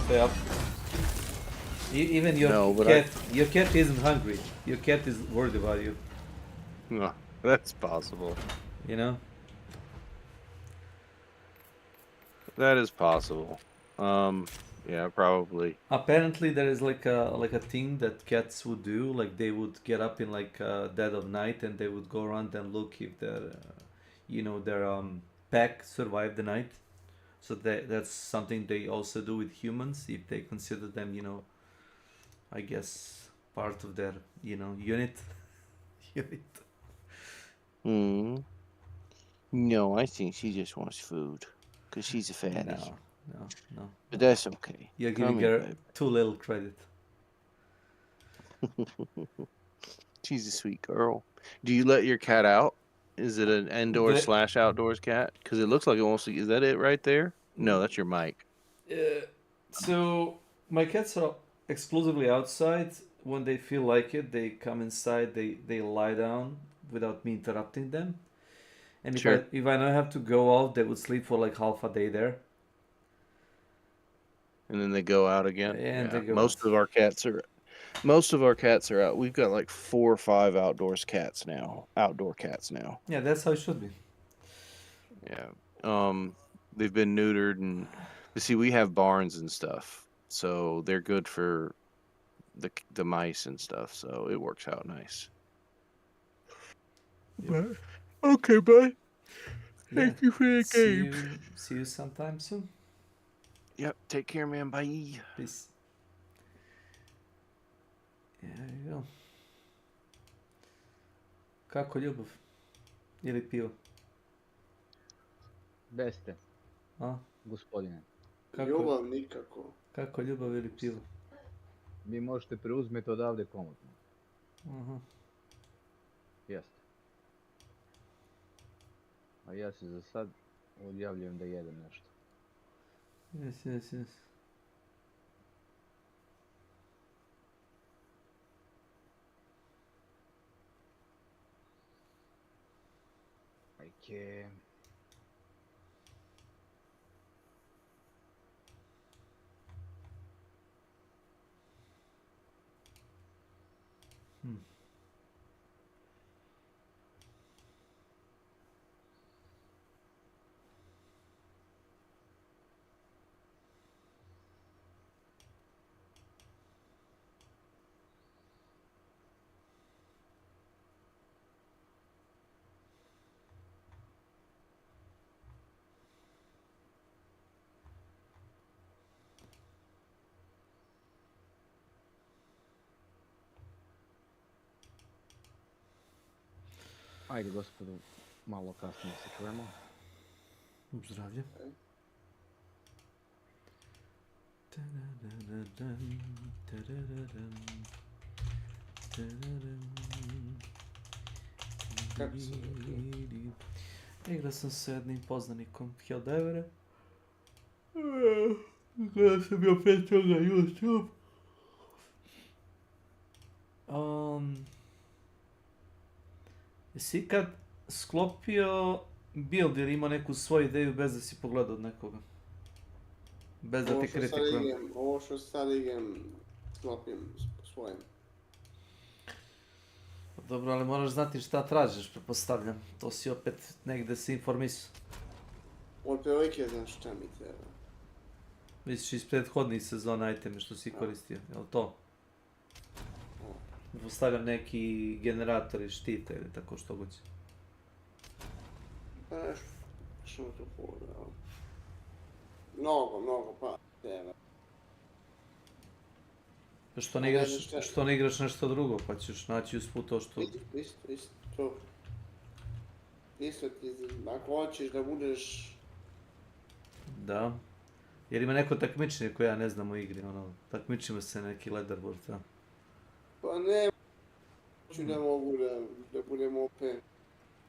Stay up. Even your your cat isn't hungry. Your cat is worried about you. No, that's possible. You know? That is possible. Yeah, probably. Apparently there is like a thing that cats would do. Like, they would get up in, like, dead of night and they would go around and look if their you know, their pack survived the night. So that's something they also do with humans if they consider them, you know, I guess part of their, you know, unit. No, I think she just wants food. Because she's a fatty. No. But that's okay. You're giving her too little credit. She's a sweet girl. Do you let your cat out? Is it an indoor/outdoors cat? Because it looks like it wants to. Is that it right there? No, that's your mic. So my cats are exclusively outside. When they feel like it, they come inside. They lie down without me interrupting them. And if I don't have to go out, they would sleep for like half a day there. and then they go out again. And Yeah, they go most out. of our cats are out. We've got like 4 or 5 outdoor cats now. Yeah, that's how it should be. Yeah. They've been neutered, and you see, we have barns and stuff, so they're good for the mice and stuff. So it works out nice. But Okay, bud. yeah, Thank you for the see game. you sometime soon. Yep. Take care, man. Bye. Peace. Yeah, there you go. Kako ljubav? Ili pivo? Beste, A? gospodine. Ljubav nikako. Kako ljubav ili pivo? Vi možete preuzmeti odavde komotno. Aha. Jeste. A ja se za sad odjavljujem da jedem nešto. Yes. Ajke. Ajde, gospodu, malo kasnije se čujemo. Zdravlje. Kako se Igrao sam sa jednim poznanikom Hildevere. Gledao sam je opet toga YouTube. Jesi ikad sklopio build ili imao neku svoju ideju bez da si pogledao od nekoga? Bez da ti kritikujem. Ovo što sad igram sklopim svojim. Dobro, ali moraš znati šta tražiš, pretpostavljam. To si opet negde si informisao. Od prilike znaš šta mi treba. Misliš iz prethodnih sezona iteme što si koristio, jel to? Postavljam neki generatori štita ili tako što god. Pa što to pogleda. Mnogo pa treba. Što ne igraš nešto drugo, pa ćeš naći usput to što... Isto, to. Isto ti, ako hoćeš da budeš... Da. Jer ima neko takmičenje koje ja ne znam o igri, ono, takmičimo se neki leaderboard, da. Pa ne, hoću da mogu da budem opet.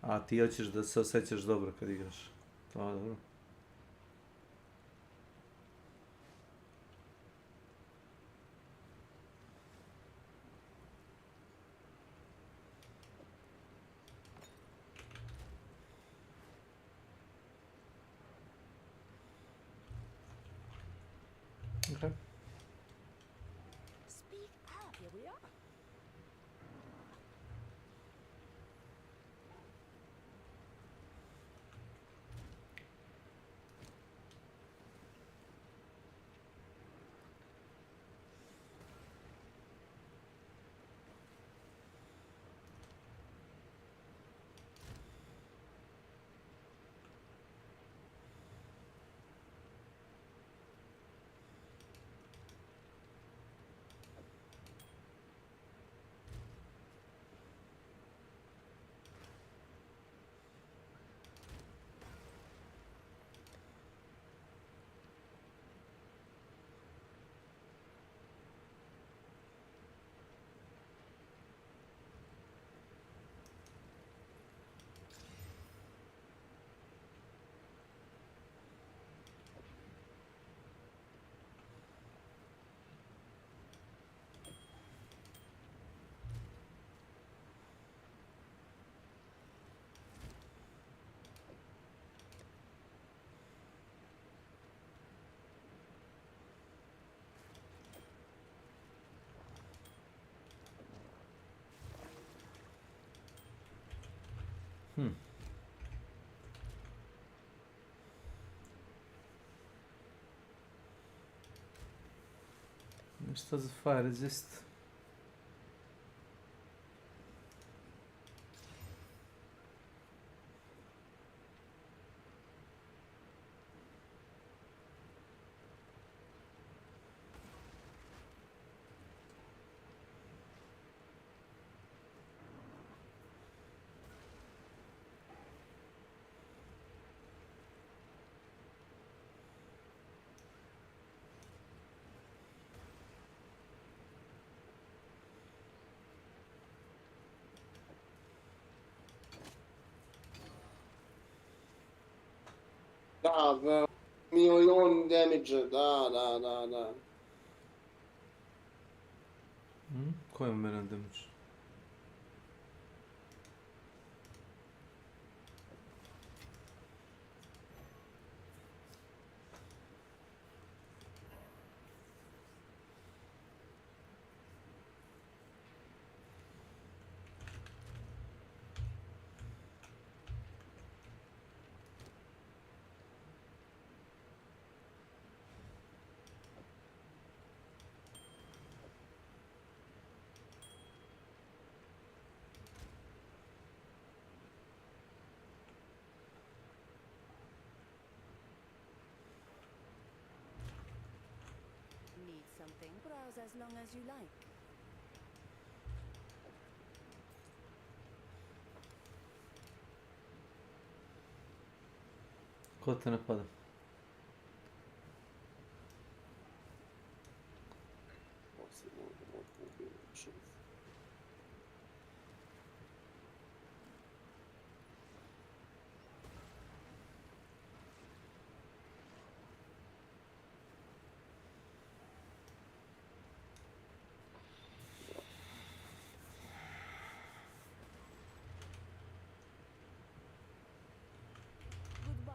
A ti hoćeš da se osjećaš dobro kad igraš. To je dobro. Okay. Speak up, here we are. Which does fire resist? Da, bă, milion damage, da. Kojem mene damage. Need something? Browse as long as you like. Ko te napada? Goodbye.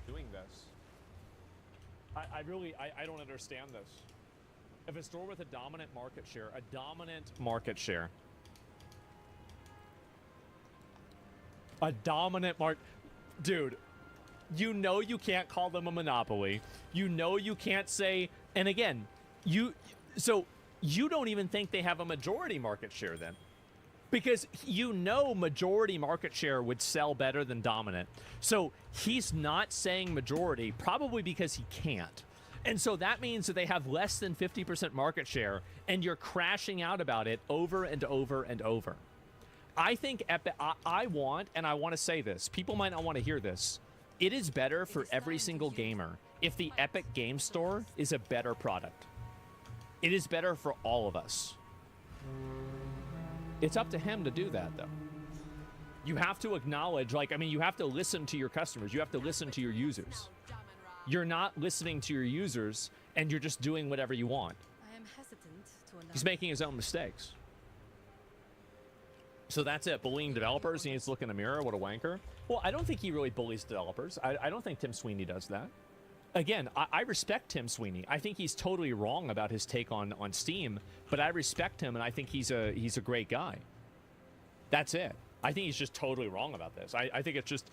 Doing this. I really don't understand this. If a store with a dominant market share, dude, you know you can't call them a monopoly. You know you can't say, and again, so you don't even think they have a majority market share then. Because you know majority market share would sell better than dominant. So he's not saying majority, probably because he can't. And so that means that they have less than 50% market share, and you're crashing out about it over and over and over. I think Epic, I want to say this. People might not want to hear this. It is better for every single gamer if the Epic Game Store is a better product. It is better for all of us. It's up to him to do that, though. You have to acknowledge, you have to listen to your customers. You have to listen to your users. You're not listening to your users, and you're just doing whatever you want. I am hesitant to He's making his own mistakes. So that's it. Bullying developers. He needs to look in the mirror. What a wanker. Well, I don't think he really bullies developers. I don't think Tim Sweeney does that. Again, I respect Tim Sweeney. I think he's totally wrong about his take on Steam, but I respect him, and I think he's a great guy. That's it. I think he's just totally wrong about this. I think it's just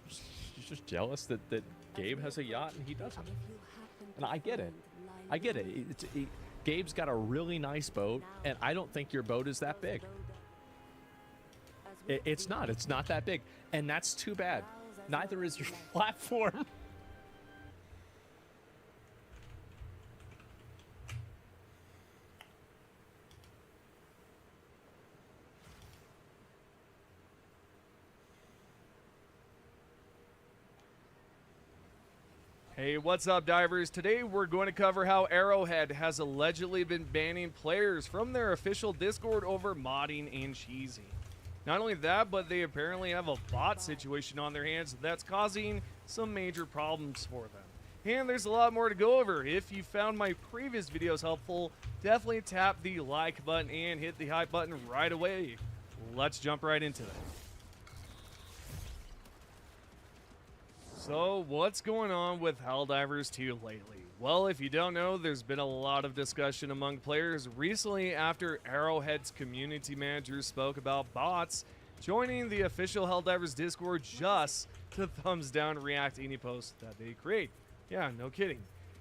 he's just jealous that Gabe has a yacht and he doesn't. And I get it. I get it. Gabe's got a really nice boat, and I don't think your boat is that big. It's not. It's not that big, and that's too bad. Neither is your platform. Hey, what's up, divers? Today we're going to cover how Arrowhead has allegedly been banning players from their official Discord over modding and cheesing. Not only that, but they apparently have a bot situation on their hands that's causing some major problems for them. And there's a lot more to go over. If you found my previous videos helpful, definitely tap the like button and hit the hype button right away. Let's jump right into it. So, what's going on with Helldivers 2 lately? Well, if you don't know, there's been a lot of discussion among players recently after Arrowhead's community manager spoke about bots joining the official Helldivers Discord just to thumbs down react any post that they create. Yeah, no kidding.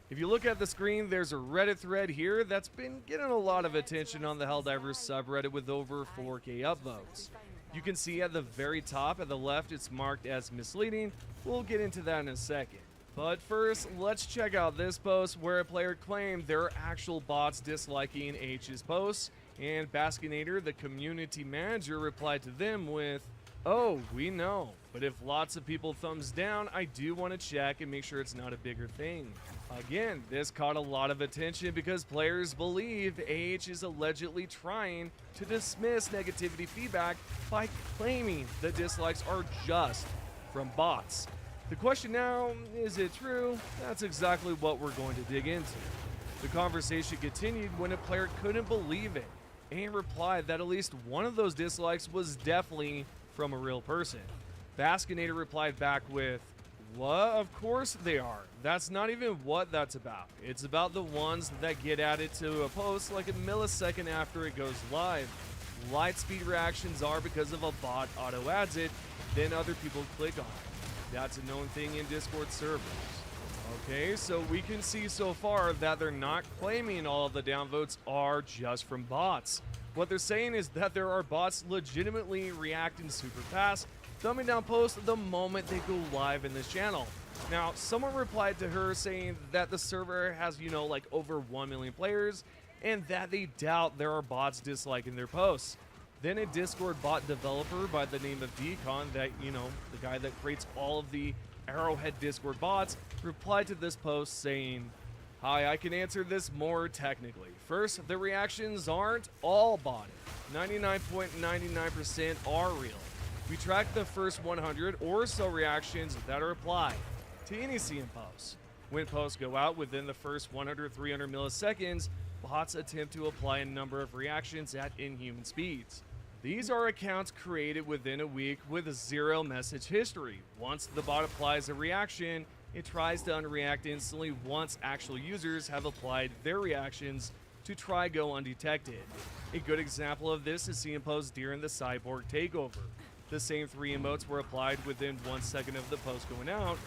If you look at the screen, there's a Reddit thread here that's been getting a lot of attention on the Helldivers subreddit with over 4K upvotes. You can see at the very top at the left it's marked as misleading. We'll get into that in a second. But first, let's check out this post where a player claimed there are actual bots disliking H's posts, and Baskinator, the community manager, replied to them with, "Oh, we know, but if lots of people thumbs down, I do want to check and make sure it's not a bigger thing." Again, this caught a lot of attention because players believe AH is allegedly trying to dismiss negativity feedback by claiming the dislikes are just from bots. The question now, is it true? That's exactly what we're going to dig into. The conversation continued when a player couldn't believe it and replied that at least one of those dislikes was definitely from a real person. Baskinator replied back with, "What? Of course they are. That's not even what that's about. It's about the ones that get added to a post like a millisecond after it goes live. Light speed reactions are because of a bot auto adds it, then other people click on it. That's a known thing in Discord servers." Okay, so we can see so far that they're not claiming all of the downvotes are just from bots. What they're saying is that there are bots legitimately reacting super fast, thumbing down posts the moment they go live in this channel. Now, someone replied to her saying that the server has, like over 1 million players, and that they doubt there are bots disliking their posts. Then a Discord bot developer by the name of Decon, that, the guy that creates all of the Arrowhead Discord bots, replied to this post saying, "Hi, I can answer this more technically. First, the reactions aren't all botted. 99.99% are real. We track the first 100 or so reactions that are applied to any CM posts. When posts go out within the first 100-300 milliseconds, bots attempt to apply a number of reactions at inhuman speeds. These are accounts created within a week with zero message history. Once the bot applies a reaction, it tries to unreact instantly once actual users have applied their reactions to try go undetected. A good example of this is CM posts during the Cyborg takeover. The same 3 emotes were applied within 1 second of the post going out.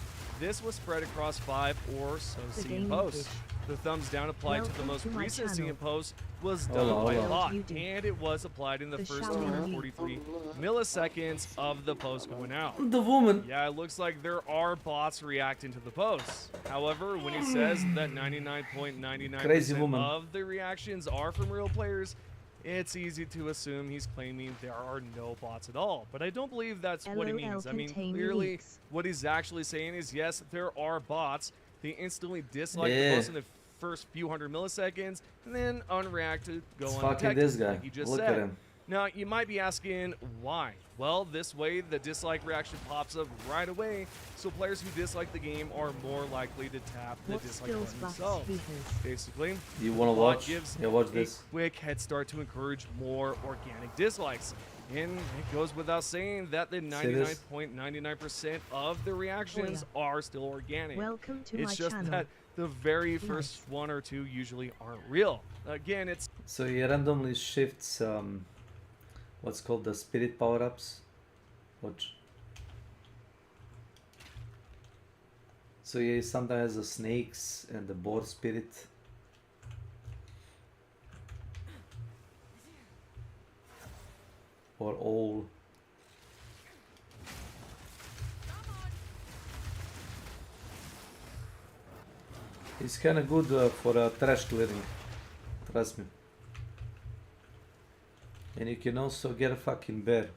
This was spread across 5 or so CM posts. The thumbs down applied to the most recent CM post was done by a bot, and it was applied in the first 243 milliseconds of the post going out. The woman. Yeah, it looks like there are bots reacting to the posts. However, when he says that 99.99% of the reactions are from real players, it's easy to assume he's claiming there are no bots at all. But I don't believe that's what he means. I mean, clearly what he's actually saying is, yes, there are bots. They instantly dislike the post in the first few hundred milliseconds and then unreact to go undetected, this guy. like he just Look said. at him. Now, you might be asking why. Well, this way the dislike reaction pops up right away, so players who dislike the game are more likely to tap the dislike button themselves. Basically, you want to watch? Gives yeah, watch this. a quick head start to encourage more organic dislikes. And it goes without saying that the 99.99% of the reactions are still organic. Welcome to it's my just channel. that the very first one or two usually aren't real. Again, it's... So he randomly shifts what's called the spirit power-ups. Watch. So he sometimes has the snakes and the boar spirit. Or all. It's kind of good for trash clearing, trust me. And you can also get a fucking bear.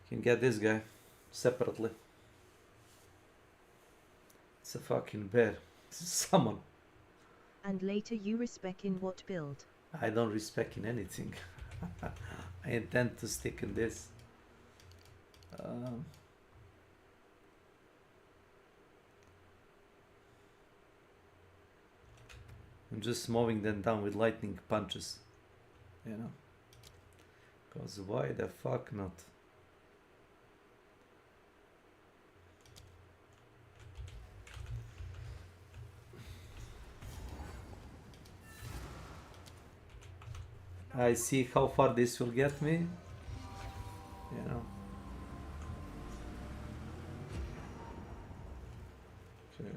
You can get this guy separately. It's a fucking bear. It's a summon. And later you respec in what build? I don't respec in anything. I intend to stick in this. I'm just mowing them down with lightning punches, you know, because why the fuck not? I see how far this will get me, you know. Okay.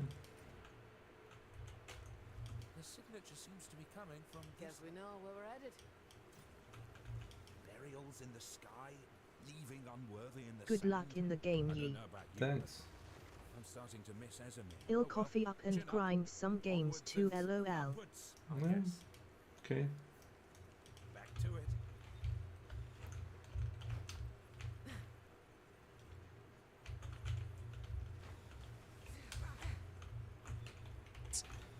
The signature seems to be coming from. Guess we know where we're headed. Burials in the sky, leaving unworthy in the Good sand. luck in the game, I don't ye. know about you, Thanks. but I'm starting to miss Ezemir. Ill coffee up and grind some games too, lol. Yeah. Okay. Back to it.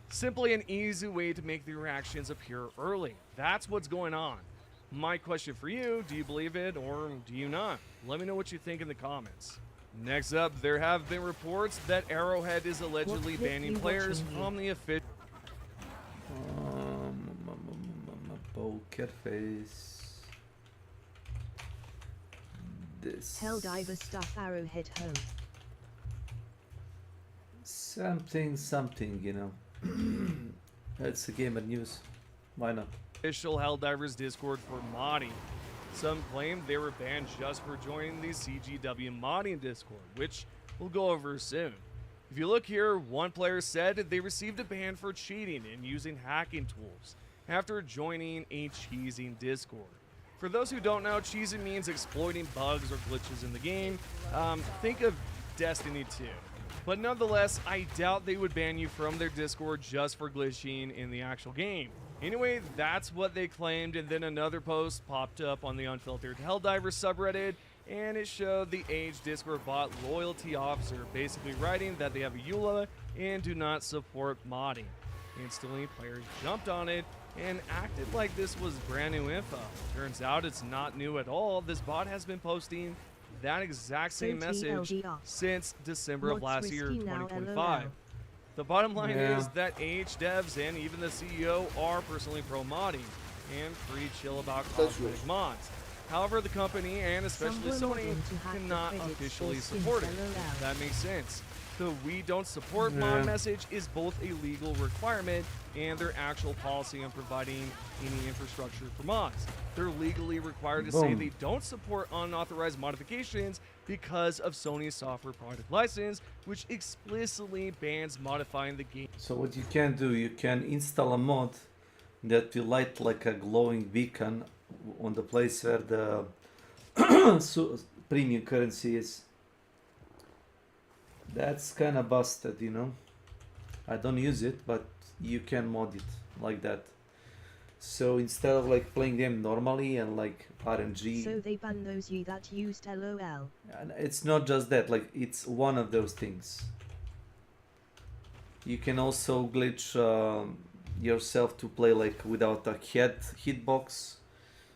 Simply an easy way to make the reactions appear early. That's what's going on. My question for you, do you believe it or do you not? Let me know what you think in the comments. Next up, there have been reports that Arrowhead is allegedly banning players from the official... Poker face. This. Helldiver stuff Arrowhead home. Something, you know. That's a gamer news. Why not? Official Helldivers Discord for modding. Some claim they were banned just for joining the CGW modding Discord, which we'll go over soon. If you look here, one player said they received a ban for cheating and using hacking tools after joining a cheesing Discord. For those who don't know, cheesing means exploiting bugs or glitches in the game. Think of Destiny 2. But nonetheless, I doubt they would ban you from their Discord just for glitching in the actual game. Anyway, that's what they claimed, and then another post popped up on the Unfiltered Helldiver subreddit, and it showed the Age Discord bot Loyalty Officer basically writing that they have a EULA and do not support modding. Instantly, players jumped on it and acted like this was brand new info. Turns out it's not new at all. This bot has been posting that exact same message since December of last year, 2025. The bottom line is that Age devs and even the CEO are personally pro-modding and pretty chill about cosmetic mods. However, the company, and especially Sony, cannot officially support it. That makes sense. The "we don't support mod" message is both a legal requirement and their actual policy on providing any infrastructure for mods. They're legally required to say they don't support unauthorized modifications because of Sony's software product license, which explicitly bans modifying the game. So what you can do, you can install a mod that will light like a glowing beacon on the place where the premium currency is. That's kind of busted, you know. I don't use it, but you can mod it like that. So instead of like playing them normally and like RNG, So they ban those you that used LOL. and it's not just that, like it's one of those things. You can also glitch yourself to play like without a head hitbox.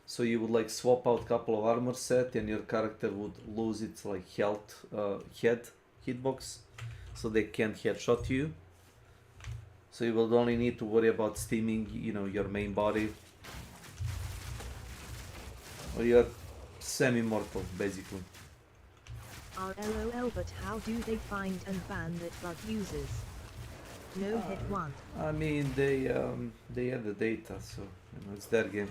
So you would like swap out a couple of armor set and your character would lose its like health head hitbox, so they can't headshot you. So you will only need to worry about steaming, your main body. Or you're semi-mortal, basically. RLOL, but how do they find and ban that bug users? No hit one. I mean, they have the data, so it's their game.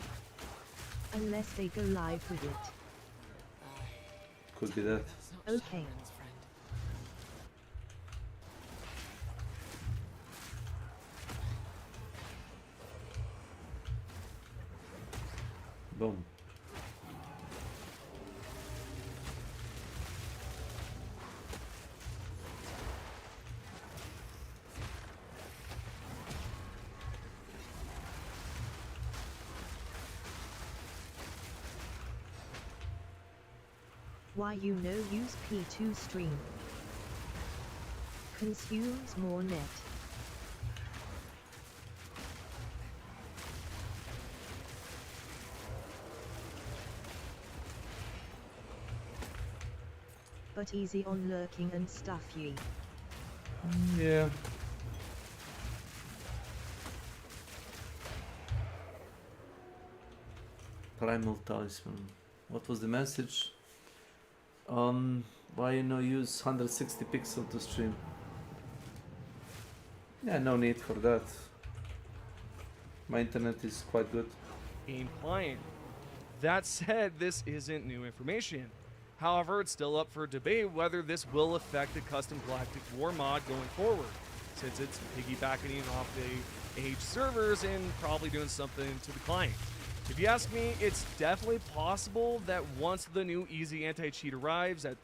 Unless they go live with it. Could be that. Okay. Boom. Why use P2 stream? Consumes more net. But easy on lurking and stuff ye. Yeah. Primal Talisman. What was the message? Why use 160 pixel to stream? Yeah, no need for that. My internet is quite good. Game client. That said, this isn't new information. However, it's still up for debate whether this will affect the Custom Galactic War mod going forward, since it's piggybacking off the Age servers and probably doing something to the client. If you ask me, it's definitely possible that once the new easy anti-cheat arrives at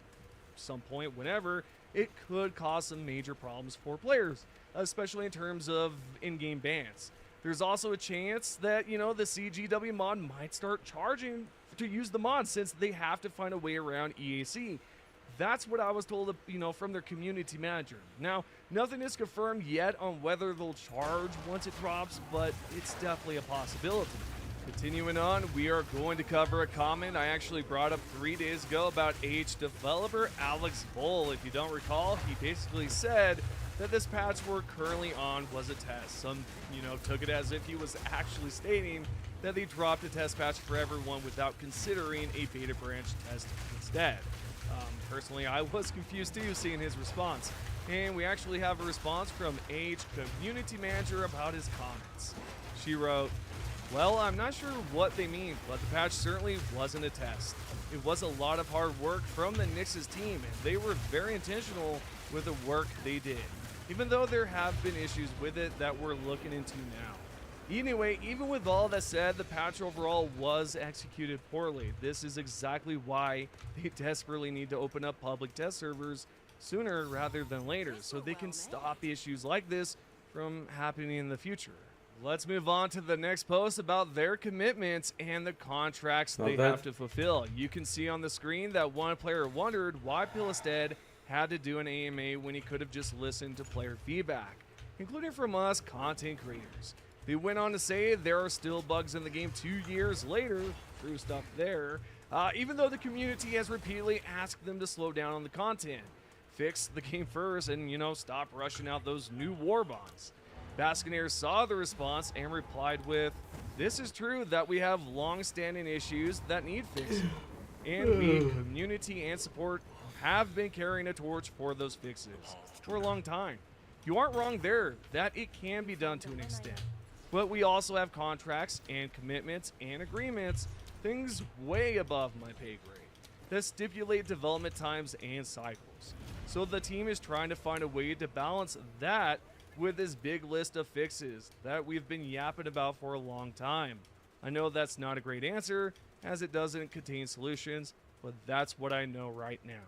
some point, whenever, it could cause some major problems for players, especially in terms of in-game bans. There's also a chance that, the CGW mod might start charging to use the mod since they have to find a way around EAC. That's what I was told, from their community manager. Now, nothing is confirmed yet on whether they'll charge once it drops, but it's definitely a possibility. Continuing on, we are going to cover a comment I actually brought up 3 days ago about Age developer Alex Bull. If you don't recall, he basically said that this patch we're currently on was a test. Some, took it as if he was actually stating that they dropped a test patch for everyone without considering a beta branch test instead. Personally, I was confused too seeing his response. And we actually have a response from Age community manager about his comments. She wrote, "Well, I'm not sure what they mean, but the patch certainly wasn't a test. It was a lot of hard work from the Nix's team, and they were very intentional with the work they did, even though there have been issues with it that we're looking into now." Anyway, even with all that said, the patch overall was executed poorly. This is exactly why they desperately need to open up public test servers sooner rather than later, so they can stop issues like this from happening in the future. Let's move on to the next post about their commitments and the contracts they have to fulfill. You can see on the screen that one player wondered why Pilestead had to do an AMA when he could have just listened to player feedback, including from us content creators. They went on to say there are still bugs in the game 2 years later, true stuff there, even though the community has repeatedly asked them to slow down on the content, fix the game first, and, stop rushing out those new war bonds. Baskonair saw the response and replied with, "This is true that we have long-standing issues that need fixing, and we, community and support, have been carrying a torch for those fixes for a long time. You aren't wrong there, that it can be done to an extent. But we also have contracts and commitments and agreements, things way above my pay grade, that stipulate development times and cycles. So the team is trying to find a way to balance that with this big list of fixes that we've been yapping about for a long time. I know that's not a great answer, as it doesn't contain solutions, but that's what I know right now.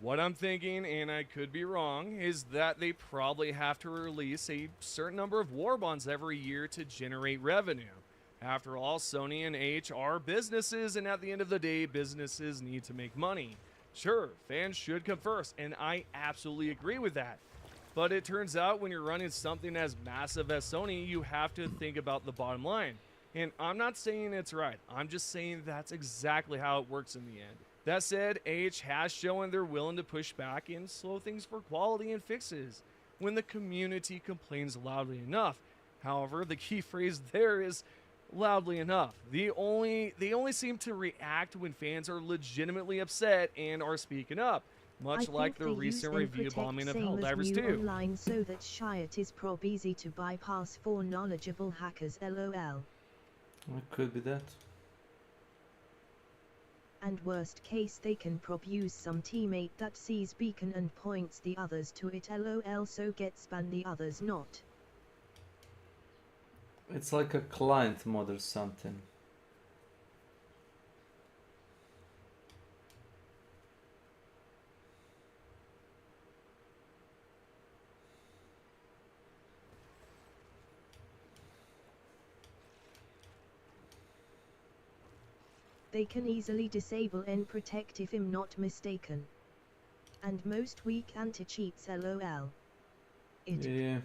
What I'm thinking, and I could be wrong, is that they probably have to release a certain number of war bonds every year to generate revenue. After all, Sony and H are businesses, and at the end of the day, businesses need to make money. Sure, fans should come first, and I absolutely agree with that. But it turns out when you're running something as massive as Sony, you have to think about the bottom line. And I'm not saying it's right. I'm just saying that's exactly how it works in the end. That said, H has shown they're willing to push back and slow things for quality and fixes. when the community complains loudly enough. However, the key phrase there is loudly enough. They only seem to react when fans are legitimately upset and are speaking up, much like the recent review bombing of Helldivers 2. Online so that Shiat is prob easy to bypass for knowledgeable hackers, lol. It could be that. And worst case they can prob use some teammate that sees beacon and points the others to it, lol, so gets banned the others not. It's like a client mod or something. They can easily disable and protect if I'm not mistaken. And most weak anti-cheats, lol. Yeah.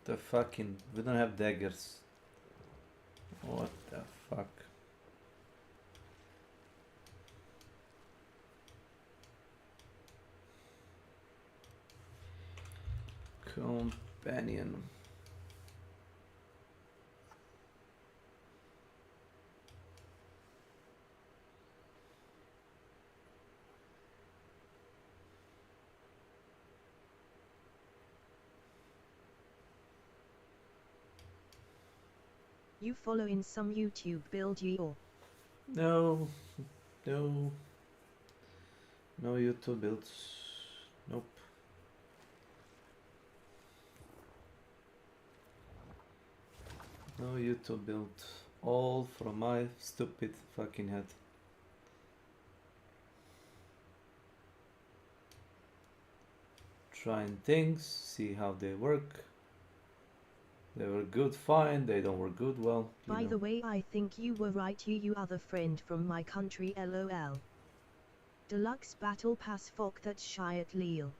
The fucking... We don't have daggers. What the fuck? Companion. You follow in some YouTube build ye or? No. No. No YouTube builds. Nope. No YouTube build. All from my stupid fucking head. Trying things, see how they work. They were good, fine. They don't work good, well, By the way, I think you were right, you other friend from my country, lol. Deluxe Battle Pass, fuck that Shiat Leel.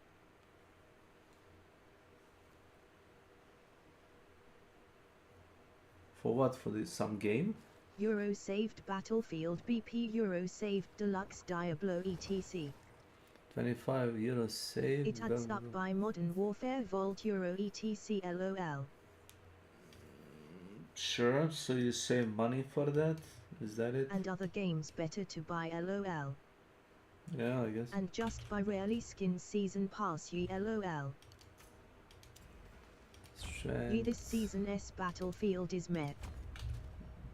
For what? For this some game? Euro saved Battlefield BP, Euro saved Deluxe Diablo etc. 25 euros save. It adds up by Modern Warfare Vault Euro etc lol. Sure, so you save money for that? Is that it? And other games better to buy lol. Yeah, I guess. And just buy rarely skin season pass ye lol. Ye this season S Battlefield is meh.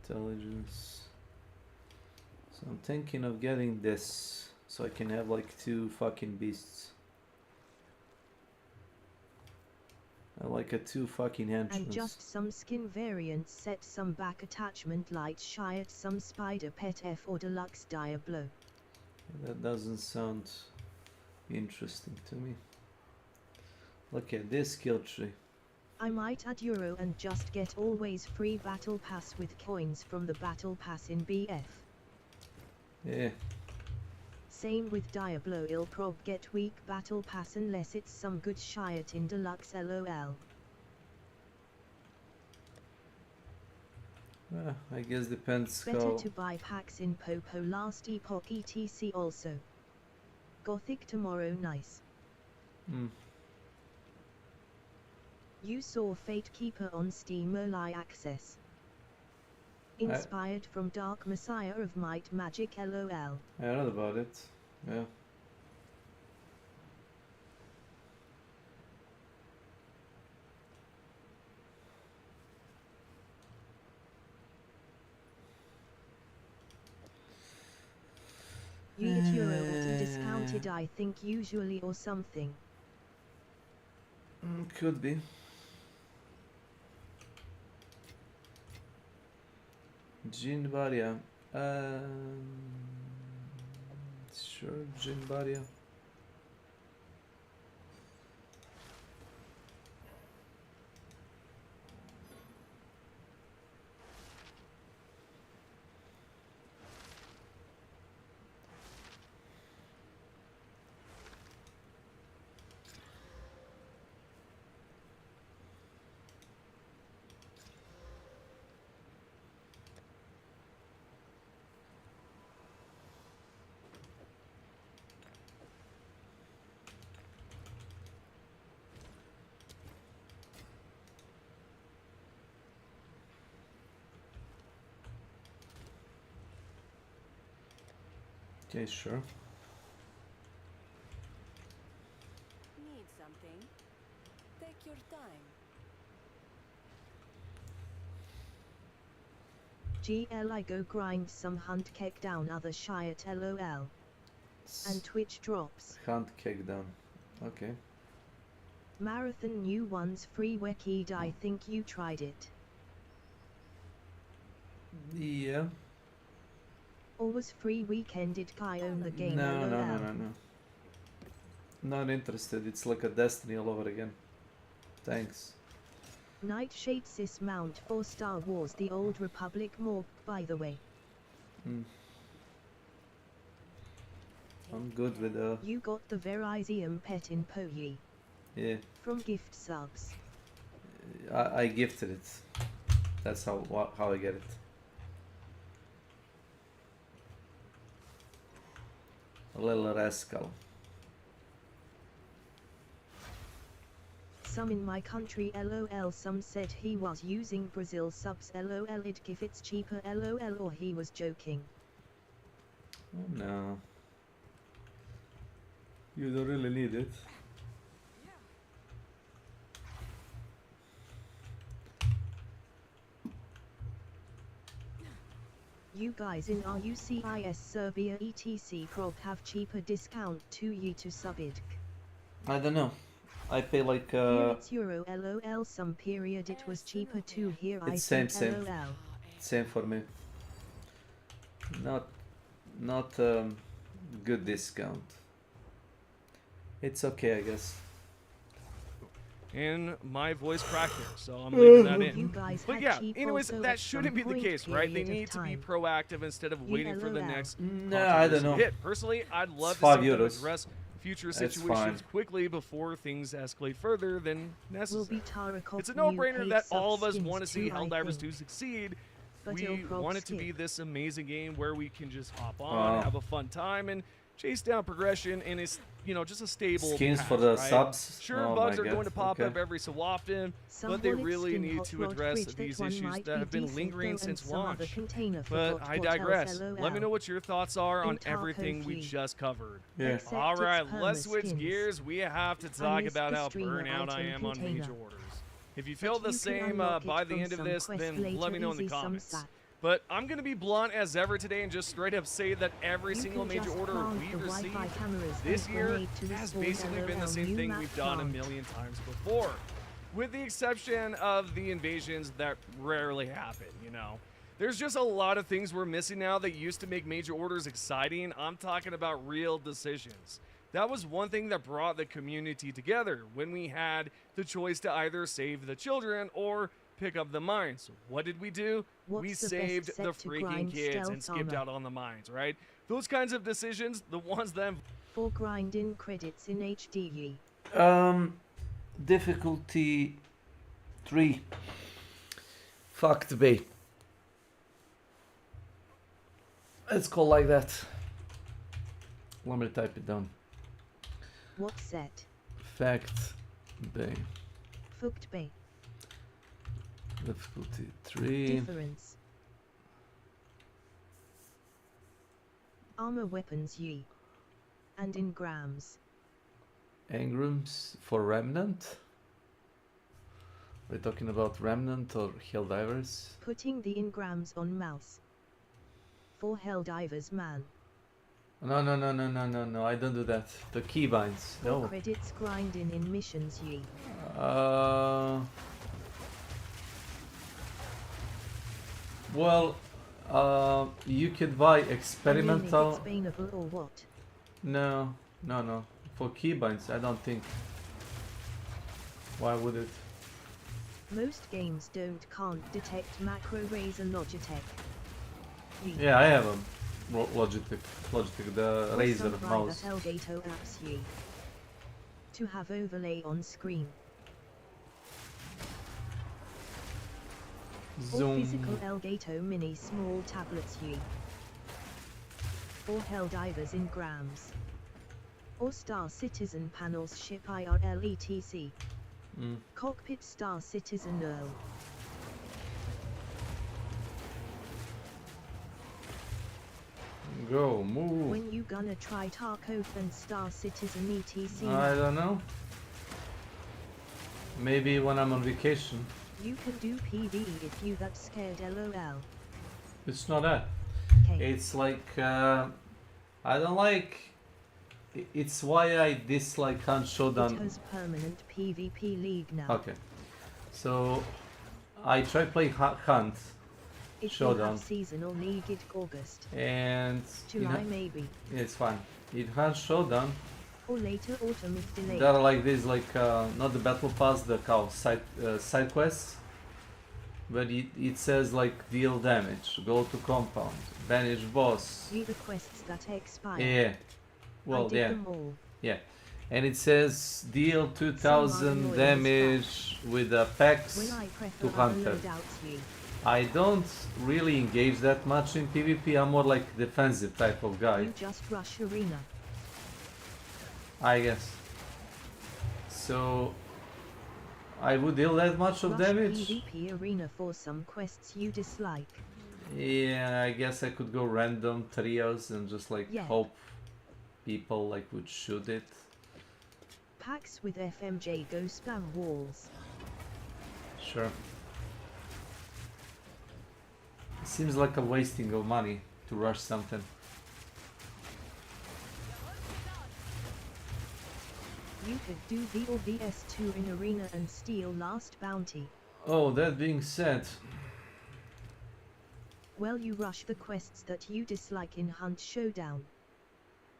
Intelligence. So I'm thinking of getting this so I can have like 2 fucking beasts. I like a 2 fucking entrance. And just some skin variants, set some back attachment light Shiat, some spider pet F or deluxe Diablo. That doesn't sound interesting to me. Look at this skill tree. I might add Euro and just get always free battle pass with coins from the battle pass in BF. Yeah. Same with Diablo, I'll prob get weak battle pass unless it's some good Shiat in deluxe lol. I guess depends Better how... to buy packs in Popo last epoch etc also. Gothic tomorrow nice. You saw Fate Keeper on Steam Early Access. Inspired from Dark Messiah of Might Magic lol. I heard about it, yeah. You get Euro at discounted I think usually or something. Could be. Jin Baria. Sure, Jin Baria. Okay, sure. Need something? Take your time. GLI go grind some hunt keg down other Shiat LOL. And Twitch drops. Hunt cake down. Okay. Marathon new ones free Wekid, I think you tried it. Yeah. Or was free weekended Kai own the game No, LOL. no. Not interested. It's like a Destiny all over again. Thanks. Nightshade Sis mount for Star Wars The Old Republic more, by the way. I'm good with You got the Verizon pet in Poye. yeah. From gift subs. I gifted it. That's how I get it. A little rascal. Some in my country LOL, some said he was using Brazil subs LOL, it if it's cheaper LOL, or he was joking. Oh, no. You don't really need it. You guys in RUCIS Serbia etc prob have cheaper discount to ye to subid. I don't know. I pay like Here it's Euro LOL, some period it was cheaper too, here I it's think same. LOL. Same for me. Not good discount. It's okay, I guess. And my voice cracked there, so I'm leaving that You in. guys But had yeah, cheap anyways, also that at shouldn't some be the point case, right? They period of need to be time. proactive instead of waiting for the LOL. next No, I don't controversy know. hit. Personally, I'd love It's to see them €5. address future That's situations fine. quickly before things escalate further than Will necessary. be Tarakov It's a no-brainer new that paid all of us subskins want to see too, I Helldivers think. 2 succeed. But We it'll prob want it to be skip. this amazing game where we can just hop on, have a fun time, and chase down progression, and it's, you know, just a stable Skins patch, for the right? subs? Sure, Oh bugs my are going God, to pop okay. up every so often, Some but they wallet really skin need hot to rod address fridge these that one issues might that be have been decent lingering though, and since some other launch. container But forgot I what else digress. LOL. Let me know what your thoughts are on In everything we Tarkov. just covered. Yeah. Except All it's right, perma let's switch skins. gears. We have to I talk missed about the how streamer burnout I item am on container. major orders. If you feel But the you can same unlock it by the from end of some this, quest then let later, me know in the easy some comments. sat. But I'm going to be blunt as ever today and just straight up say that every You single can major just order plant we've the Wi-Fi received cameras this and year grenade to the has spawn basically been the LOL same new thing map we've done a plant. million times before. With the exception of the invasions that rarely happen, you know. There's just a lot of things we're missing now that used to make major orders exciting. I'm talking about real decisions. That was one thing that brought the community together when we had the choice to either save the children or pick up the mines. What did we do? What's We the best saved set the to freaking grind kids and stealth skipped armor? out on the mines, right? Those kinds of decisions, the ones that For grinding credits in HDE. Difficulty 3. Fucked B. Let's call like that. Let me type it down. What set? Fact B. Fucked B. Difficulty 3. Difference. Armor weapons ye. And in grams. Engrams for Remnant? Are we talking about Remnant or Helldivers? Putting the engrams on mouse. For Helldivers man. No, I don't do that. The keybinds. For No. credits grinding in missions ye. Well, you could buy I mean, if experimental. it's baneable or what? No. For keybinds, I don't think. Why would it? Most games can't detect macro Razer Logitech. Ye. Yeah, I have a Logitech, the Or Razer some private mouse. Elgato apps ye. To have overlay on screen. Or Zoom. physical Elgato mini small tablets ye. Or Helldivers in grams. Or Star Citizen panels ship IRL etc. Cockpit Star Citizen Earl. Go, move. When you gonna try Tarkov and Star Citizen etc? I don't know. Maybe when I'm on vacation. You can do PvE if you that scared lol. It's not that. It's like I don't like. It's why I dislike Hunt Showdown. It has permanent PvP league now. Okay, so I try play Hunt It Showdown. will have seasonal league in August. And July maybe. It's fine. It has Showdown. Or later autumn if delayed. That are like this, like not the battle pass, the side quests. But it says like deal damage, go to compound, banish boss. Read the quests that expire. Yeah. Well, I did them all. Yeah. And it says deal 2000 damage with a PAX to Hunter. I don't really engage that much in PvP. I'm more like defensive type of guy. You just rush arena. I guess. So I would deal that much of Rush damage. PvP arena for some quests you dislike. Yeah, I guess I could go random trios and just like hope people like would shoot it. Packs with FMJ go spam walls. Sure. It seems like a wasting of money to rush something. You could do the VS2 in arena and steal last bounty. Oh, that being said, Well, you rush the quests that you dislike in Hunt Showdown.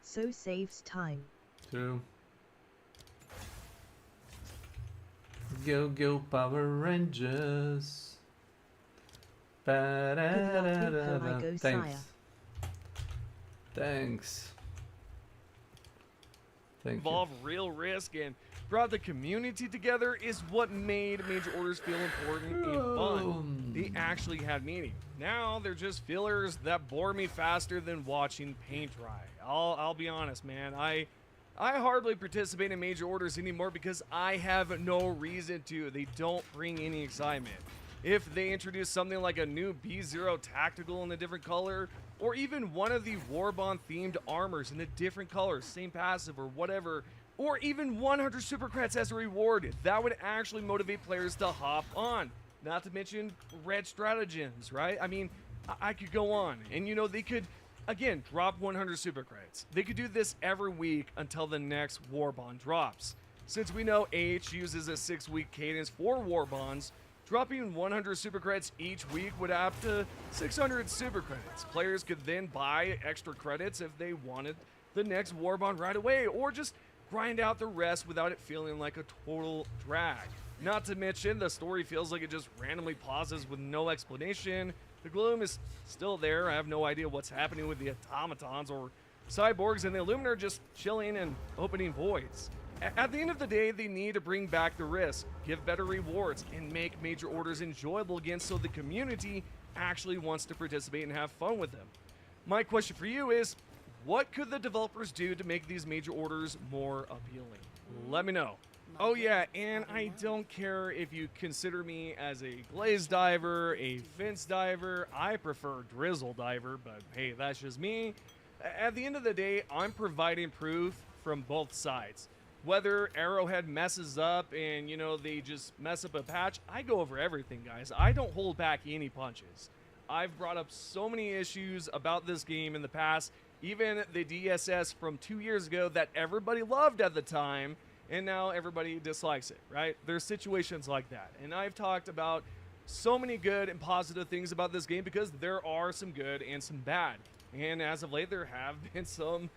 So saves time. true. Go go Power Rangers. Go, Thanks. sire. Thanks. Thank you. Involve real risk and brought the community together is what made Major Orders feel important and fun. They actually had meaning. Now they're just fillers that bore me faster than watching paint dry. I'll be honest, man. I hardly participate in Major Orders anymore because I have no reason to. They don't bring any excitement. If they introduce something like a new B0 tactical in a different color, or even one of the Warbond themed armors in a different color, same passive or whatever, or even 100 super credits as a reward, that would actually motivate players to hop on. Not to mention red stratagems, right? I mean, I could go on, and you know, they could, again, drop 100 super credits. They could do this every week until the next Warbond drops. Since we know AH uses a 6-week cadence for Warbonds, dropping 100 super credits each week would add up to 600 super credits. Players could then buy extra credits if they wanted the next Warbond right away, or just grind out the rest without it feeling like a total drag. Not to mention, the story feels like it just randomly pauses with no explanation. The gloom is still there. I have no idea what's happening with the automatons or cyborgs, and the Illuminati are just chilling and opening voids. At the end of the day, they need to bring back the risk, give better rewards, and make Major Orders enjoyable again so the community actually wants to participate and have fun with them. My question for you is, what could the developers do to make these Major Orders more appealing? Let me know. Oh yeah, and I don't care if you consider me as a glaze diver, a fence diver. I prefer drizzle diver, but hey, that's just me. At the end of the day, I'm providing proof from both sides. Whether Arrowhead messes up and, you know, they just mess up a patch, I go over everything, guys. I don't hold back any punches. I've brought up so many issues about this game in the past, even the DSS from 2 years ago that everybody loved at the time, and now everybody dislikes it, right? There's situations like that. And I've talked about so many good and positive things about this game because there are some good and some bad. And as of late, there have been some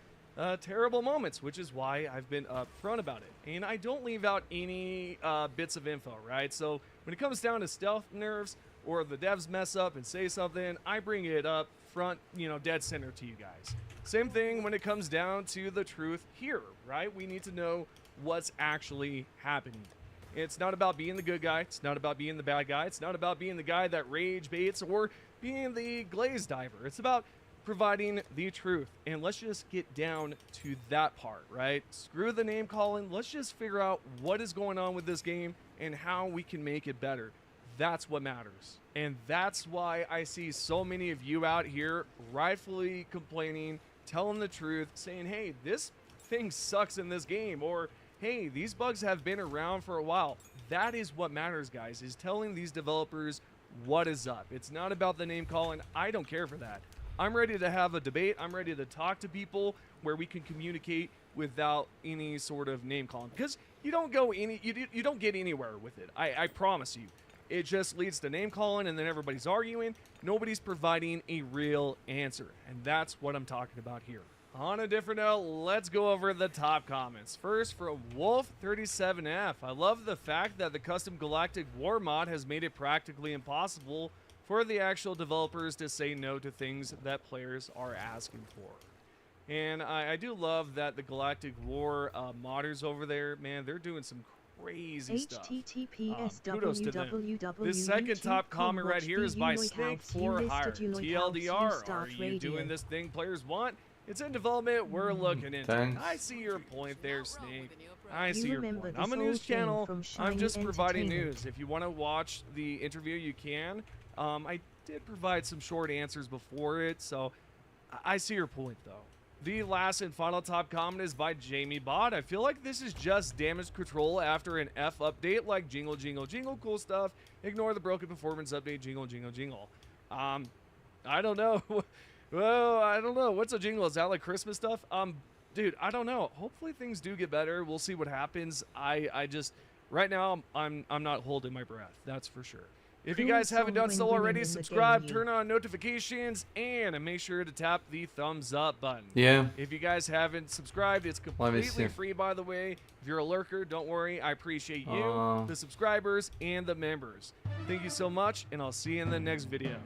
terrible moments, which is why I've been upfront about it. And I don't leave out any bits of info, right? So when it comes down to stealth nerves or the devs mess up and say something, I bring it up front, you know, dead center to you guys. Same thing when it comes down to the truth here, right? We need to know what's actually happening. It's not about being the good guy. It's not about being the bad guy. It's not about being the guy that rage baits or being the glaze diver. It's about providing the truth. And let's just get down to that part, right? Screw the name calling. Let's just figure out what is going on with this game and how we can make it better. That's what matters. And that's why I see so many of you out here rightfully complaining, telling the truth, saying, hey, this thing sucks in this game, or hey, these bugs have been around for a while. That is what matters, guys, is telling these developers what is up. It's not about the name calling. I don't care for that. I'm ready to have a debate. I'm ready to talk to people where we can communicate without any sort of name calling, because you don't get anywhere with it. I promise you. It just leads to name calling, and then everybody's arguing. Nobody's providing a real answer, and that's what I'm talking about here. On a different note, let's go over the top comments. First, from Wolf37F. I love the fact that the custom Galactic War mod has made it practically impossible for the actual developers to say no to things that players are asking for. And I do love that the Galactic War modders over there, man, they're doing some crazy stuff. Kudos to them. This second top comment right here is by Snake for Hire. TLDR, are you doing this thing players want? It's in development. We're looking into it. I see your point there, Snake. I see your point. I'm a news channel. I'm just providing news. If you want to watch the interview, you can. I did provide some short answers before it, so I see your point, though. The last and final top comment is by Jamie Bot. I feel like this is just damage control after an F update, like jingle, jingle, jingle, cool stuff. Ignore the broken performance update, jingle, jingle, jingle. I don't know. Well, I don't know. What's a jingle? Is that like Christmas stuff? Dude, I don't know. Hopefully things do get better. We'll see what happens. I just, right now, I'm not holding my breath. That's for sure. If you guys haven't done so already, subscribe, turn on notifications, and make sure to tap the thumbs up button. Yeah. If you guys haven't subscribed, it's completely free, by the way. If you're a lurker, don't worry. I appreciate you, the subscribers, and the members. Thank you so much, and I'll see you in the next video.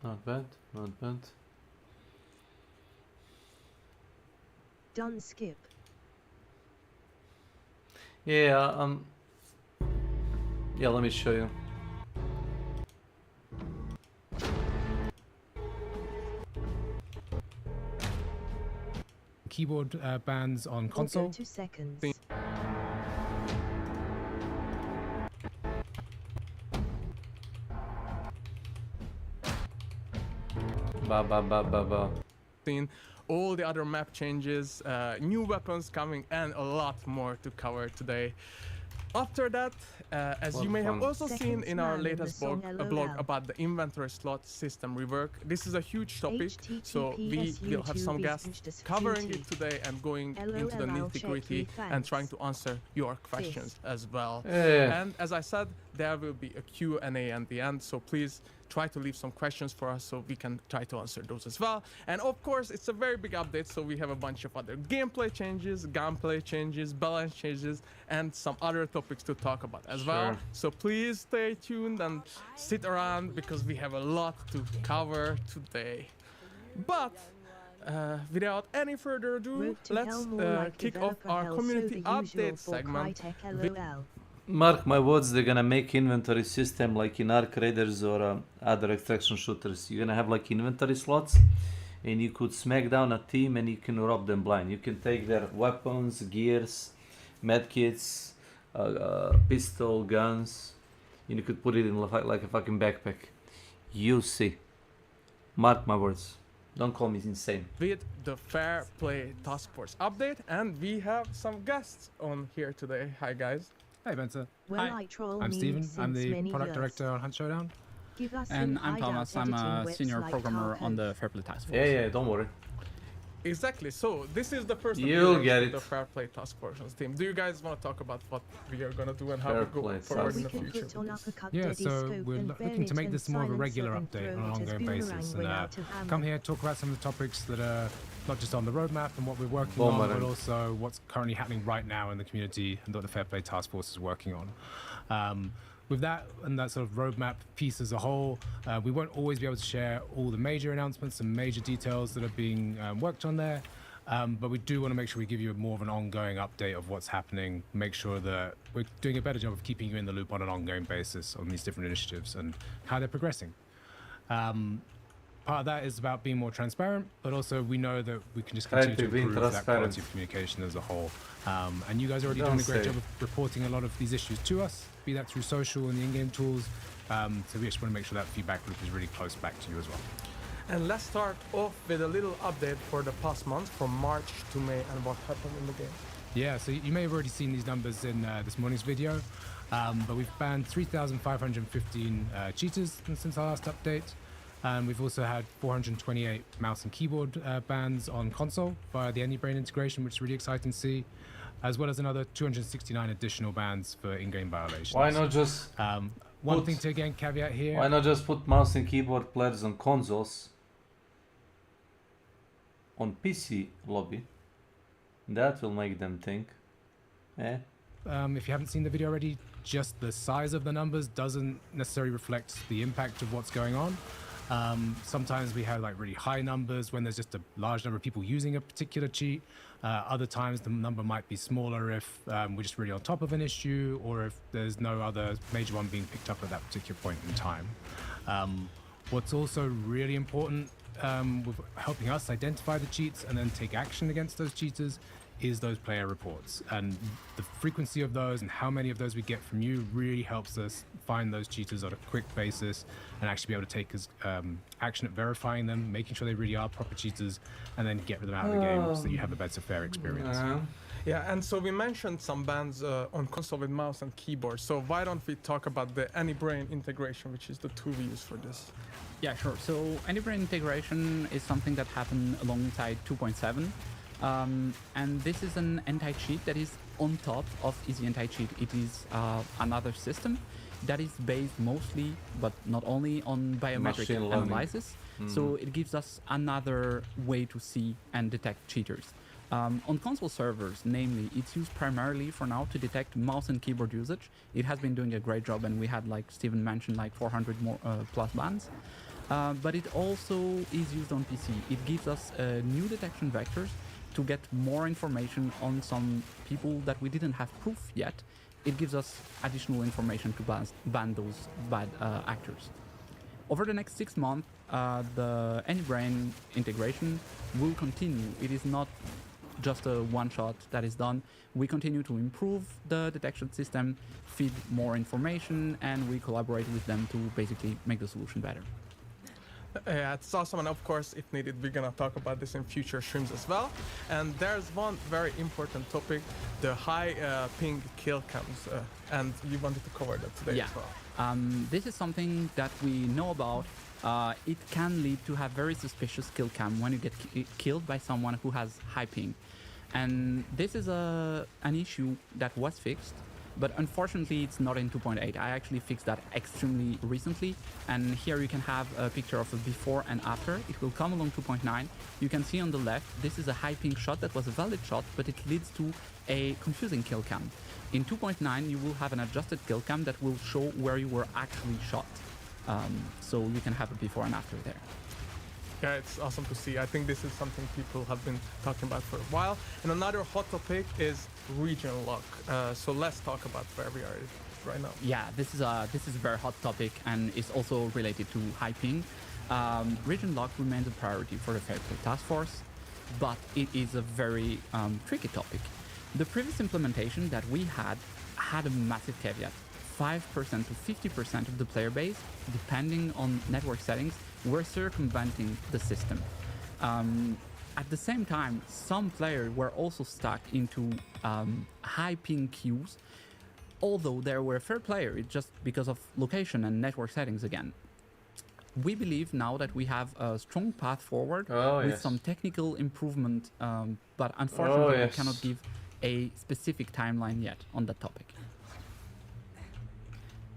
Not bad, not bad. Done skip. Yeah, yeah, let me show you. Keyboard bands on console. 2 seconds. All the other map changes, new weapons coming, and a lot more to cover today. After that, as you may have also seen in our latest blog about the inventory slot system rework, this is a huge topic, so we will have some guests covering it today and going into the nitty-gritty and trying to answer your questions as well. And as I said, there will be a Q&A at the end, so please try to leave some questions for us so we can try to answer those as well. And of course, it's a very big update, so we have a bunch of other gameplay changes, gunplay changes, balance changes, and some other topics to talk about as well. So please stay tuned and sit around because we have a lot to cover today. But without any further ado, let's kick off our community update segment. Mark my words, they're gonna make inventory system like in Arc Raiders or other extraction shooters. You're gonna have like inventory slots, and you could smack down a team and you can rob them blind. You can take their weapons, gears, medkits, pistol, guns, and you could put it in like a fucking backpack. You see. Mark my words. Don't call me insane. With the Fair Play Task Force update, and we have some guests on here today. Hi guys. Hey Benza. Well, Hi, I'm Steven. I'm the product director on Hunt Showdown. And I'm Thomas. I'm a senior programmer on the Fair Play Task Force. Yeah, don't worry. Exactly. So this is the first You'll get of the Fair Play Task Force team. Do you guys want to talk about what we are gonna do and how we go forward in the future? Yeah, so we're looking to make this more of a regular update on an ongoing basis, and come here, talk about some of the topics that are not just on the roadmap and what we're working on, but also what's currently happening right now in the community and what the Fair Play Task Force is working on. With that and that sort of roadmap piece as a whole, we won't always be able to share all the major announcements and major details that are being worked on there. But we do want to make sure we give you more of an ongoing update of what's happening, make sure that we're doing a better job of keeping you in the loop on an ongoing basis on these different initiatives and how they're progressing. Part of that is about being more transparent, but also we know that we can just continue to improve that quality of communication as a whole. And you guys are already doing a great job of reporting a lot of these issues to us, be that through social and the in-game tools. So we just want to make sure that feedback loop is really close back to you as well. And let's start off with a little update for the past month from March to May and what happened in the game. Yeah, so you may have already seen these numbers in this morning's video, but we've banned 3,515 cheaters since our last update. We've also had 428 mouse and keyboard bans on console via the AnyBrain integration, which is really exciting to see, as well as another 269 additional bans for in-game violations. Why not just one thing to again caveat here? Why not just put mouse and keyboard players on consoles on PC lobby? That will make them think. If you haven't seen the video already, just the size of the numbers doesn't necessarily reflect the impact of what's going on. Sometimes we have like really high numbers when there's just a large number of people using a particular cheat. Other times the number might be smaller if we're just really on top of an issue, or if there's no other major one being picked up at that particular point in time. What's also really important with helping us identify the cheats and then take action against those cheaters is those player reports, and the frequency of those and how many of those we get from you really helps us find those cheaters on a quick basis and actually be able to take action at verifying them, making sure they really are proper cheaters, and then get them out of the game so you have a better fair experience. Yeah, and so we mentioned some bans on console with mouse and keyboard, so why don't we talk about the AnyBrain integration, which is the tool we use for this? Yeah, sure. So AnyBrain integration is something that happened alongside 2.7. And this is an anti-cheat that is on top of Easy Anti-Cheat. It is another system that is based mostly, but not only, on biometric analysis. So it gives us another way to see and detect cheaters. On console servers, namely, it's used primarily for now to detect mouse and keyboard usage. It has been doing a great job, and we had, like Steven mentioned, like 400 more plus bans. But it also is used on PC. It gives us new detection vectors to get more information on some people that we didn't have proof yet. It gives us additional information to ban those bad actors. Over the next 6 months, the AnyBrain integration will continue. It is not just a one-shot that is done. We continue to improve the detection system, feed more information, and we collaborate with them to basically make the solution better. Yeah, it's awesome, and of course, if needed, we're gonna talk about this in future streams as well. And there's one very important topic, the high ping kill cams, and you wanted to cover that today as well. This is something that we know about. It can lead to have very suspicious kill cam when you get killed by someone who has high ping. And this is an issue that was fixed, but unfortunately it's not in 2.8. I actually fixed that extremely recently, and here you can have a picture of a before and after. It will come along 2.9. You can see on the left, this is a high ping shot that was a valid shot, but it leads to a confusing kill cam. In 2.9 you will have an adjusted kill cam that will show where you were actually shot. So you can have a before and after there. Yeah, it's awesome to see. I think this is something people have been talking about for a while. And another hot topic is region lock. So let's talk about where we are right now. Yeah, this is a very hot topic, and is also related to high ping. Region lock remains a priority for the Fair Play Task Force, but it is a very tricky topic. The previous implementation that we had a massive caveat. 5% to 50% of the player base, depending on network settings, were circumventing the system. At the same time, some players were also stuck into high ping queues, although they were fair player, it's just because of location and network settings again. We believe now that we have a strong path forward with some technical improvement, but unfortunately we cannot give a specific timeline yet on that topic.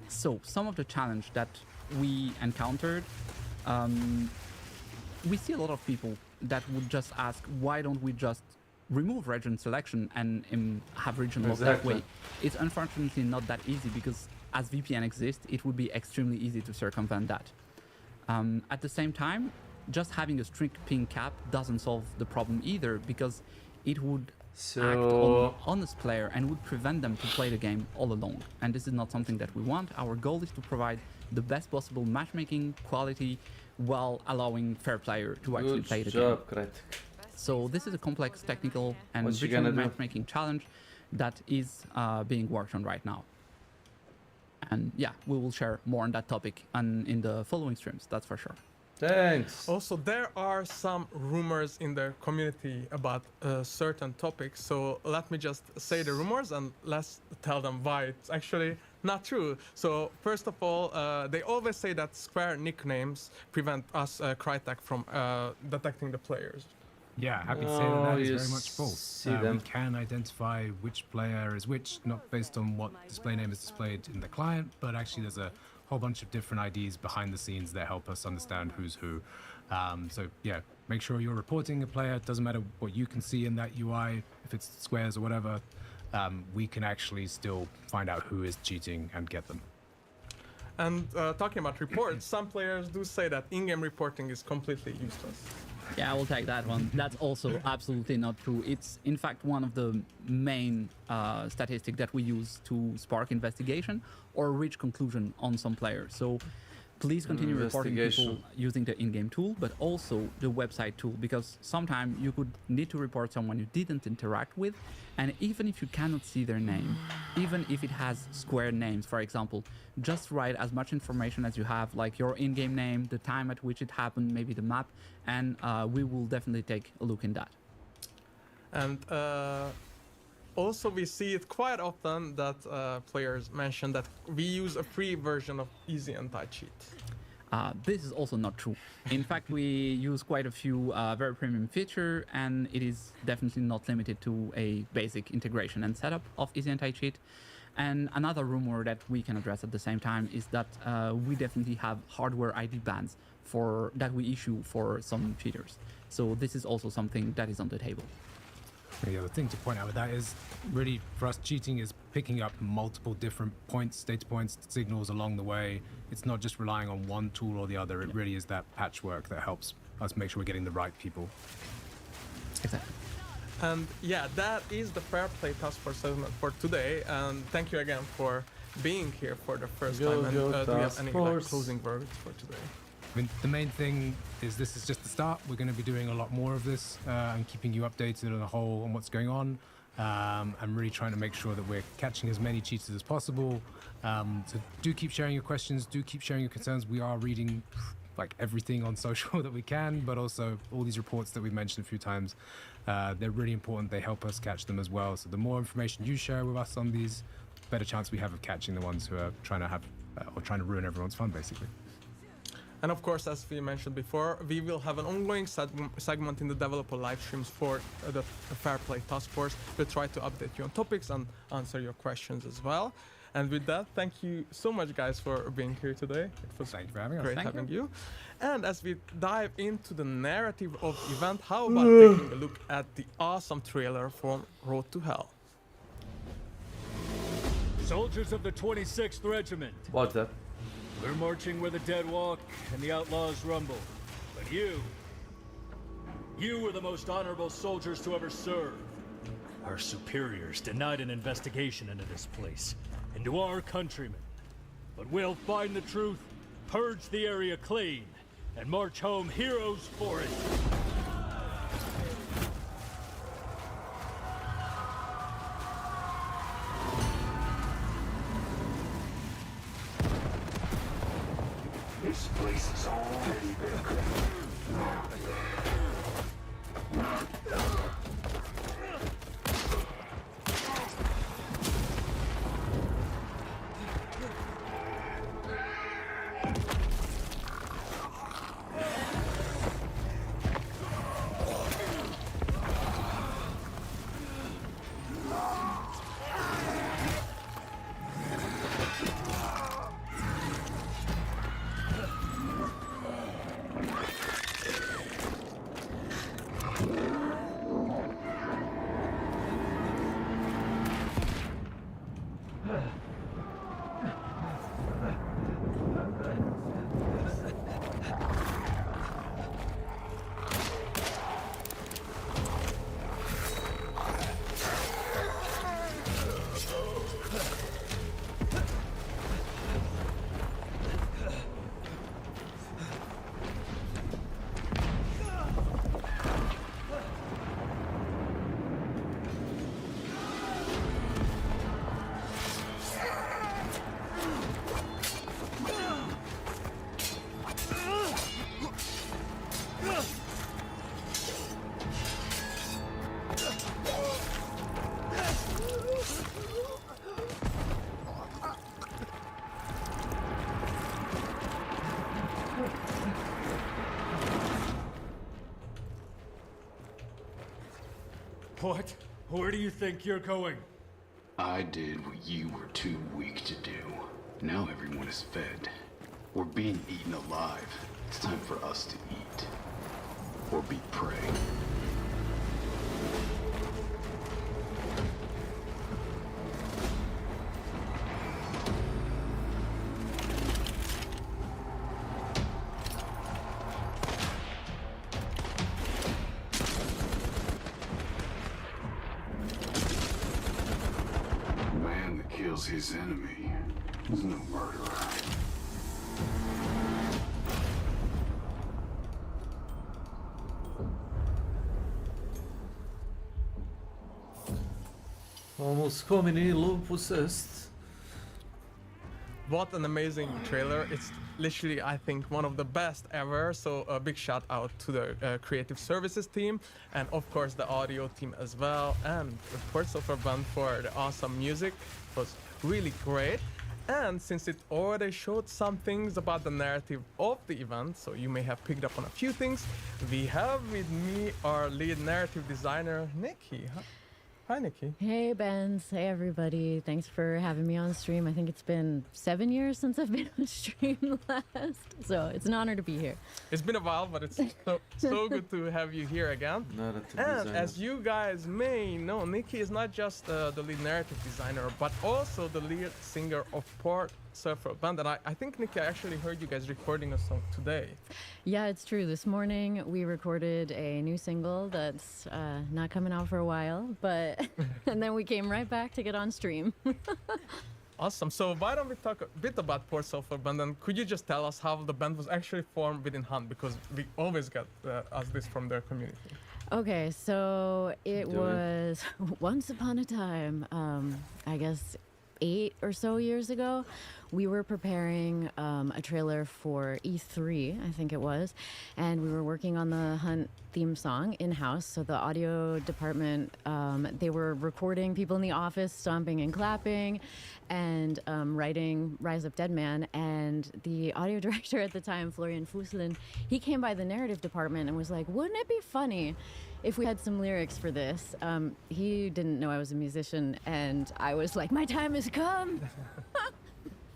So, some of the challenge that we encountered, we see a lot of people that would just ask, why don't we just remove region selection and have region lock that way? It's unfortunately not that easy, because as VPN exists, it would be extremely easy to circumvent that. At the same time, just having a strict ping cap doesn't solve the problem either, because it would act on an honest player and would prevent them to play the game all along. And this is not something that we want. Our goal is to provide the best possible matchmaking quality while allowing fair player to actually play the game. So this is a complex technical and ritual matchmaking challenge that is being worked on right now. And yeah, we will share more on that topic in the following streams, that's for sure. Thanks. Also, there are some rumors in the community about certain topics. So let me just say the rumors and let's tell them why it's actually not true. So first of all, they always say that Square nicknames prevent us, Crytek, from detecting the players. Yeah, happy to say that is very much false. We can identify which player is which, not based on what display name is displayed in the client, but actually there's a whole bunch of different IDs behind the scenes that help us understand who's who. So yeah, make sure you're reporting a player. It doesn't matter what you can see in that UI, if it's squares or whatever, we can actually still find out who is cheating and get them. And talking about reports, some players do say that in-game reporting is completely useless. Yeah, I will take that one. That's also absolutely not true. It's in fact one of the main statistics that we use to spark investigation or reach conclusion on some players. So please continue reporting people using the in-game tool, but also the website tool, because sometimes you could need to report someone you didn't interact with, and even if you cannot see their name, even if it has square names, for example, just write as much information as you have, like your in-game name, the time at which it happened, maybe the map, and we will definitely take a look in that. And also we see it quite often that players mention that we use a free version of Easy Anti-Cheat. This is also not true. In fact, we use quite a few very premium features, and it is definitely not limited to a basic integration and setup of Easy Anti-Cheat. And another rumor that we can address at the same time is that we definitely have hardware ID bans that we issue for some cheaters. So this is also something that is on the table. The other thing to point out with that is really, for us, cheating is picking up multiple different points, data points, signals along the way. It's not just relying on one tool or the other. It really is that patchwork that helps us make sure we're getting the right people. Exactly. And yeah, that is the Fair Play Task Force segment for today. And thank you again for being here for the first time. And do you have any closing words for today? I mean, the main thing is this is just the start. We're going to be doing a lot more of this and keeping you updated on the whole on what's going on. I'm really trying to make sure that we're catching as many cheaters as possible. So do keep sharing your questions, do keep sharing your concerns. We are reading like everything on social that we can, but also all these reports that we've mentioned a few times. They're really important. They help us catch them as well. So the more information you share with us on these, better chance we have of catching the ones who are trying to have or trying to ruin everyone's fun, basically. And of course, as we mentioned before, we will have an ongoing segment in the developer live streams for the Fair Play Task Force. We'll try to update you on topics and answer your questions as well. And with that, thank you so much, guys, for being here today. It was great having you. And as we dive into the narrative of the event, how about taking a look at the awesome trailer from Road to Hell? Soldiers of the 26th Regiment. What's that? We're marching where the dead walk and the outlaws rumble. But you were the most honorable soldiers to ever serve. Our superiors denied an investigation into this place, into our countrymen. But we'll find the truth, purge the area clean, and march home heroes for it. This place has already been What? Where do you think you're going? I did what you were too weak to do. Now everyone is fed. We're being eaten alive. It's time for us to eat. Or be prey. Man that kills his enemy is no murderer. Almost homini lupus est. What an amazing trailer. It's literally, I think, one of the best ever. So a big shout out to the creative services team and of course the audio team as well. And the Ports of our band for the awesome music. It was really great. And since it already showed some things about the narrative of the event, so you may have picked up on a few things, we have with me our lead narrative designer, Nikki. Hi, Nikki. Hey, Benz. Hey, everybody. Thanks for having me on stream. I think it's been 7 years since I've been on stream last, so it's an honor to be here. It's been a while, but it's so good to have you here again. And as you guys may know, Nikki is not just the lead narrative designer, but also the lead singer of Port Surfer Band. And I think, Nikki, I actually heard you guys recording a song today. Yeah, it's true. This morning we recorded a new single that's not coming out for a while, but and then we came right back to get on stream. Awesome. So why don't we talk a bit about Port Surfer Band, and could you just tell us how the band was actually formed within Hunt, because we always get asked this from their community. Okay, so it was once upon a time, I guess 8 or so years ago, we were preparing a trailer for E3, I think it was, and we were working on the Hunt theme song in-house. So the audio department, they were recording people in the office stomping and clapping and writing Rise Up Dead Man. And the audio director at the time, Florian Fuslin, he came by the narrative department and was like, wouldn't it be funny if we had some lyrics for this? He didn't know I was a musician, and I was like, my time has come.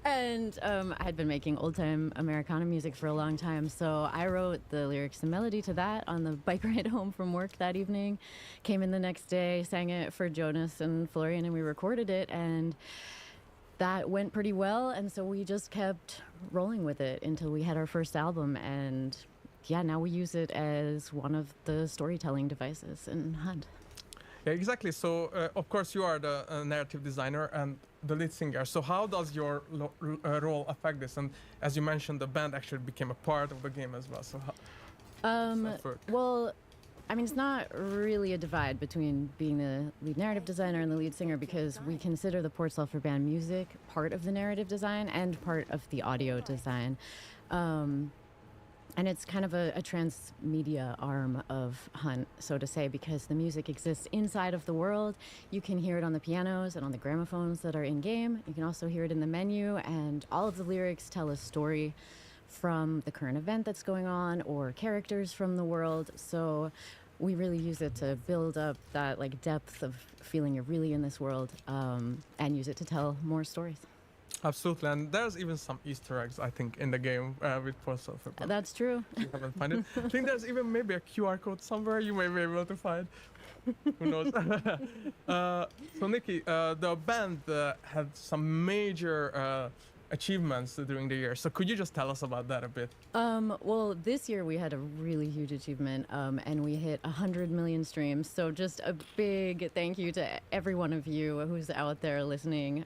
And I had been making old-time Americana music for a long time, so I wrote the lyrics and melody to that on the bike ride home from work that evening, came in the next day, sang it for Jonas and Florian, and we recorded it, and that went pretty well, and so we just kept rolling with it until we had our first album, and yeah, now we use it as one of the storytelling devices in Hunt. Yeah, exactly. So, of course, you are the narrative designer and the lead singer. So how does your role affect this? And as you mentioned, the band actually became a part of the game as well. So how well, I mean, it's not really a divide between being the lead narrative designer and the lead singer, because we consider the Port Sulphur Band music part of the narrative design and part of the audio design. And it's kind of a transmedia arm of Hunt, so to say, because the music exists inside of the world. You can hear it on the pianos and on the gramophones that are in-game. You can also hear it in the menu, and all of the lyrics tell a story from the current event that's going on or characters from the world. So we really use it to build up that like depth of feeling you're really in this world, and use it to tell more stories. Absolutely, and there's even some Easter eggs, I think, in the game with Port Sulphur Band. That's true. You haven't found it. I think there's even maybe a QR code somewhere you may be able to find. Who knows? So, Nikki, the band had some major achievements during the year. So could you just tell us about that a bit? Well, this year we had a really huge achievement, and we hit 100 million streams. So just a big thank you to every one of you who's out there listening.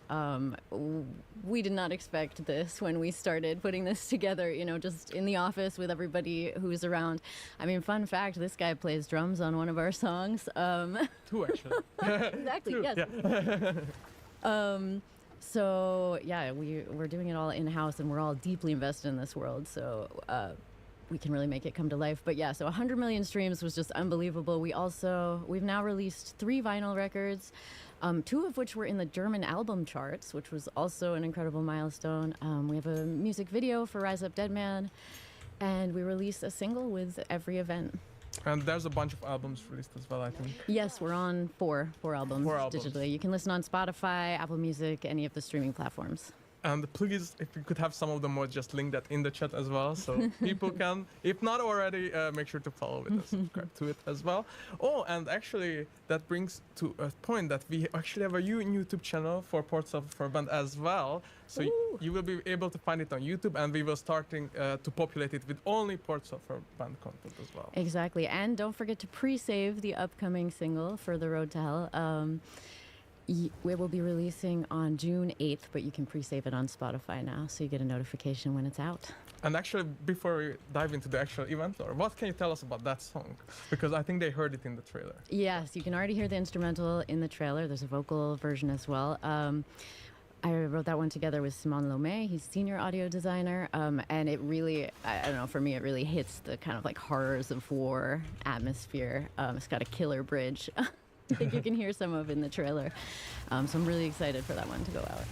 We did not expect this when we started putting this together, you know, just in the office with everybody who's around. I mean, fun fact, this guy plays drums on one of our songs. Two, actually. Exactly, Two, yes. Yeah. So yeah, we're doing it all in-house, and we're all deeply invested in this world, so we can really make it come to life. But yeah, so 100 million streams was just unbelievable. We've now released 3 vinyl records, 2 of which were in the German album charts, which was also an incredible milestone. We have a music video for Rise Up Dead Man, and we release a single with every event. And there's a bunch of albums released as well, I think. Yes, we're on four albums digitally. You can listen on Spotify, Apple Music, any of the streaming platforms. And please, if you could have some of them, or just link that in the chat as well, so people can, if not already, make sure to follow it and subscribe to it as well. Oh, and actually, that brings to a point that we actually have a YouTube channel for Ports of Verband as well. So you will be able to find it on YouTube, and we will starting to populate it with only Ports of Verband content as well. Exactly, and don't forget to pre-save the upcoming single for The Road to Hell. We will be releasing on June 8th, but you can pre-save it on Spotify now, so you get a notification when it's out. And actually, before we dive into the actual event, or what can you tell us about that song? Because I think they heard it in the trailer. Yes, you can already hear the instrumental in the trailer. There's a vocal version as well. I wrote that one together with Simon Lomé. He's senior audio designer, and it really, I don't know, for me, it really hits the kind of like horrors of war atmosphere. It's got a killer bridge. I think you can hear some of in the trailer. So I'm really excited for that one to go out.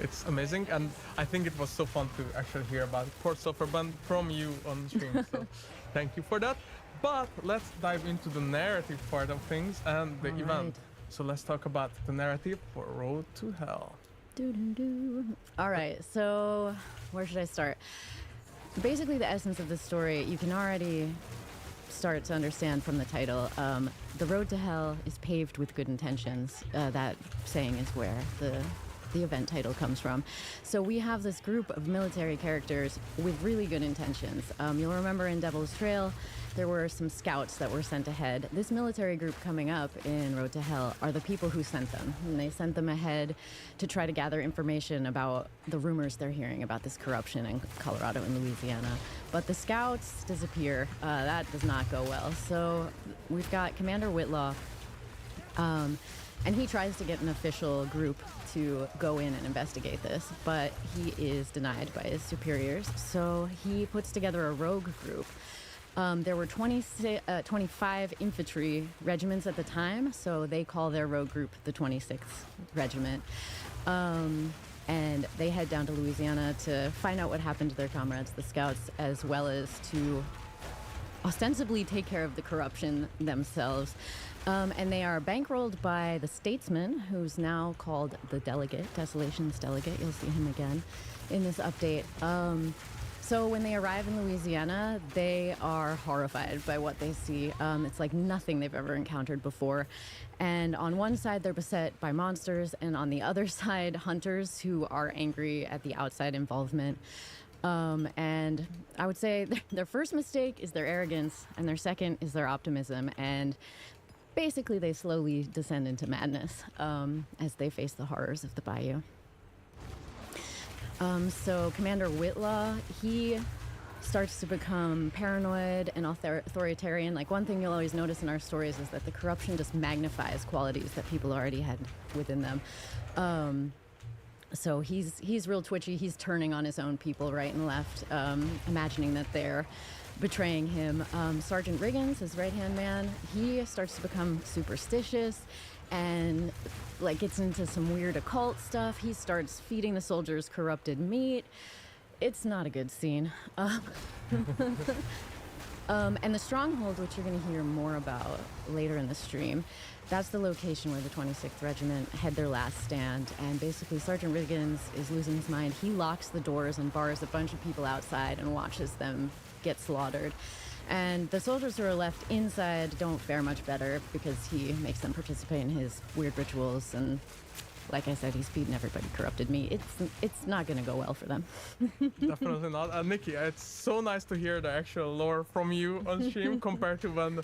It's amazing, and I think it was so fun to actually hear about Ports of Verband from you on stream, so thank you for that. But let's dive into the narrative part of things and the event. So let's talk about the narrative for Road to Hell. All right, so where should I start? Basically, the essence of the story, you can already start to understand from the title. The road to hell is paved with good intentions. That saying is where the event title comes from. So we have this group of military characters with really good intentions. You'll remember in Devil's Trail, there were some scouts that were sent ahead. This military group coming up in Road to Hell are the people who sent them. And they sent them ahead to try to gather information about the rumors they're hearing about this corruption in Colorado and Louisiana. But the scouts disappear. That does not go well. So we've got Commander Whitlaw, and he tries to get an official group to go in and investigate this, but he is denied by his superiors. So he puts together a rogue group. There were 25 infantry regiments at the time, so they call their rogue group the 26th Regiment. And they head down to Louisiana to find out what happened to their comrades, the scouts, as well as to ostensibly take care of the corruption themselves. And they are bankrolled by the statesman, who's now called the Delegate, Desolation's Delegate. You'll see him again in this update. So when they arrive in Louisiana, they are horrified by what they see. It's like nothing they've ever encountered before. And on one side, they're beset by monsters, and on the other side, hunters who are angry at the outside involvement. And I would say their first mistake is their arrogance, and their second is their optimism. And basically, they slowly descend into madness as they face the horrors of the bayou. So Commander Whitlaw, he starts to become paranoid and authoritarian. Like, one thing you'll always notice in our stories is that the corruption just magnifies qualities that people already had within them. So he's real twitchy. He's turning on his own people right and left, imagining that they're betraying him. Sergeant Riggins, his right-hand man, he starts to become superstitious and like gets into some weird occult stuff. He starts feeding the soldiers corrupted meat. It's not a good scene. And the stronghold, which you're going to hear more about later in the stream, that's the location where the 26th Regiment had their last stand. And basically, Sergeant Riggins is losing his mind. He locks the doors and bars a bunch of people outside and watches them get slaughtered. And the soldiers who are left inside don't fare much better because he makes them participate in his weird rituals. And like I said, he's feeding everybody corrupted meat. It's not going to go well for them. Definitely not. Nikki, it's so nice to hear the actual lore from you on stream compared to when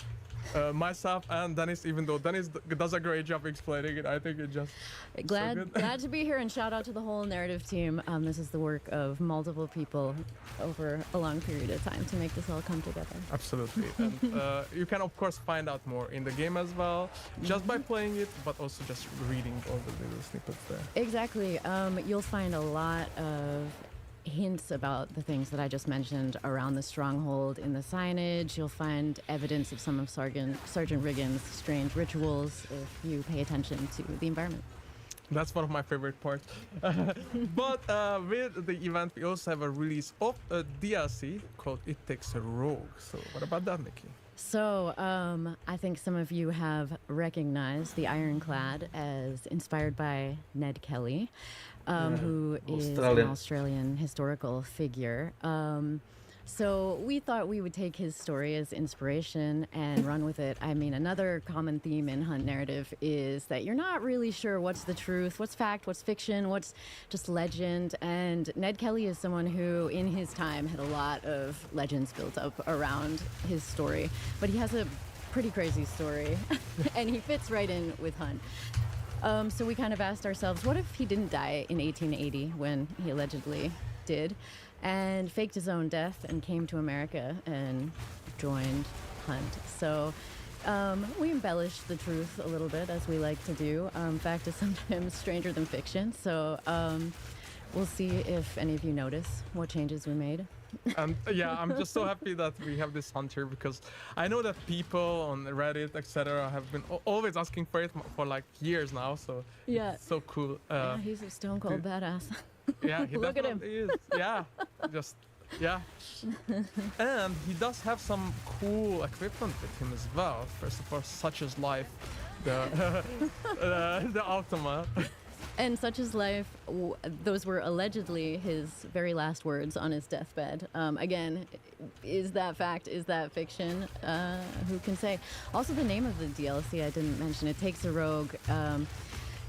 myself and Dennis, even though Dennis does a great job explaining it, I think it just glad to be here, and shout out to the whole narrative team. This is the work of multiple people over a long period of time to make this all come together. Absolutely. And you can of course find out more in the game as well, just by playing it, but also just reading all the little snippets there. Exactly. You'll find a lot of hints about the things that I just mentioned around the stronghold in the signage. You'll find evidence of some of Sergeant Riggins' strange rituals if you pay attention to the environment. That's one of my favorite parts. But with the event, we also have a release of a DLC called It Takes a Rogue. So what about that, Nikki? So, I think some of you have recognized the Ironclad as inspired by Ned Kelly, who is an Australian historical figure. So we thought we would take his story as inspiration and run with it. I mean, another common theme in Hunt narrative is that you're not really sure what's the truth, what's fact, what's fiction, what's just legend. And Ned Kelly is someone who, in his time, had a lot of legends built up around his story. But he has a pretty crazy story, and he fits right in with Hunt. So we kind of asked ourselves, what if he didn't die in 1880 when he allegedly did, and faked his own death and came to America and joined Hunt? So we embellished the truth a little bit, as we like to do. Fact is sometimes stranger than fiction. So we'll see if any of you notice what changes we made. And yeah, I'm just so happy that we have this Hunt here, because I know that people on Reddit, etc., have been always asking for it for like years now. So yeah, it's so cool. Yeah, he's a stone cold badass. Yeah, he Look at him. Is. Yeah, just yeah. And he does have some cool equipment with him as well. First of all, such as life, the Automa. And such is life, those were allegedly his very last words on his deathbed. Again, is that fact? Is that fiction? Who can say? Also, the name of the DLC I didn't mention, It Takes a Rogue.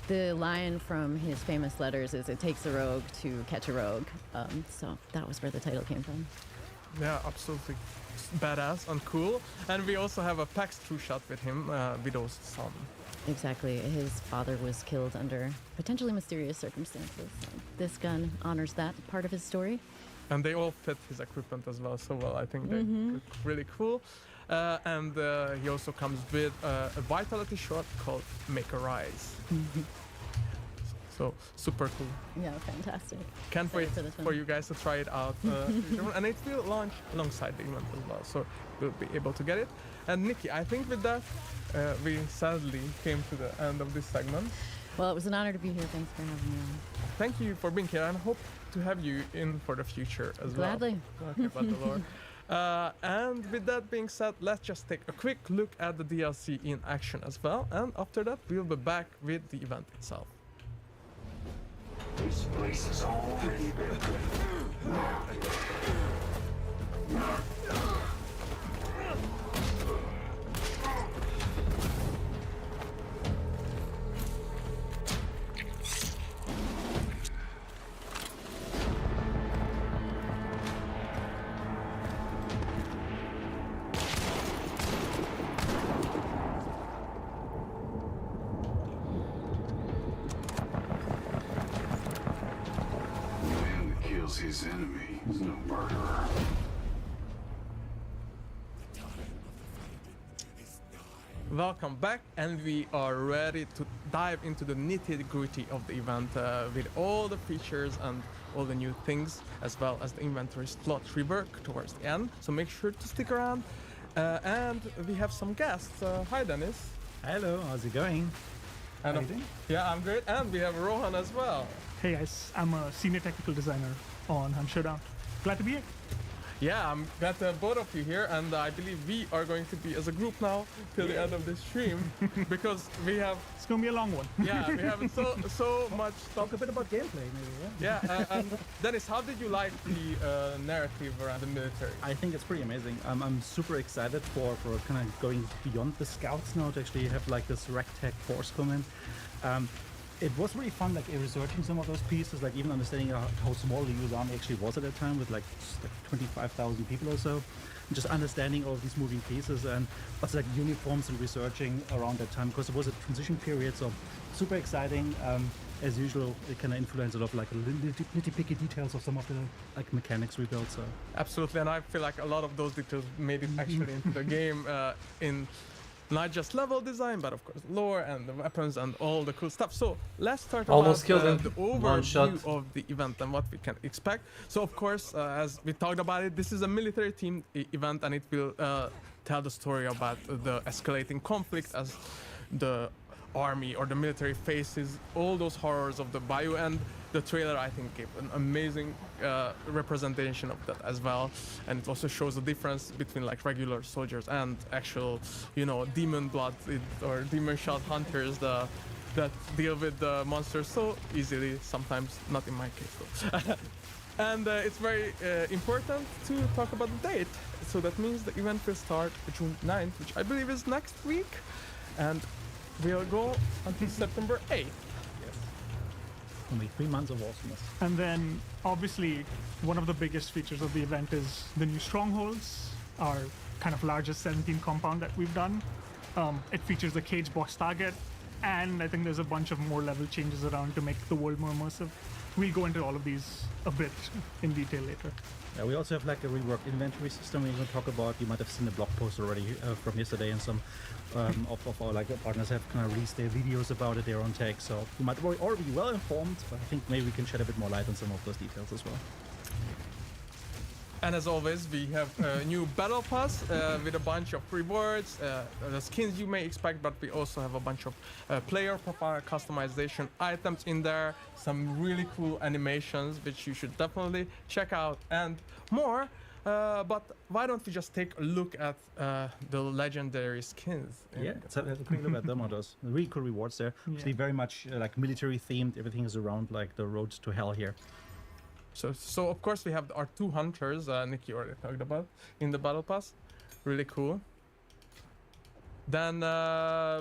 The line from his famous letters is, "It takes a rogue to catch a rogue." So that was where the title came from. Yeah, absolutely badass and cool. And we also have a PAX true shot with him, Widow's son. Exactly. His father was killed under potentially mysterious circumstances. So this gun honors that part of his story. And they all fit his equipment as well so well. I think they look really cool. And he also comes with a Vitality shot called Make a Rise. So super cool. Yeah, fantastic. Can't wait for you guys to try it out. And it will launch alongside the event as well, so we'll be able to get it. And Nikki, I think with that, we sadly came to the end of this segment. Well, it was an honor to be here. Thanks for having me on. Thank you for being here, and hope to have you in for the future as Gladly. well. Okay, about the lore. And with that being said, let's just take a quick look at the DLC in action as well. And after that, we'll be back with the event itself. This place has already been his enemy is no murderer. Welcome back, and we are ready to dive into the nitty-gritty of the event with all the features and all the new things, as well as the inventory slot rework towards the end. So make sure to stick around. And we have some guests. Hi, Dennis. Hello, how's it going? And yeah, I'm great. And we have Rohan as well. Hey guys, I'm a senior technical designer on Hunt Showdown. Glad to be here. Yeah, I'm glad to have both of you here, and I believe we are going to be as a group now till the end of this stream, because we have... It's going to be a long one. Yeah, we have so much... Talk a bit about gameplay, maybe, yeah? Yeah, and Dennis, how did you like the narrative around the military? I think it's pretty amazing. I'm super excited for kind of going beyond the scouts now to actually have like this ragtag force come in. It was really fun, like researching some of those pieces, like even understanding how small the US Army actually was at that time, with like 25,000 people or so. And just understanding all of these moving pieces and also like uniforms and researching around that time, because it was a transition period. So super exciting. As usual, it kind of influenced a lot of like nitty-picky details of some of the like mechanics we built. So absolutely, and I feel like a lot of those details made it actually into the game in. Not just level design, but of course lore and the weapons and all the cool stuff. So let's start about the overview of the event and what we can expect. So of course, as we talked about it, this is a military themed event, and it will tell the story about the escalating conflict as the army or the military faces all those horrors of the bayou, and the trailer I think gave an amazing representation of that as well, and it also shows the difference between like regular soldiers and actual, you know, demon blood or demon shot hunters that deal with the monsters so easily, sometimes not in my case though. And it's very important to talk about the date. So that means the event will start June 9th, which I believe is next week, and we'll go until September 8th. Yes. Only 3 months of awesomeness. And then, obviously, one of the biggest features of the event is the new strongholds, our kind of largest 17 compound that we've done. It features the cage boss target, and I think there's a bunch of more level changes around to make the world more immersive. We'll go into all of these a bit in detail later. Yeah, we also have like a reworked inventory system we're going to talk about. You might have seen the blog post already from yesterday, and some of our like partners have kind of released their videos about it, their own take. So you might already be well informed, but I think maybe we can shed a bit more light on some of those details as well. And as always, we have a new battle pass with a bunch of rewards, the skins you may expect, but we also have a bunch of player profile customization items in there, some really cool animations which you should definitely check out, and more. But why don't we just take a look at the legendary skins? Yeah, let's have a quick look at them on those. Really cool rewards there. Yeah. Actually very much like military themed. Everything is around like the road to hell here. So of course we have our 2 hunters, Nikki already talked about, in the battle pass. Really cool. Then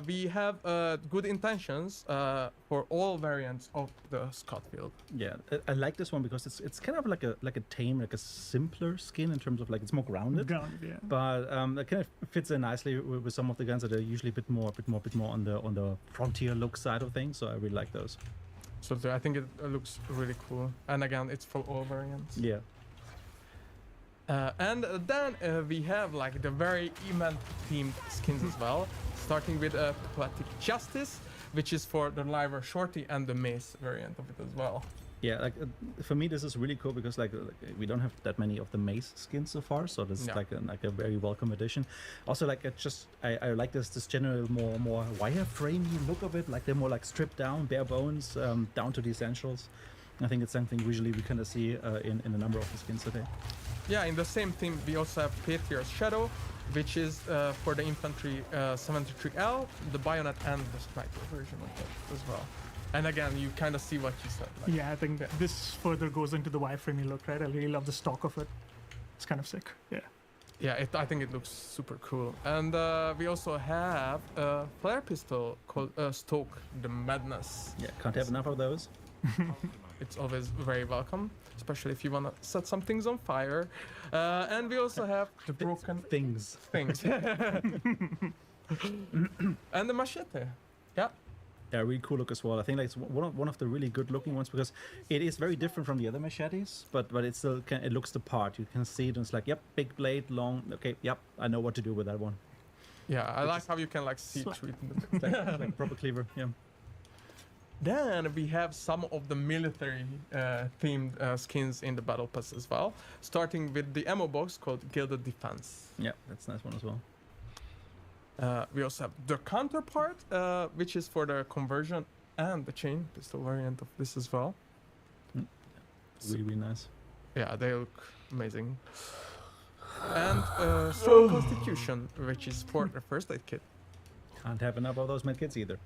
we have good intentions for all variants of the Scotfield. Yeah, I like this one because it's kind of like a tame, like a simpler skin in terms of like it's more grounded. Grounded, yeah. But it kind of fits in nicely with some of the guns that are usually a bit more on the frontier look side of things. So I really like those. So I think it looks really cool. And again, it's for all variants. Yeah. And then we have like the very event themed skins as well, starting with Poetic Justice, which is for the Liver Shorty and the Mace variant of it as well. Yeah, like for me this is really cool because like we don't have that many of the Mace skins so far, so this is like a very welcome addition. Also like I like this general more wireframey look of it, like they're more like stripped down, bare bones, down to the essentials. I think it's something visually we kind of see in a number of the skins today. Yeah, in the same theme we also have Patriarch's Shadow, which is for the Infantry 73L, the Bayonet and the Sniper version of that as well. And again, you kind of see what you said. Like, yeah, I think this further goes into the wireframey look, right? I really love the stock of it. It's kind of sick. Yeah. Yeah, I think it looks super cool. And we also have a flare pistol called Stoke the Madness. Yeah, can't have enough of those. It's always very welcome, especially if you want to set some things on fire. And we also have the broken things. And the machete. Yeah. Yeah, really cool look as well. I think like it's one of the really good looking ones because it is very different from the other machetes, but it still it looks the part. You can see it and it's like, yep, big blade, long. Okay, yep, I know what to do with that one. Yeah, I like how you can like see through it. Like proper cleaver. Yeah. Then we have some of the military themed skins in the battle pass as well, starting with the ammo box called Gilded Defense. Yeah, that's a nice one as well. We also have the counterpart, which is for the conversion and the chain pistol variant of this as well. Really nice. Yeah, they look amazing. And Strong Constitution, which is for the first aid kit. Can't have enough of those med kits either.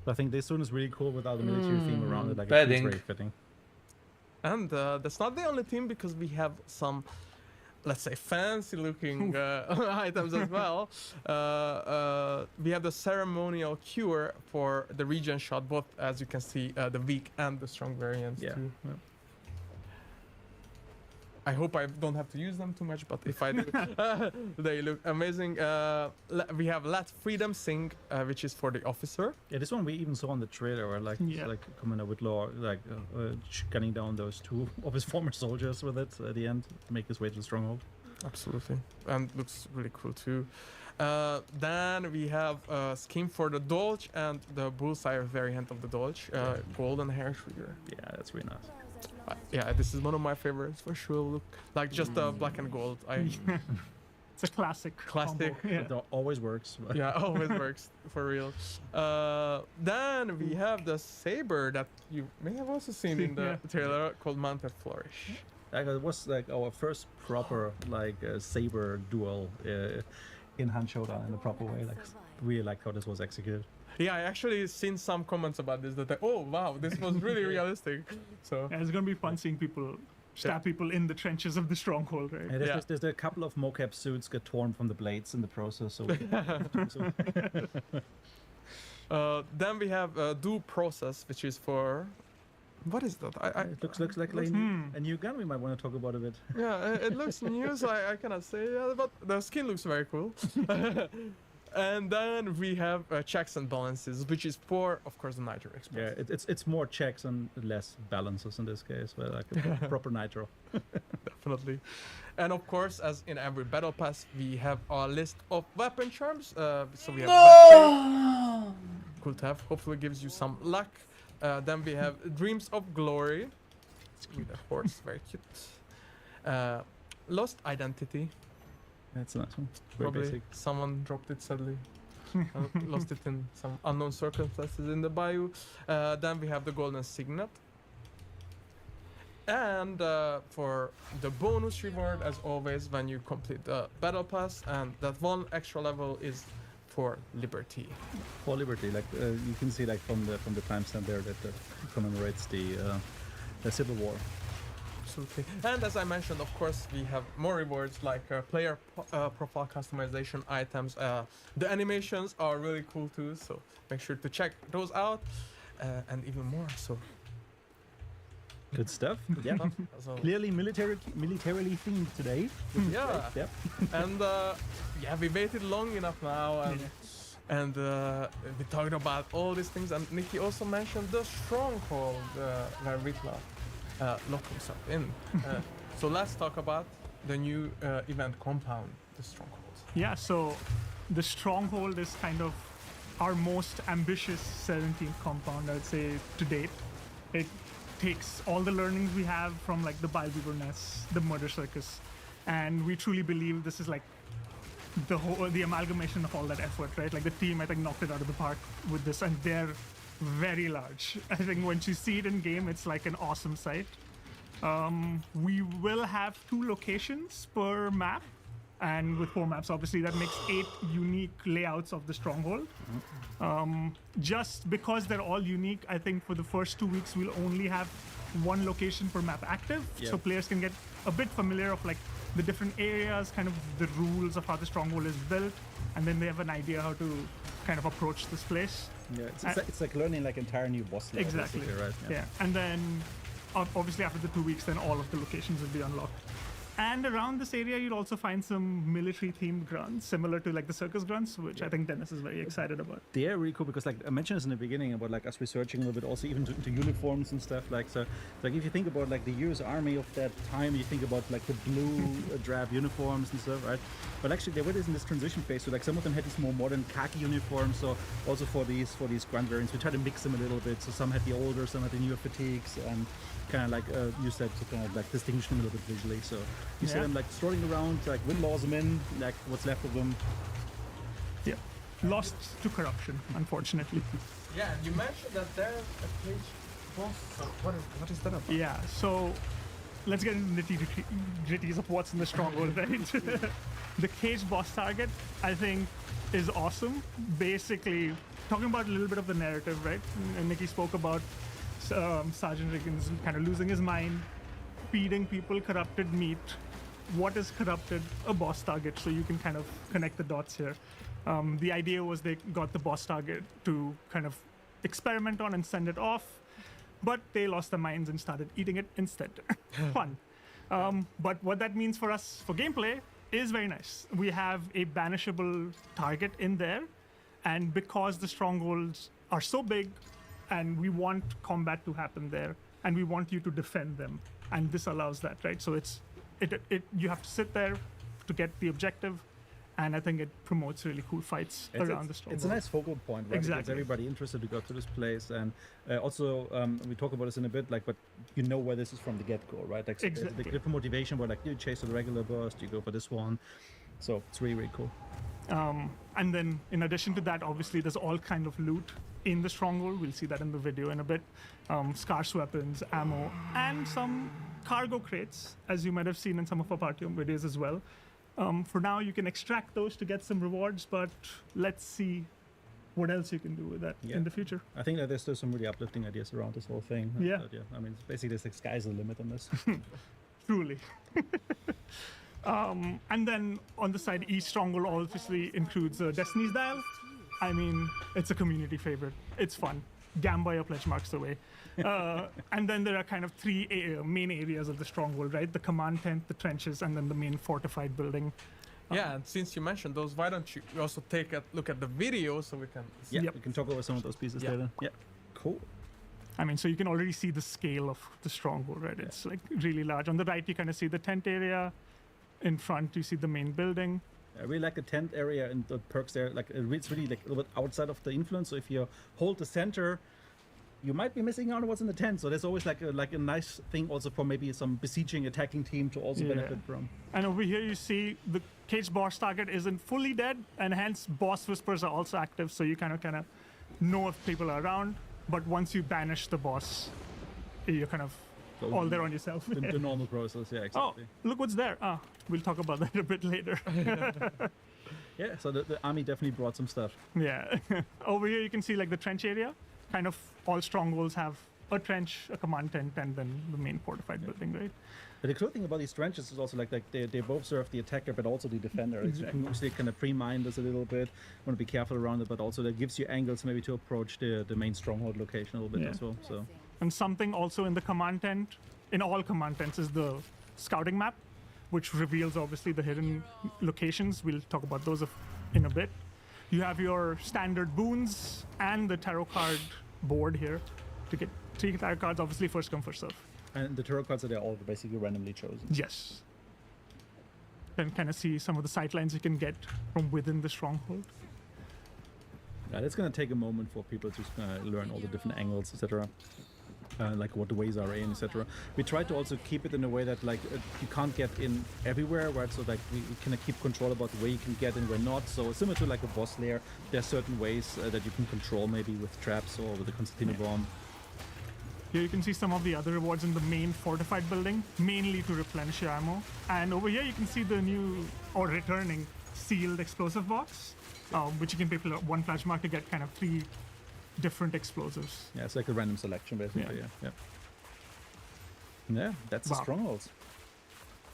I think this one is really cool without the military theme around it. Like it's very fitting. And that's not the only theme because we have some, let's say, fancy looking items as well. We have the ceremonial cure for the regen shot, both as you can see the weak and the strong variants too. Yeah. I hope I don't have to use them too much, but if I do, they look amazing. We have Let Freedom Sing, which is for the officer. Yeah, this one we even saw on the trailer where like Commander Whitlaw gunning down those 2 of his former soldiers with it at the end to make his way to the stronghold. Absolutely, and looks really cool too. Then we have a skin for the Dolch and the Bullseye variant of the Dolch, golden hair trigger. Yeah, that's really nice. Yeah, this is one of my favorites for sure. Look, like just the black and gold. It's a classic. Classic. Combo. Yeah. It always works. Yeah, always works for real. Then we have the saber that you may have also seen in the trailer called Mounted Flourish. It was like our first proper saber duel in Han Showdown in a proper way. Like really like how this was executed. Yeah, I actually seen some comments about this that oh wow, this was really realistic. So yeah, it's gonna be fun seeing people stab people in the trenches of the stronghold, right? And there's a couple of mocap suits get torn from the blades in the process. So then we have due process, which is for what is that? It looks like a new gun. We might want to talk about a bit. Yeah, it looks new, so I cannot say, but the skin looks very cool. And then we have checks and balances, which is for, of course, the Nitro Express. Yeah, it's more checks and less balances in this case, but like a proper Nitro. Definitely. And of course, as in every battle pass, we have our list of weapon charms. So we have cool to have. Hopefully, gives you some luck. Then we have Dreams of Glory. It's cute, of course, very cute. Lost Identity. That's a nice one. Probably basic. Someone dropped it sadly. Lost it in some unknown circumstances in the bayou. Then we have the Golden Signet. And for the bonus reward, as always, when you complete the battle pass, and that one extra level is for Liberty. For Liberty, like you can see, like from the timestamp there that commemorates the Civil War. Absolutely. And as I mentioned, of course, we have more rewards like player profile customization items. The animations are really cool too, so make sure to check those out, and even more. So good stuff. Yeah. So clearly militarily themed today. Yeah. Yep. And yeah, we waited long enough now, and we talked about all these things. And Nikki also mentioned the stronghold where Ritla locked himself in. So let's talk about the new event compound, the stronghold. Yeah, so the stronghold is kind of our most ambitious 17th compound, I'd say, to date. It takes all the learnings we have from like the Bilebeaver Nest, the Murder Circus, and we truly believe this is like the amalgamation of all that effort, right? Like the team, I think, knocked it out of the park with this, and they're very large. I think once you see it in game, it's like an awesome sight. We will have 2 locations per map, and with 4 maps, obviously, that makes 8 unique layouts of the stronghold. Just because they're all unique, I think for the first 2 weeks, we'll only have 1 location per map active, so players can get a bit familiar of like the different areas, kind of the rules of how the stronghold is built, and then they have an idea how to kind of approach this place. Yeah, it's like learning like entire new boss level. Exactly. Right? Yeah, and then obviously after the 2 weeks, then all of the locations will be unlocked. And around this area, you'll also find some military-themed grunts, similar to like the circus grunts, which I think Dennis is very excited about. They're really cool because, like I mentioned this in the beginning about like us researching a little bit, also even into uniforms and stuff. Like so, like if you think about like the US Army of that time, you think about like the blue drab uniforms and stuff, right? But actually, they were in this transition phase. So like some of them had these more modern khaki uniforms. So also for these grunt variants, we try to mix them a little bit. So some had the older, some had the newer fatigues, and kind of like use that to kind of like distinguish them a little bit visually. So you see them like strolling around, like wind laws them in, like what's left of them. Yeah, lost to corruption, unfortunately. Yeah, you mentioned that there's a cage boss. So what is that about? Yeah, so let's get into the nitty-gritties of what's in the stronghold, right? The cage boss target, I think, is awesome. Basically, talking about a little bit of the narrative, right? And Nikki spoke about Sergeant Riggins kind of losing his mind, feeding people corrupted meat. What is corrupted? A boss target. So you can kind of connect the dots here. The idea was they got the boss target to kind of experiment on and send it off, but they lost their minds and started eating it instead. Fun. But what that means for us for gameplay is very nice. We have a banishable target in there, and because the strongholds are so big, and we want combat to happen there, and we want you to defend them, and this allows that, right? So you have to sit there to get the objective, and I think it promotes really cool fights around the stronghold. It's a nice focal point, right? Exactly. It's everybody interested to go to this place, and also we talk about this in a bit, like, but you know where this is from the get-go, right? Like, exactly. The different motivation, where like you chase the regular boss, you go for this one. So it's really, really cool. And then in addition to that, obviously there's all kind of loot in the stronghold. We'll see that in the video in a bit. Scarce weapons, ammo, and some cargo crates, as you might have seen in some of our party videos as well. For now, you can extract those to get some rewards, but let's see what else you can do with that in the future. I think that there's still some really uplifting ideas around this whole thing. Yeah. But yeah. I mean, basically, the sky's the limit on this. Truly. And then on the side, each stronghold obviously includes Destiny's Dial. I mean, it's a community favorite. It's fun. Gamba your pledge marks away. And then there are kind of three main areas of the stronghold, right? The command tent, the trenches, and then the main fortified building. Yeah, and since you mentioned those, why don't you also take a look at the video so we can see? Yeah, we can talk over some of those pieces later. Yeah, cool. I mean, so you can already see the scale of the stronghold, right? It's like really large. On the right, you kind of see the tent area. In front, you see the main building. I really like the tent area and the perks there. Like it's really like a little bit outside of the influence. So if you hold the center, you might be missing out on what's in the tent. So there's always like a nice thing also for maybe some besieging attacking team to also benefit from. And over here you see the cage boss target isn't fully dead, and hence boss whispers are also active. So you kind of know if people are around. But once you banish the boss, you're kind of all there on yourself. The normal process, yeah, exactly. Oh, look what's there. We'll talk about that a bit later. Yeah, so the army definitely brought some stuff. Yeah. Over here you can see like the trench area. Kind of all strongholds have a trench, a command tent, and then the main fortified building, right? But the cool thing about these trenches is also like they both serve the attacker but also the defender. Exactly. You can actually kind of pre-mine this a little bit. Want to be careful around it, but also that gives you angles maybe to approach the main stronghold location a little bit as well. So. And something also in the command tent, in all command tents, is the scouting map, which reveals obviously the hidden locations. We'll talk about those in a bit. You have your standard boons and the tarot card board here. To get 3 tarot cards, obviously first come, first serve. And the tarot cards are all basically randomly chosen. Yes. Then kind of see some of the sightlines you can get from within the stronghold. Yeah, it's going to take a moment for people to learn all the different angles, etc. Like what the ways are in, etc. We try to also keep it in a way that like you can't get in everywhere, right? So like we kind of keep control about where you can get in, where not. So similar to like a boss lair, there are certain ways that you can control, maybe with traps or with the Constantino bomb. Here you can see some of the other rewards in the main fortified building, mainly to replenish your ammo. And over here you can see the new or returning sealed explosive box, which you can pay 1 pledge mark to get kind of 3 different explosives. Yeah, it's like a random selection basically. Yeah, that's the strongholds.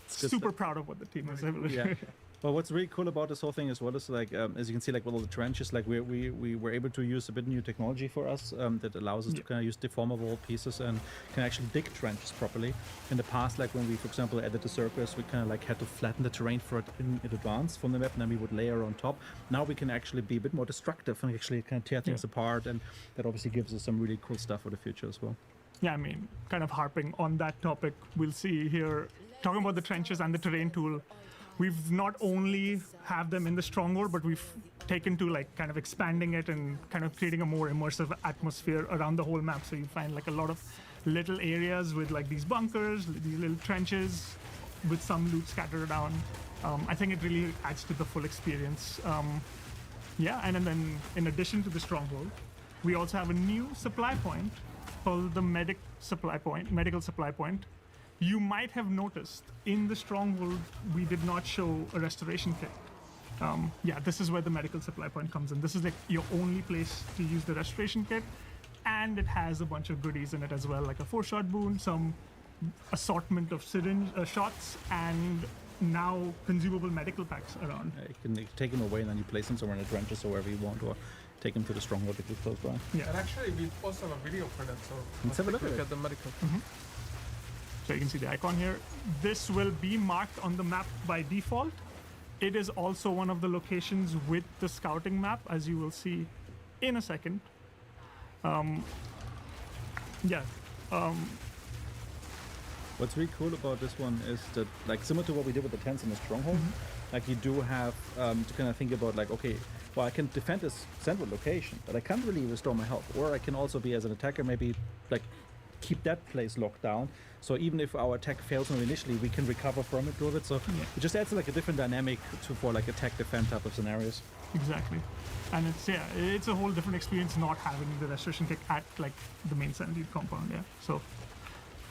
Super proud of what the team is able to do. Well, what's really cool about this whole thing as well is like, as you can see, like with all the trenches, like we were able to use a bit new technology for us that allows us to kind of use deformable pieces and can actually dig trenches properly. In the past, like when we, for example, added the circus, we kind of like had to flatten the terrain for it in advance from the map, and then we would layer on top. Now we can actually be a bit more destructive and actually kind of tear things apart, and that obviously gives us some really cool stuff for the future as well. Yeah, I mean, kind of harping on that topic, we'll see here, talking about the trenches and the terrain tool, we've not only have them in the stronghold, but we've taken to like kind of expanding it and kind of creating a more immersive atmosphere around the whole map. So you find like a lot of little areas with like these bunkers, these little trenches with some loot scattered around. I think it really adds to the full experience. And then in addition to the stronghold, we also have a new supply point called the medical supply point. You might have noticed in the stronghold we did not show a restoration kit. This is where the medical supply point comes in. This is like your only place to use the restoration kit, and it has a bunch of goodies in it as well, like a 4-shot boon, some assortment of syringe shots, and now consumable medical packs around. You can take them away and then you place them somewhere in the trenches or wherever you want, or take them to the stronghold if you're close by. Yeah, and actually we also have a video for that, so let's have a look at the medical. So you can see the icon here. This will be marked on the map by default. It is also one of the locations with the scouting map, as you will see in a second. What's really cool about this one is that, like, similar to what we did with the tents in the stronghold, like you do have to kind of think about like, okay, well, I can defend this central location, but I can't really restore my health, or I can also be as an attacker maybe like keep that place locked down. So even if our attack fails initially, we can recover from it a little bit. So it just adds like a different dynamic for like attack defend type of scenarios. Exactly. And it's a whole different experience not having the restoration kick at like the main 17 compound. Yeah. So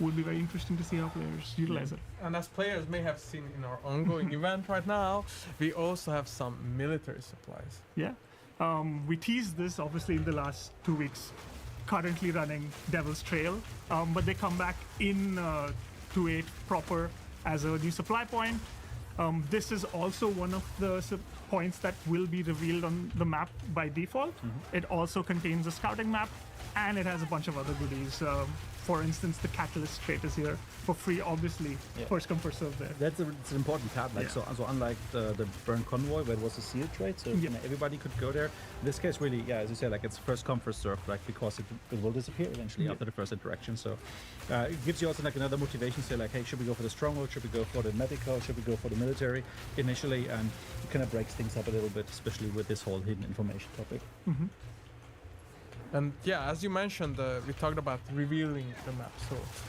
would be very interesting to see how players utilize it. And as players may have seen in our ongoing event right now, we also have some military supplies. Yeah. We teased this obviously in the last 2 weeks, currently running Devil's Trail, but they come back in 2.8 proper as a new supply point. This is also one of the points that will be revealed on the map by default. It also contains a scouting map, and it has a bunch of other goodies. For instance, the Catalyst trait is here for free, obviously. First come, first serve there. It's an important tab. Like so unlike the Burn Convoy, where it was a sealed trait, so everybody could go there. In this case, really, as you said, like it's first come, first serve, like because it will disappear eventually after the first interaction. So it gives you also like another motivation to say like, hey, should we go for the stronghold? Should we go for the medical? Should we go for the military initially? And it kind of breaks things up a little bit, especially with this whole hidden information topic. And yeah, as you mentioned, we talked about revealing the map,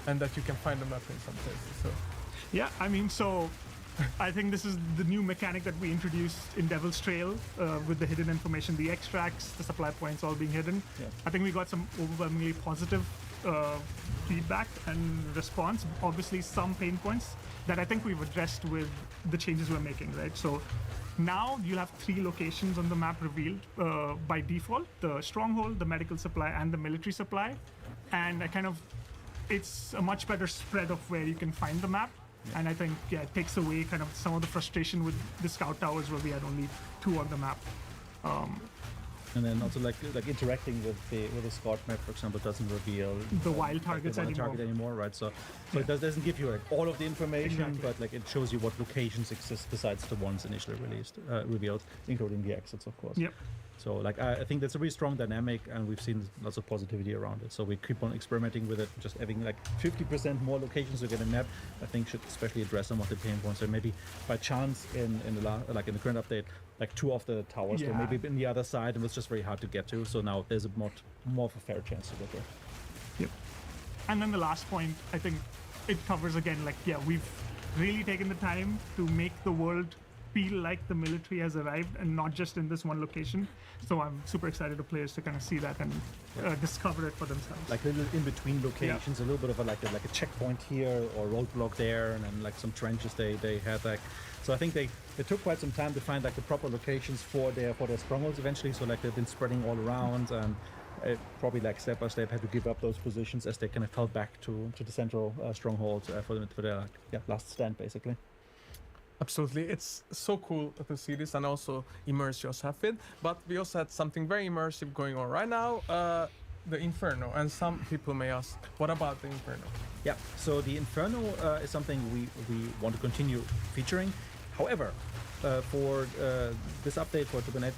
and that you can find the map in some places. So yeah, I mean, so I think this is the new mechanic that we introduced in Devil's Trail with the hidden information, the extracts, the supply points all being hidden. I think we got some overwhelmingly positive feedback and response. Obviously, some pain points that I think we've addressed with the changes we're making, right? So now you'll have 3 locations on the map revealed by default: the stronghold, the medical supply, and the military supply. And it's a much better spread of where you can find the map. And I think it takes away kind of some of the frustration with the scout towers where we had only 2 on the map. And then also like interacting with the scout map, for example, doesn't reveal the wild targets anymore, right? So it doesn't give you like all of the information, but like it shows you what locations exist besides the ones initially revealed, including the exits, of course. Yep. So like I think that's a really strong dynamic, and we've seen lots of positivity around it. So we keep on experimenting with it. Just having like 50% more locations to get a map, I think should especially address some of the pain points. So maybe by chance in the current update, like 2 of the towers were maybe in the other side, and it was just very hard to get to. So now there's a more of a fair chance to get there. Yep. And then the last point, I think it covers again, like we've really taken the time to make the world feel like the military has arrived and not just in this one location. So I'm super excited to players to kind of see that and discover it for themselves. Like little in between locations, a little bit of a checkpoint here or roadblock there, and then like some trenches they had like. So I think they took quite some time to find like the proper locations for their strongholds eventually. So like they've been spreading all around, and probably like step by step had to give up those positions as they kind of fell back to the central stronghold for their last stand basically. absolutely, it's so cool to see this and also immerse yourself in. But we also had something very immersive going on right now, the Inferno. And some people may ask, what about the Inferno? Yeah, so the Inferno is something we want to continue featuring. However, for this update for Tubanet,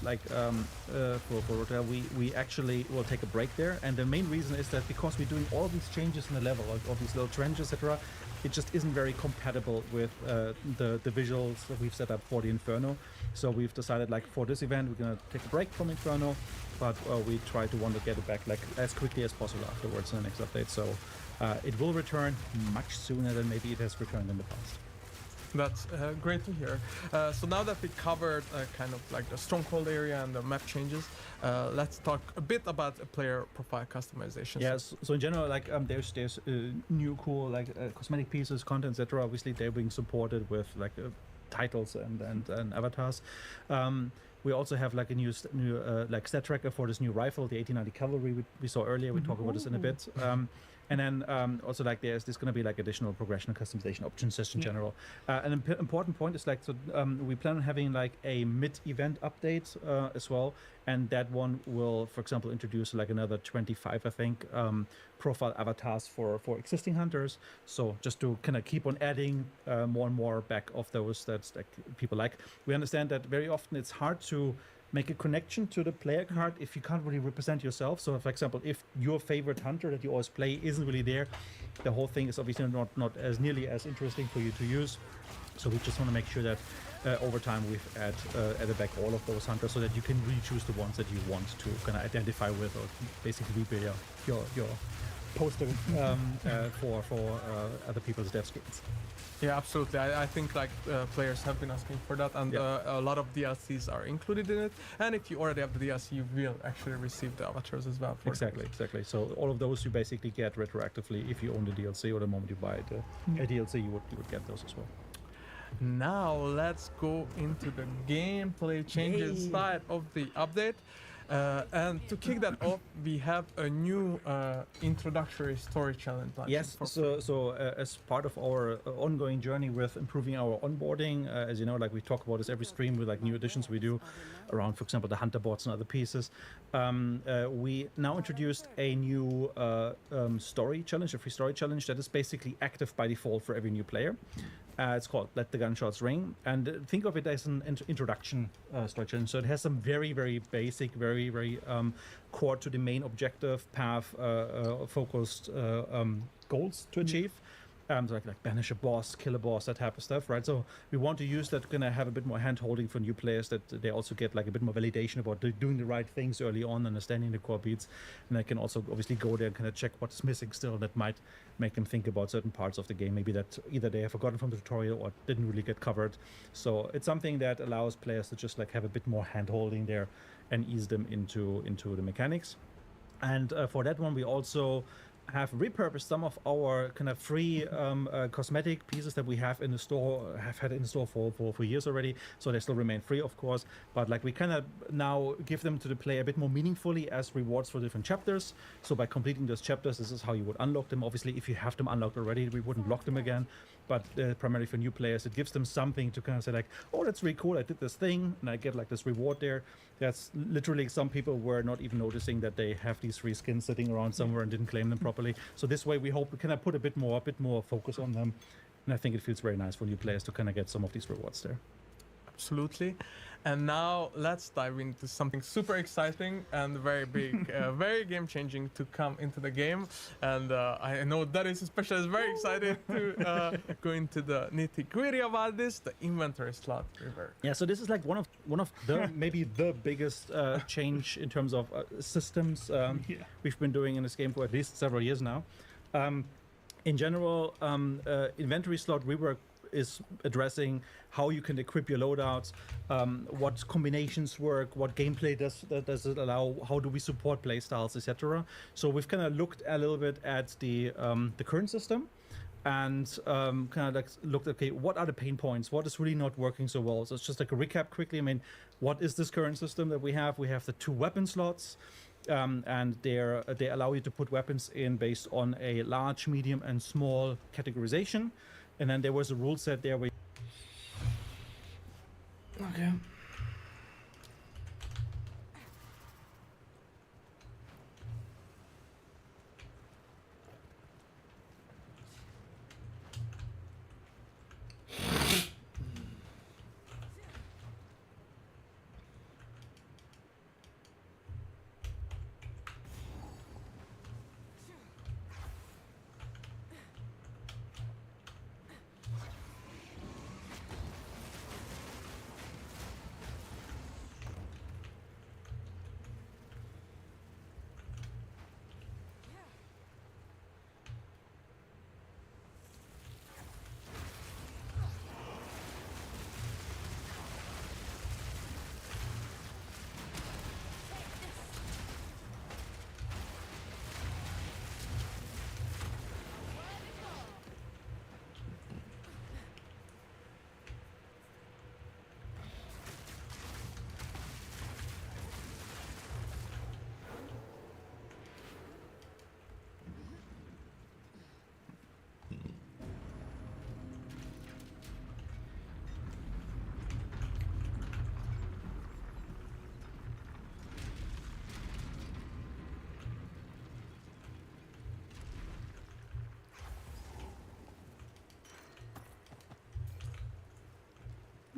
for Rotel, we actually will take a break there. And the main reason is that because we're doing all these changes in the level, like all these little trenches, etc., it just isn't very compatible with the visuals that we've set up for the Inferno. So we've decided, like, for this event, we're gonna take a break from Inferno, but we try to want to get it back like as quickly as possible afterwards in the next update. So it will return much sooner than maybe it has returned in the past. That's great to hear. So now that we covered kind of like the stronghold area and the map changes, let's talk a bit about player profile customization. Yes. So in general, like there's new cool like cosmetic pieces, content, etc. Obviously, they're being supported with like titles and avatars. We also have like a new like stat tracker for this new rifle, the 1890 Cavalry we saw earlier. We talk about this in a bit. And then also like there's going to be like additional progression and customization options just in general. An important point is like, so we plan on having like a mid-event update as well. And that one will, for example, introduce like another 25, I think, profile avatars for existing hunters. So just to kind of keep on adding more and more back of those that like people like. We understand that very often it's hard to make a connection to the player card if you can't really represent yourself. So, for example, if your favorite hunter that you always play isn't really there, the whole thing is obviously not as nearly as interesting for you to use. So we just want to make sure that over time we've added back all of those hunters so that you can really choose the ones that you want to kind of identify with or basically rebuild your poster for other people's dev screens. Yeah, absolutely. I think like players have been asking for that, and a lot of DLCs are included in it. And if you already have the DLC, you will actually receive the avatars as well. Exactly. So all of those you basically get retroactively if you own the DLC, or the moment you buy a DLC, you would get those as well. Now let's go into the gameplay changes side of the update. And to kick that off, we have a new introductory story challenge. Yes, so as part of our ongoing journey with improving our onboarding, as you know, like we talk about this every stream with like new additions we do around, for example, the hunter bots and other pieces. We now introduced a new story challenge, a free story challenge that is basically active by default for every new player. It's called Let the Gunshots Ring, and think of it as an introduction story challenge. So it has some very, very basic, very core to the main objective path focused goals to achieve. So like banish a boss, kill a boss, that type of stuff, right? So we want to use that, gonna have a bit more hand-holding for new players, that they also get like a bit more validation about doing the right things early on, understanding the core beats, and they can also obviously go there and kind of check what's missing still that might make them think about certain parts of the game, maybe that either they have forgotten from the tutorial or didn't really get covered. So it's something that allows players to just like have a bit more hand-holding there and ease them into the mechanics. And for that one, we also have repurposed some of our kind of free cosmetic pieces that we have in the store, have had in the store for years already. So they still remain free, of course, but like we kind of now give them to the player a bit more meaningfully as rewards for different chapters. So by completing those chapters, this is how you would unlock them. Obviously, if you have them unlocked already, we wouldn't lock them again. But primarily for new players, it gives them something to kind of say like, oh, that's really cool, I did this thing, and I get like this reward there. That's literally, some people were not even noticing that they have these free skins sitting around somewhere and didn't claim them properly. So this way we hope we kind of put a bit more focus on them. And I think it feels very nice for new players to kind of get some of these rewards there. Absolutely. And now let's dive into something super exciting and very big, very game-changing to come into the game. And I know Darius especially is very excited to go into the nitty-gritty about this, the inventory slot rework. Yeah, so this is like one of the maybe the biggest change in terms of systems we've been doing in this game for at least several years now. In general, inventory slot rework is addressing how you can equip your loadouts, what combinations work, what gameplay does it allow, how do we support playstyles, etc. So we've kind of looked a little bit at the current system and kind of like looked, okay, what are the pain points? What is really not working so well? So it's just like a recap quickly. I mean, what is this current system that we have? We have the 2 weapon slots. And they allow you to put weapons in based on a large, medium, and small categorization. And then there was a rule set there where... Okay.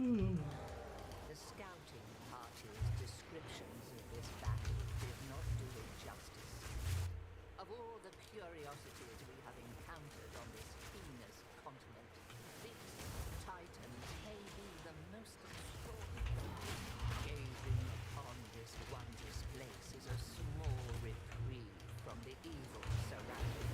The scouting party's descriptions of this battle did not do it justice. Of all the curiosities we have encountered on this heinous continent, this Titan may be the most extraordinary. Gazing upon this wondrous place is a small reprieve from the evil surrounding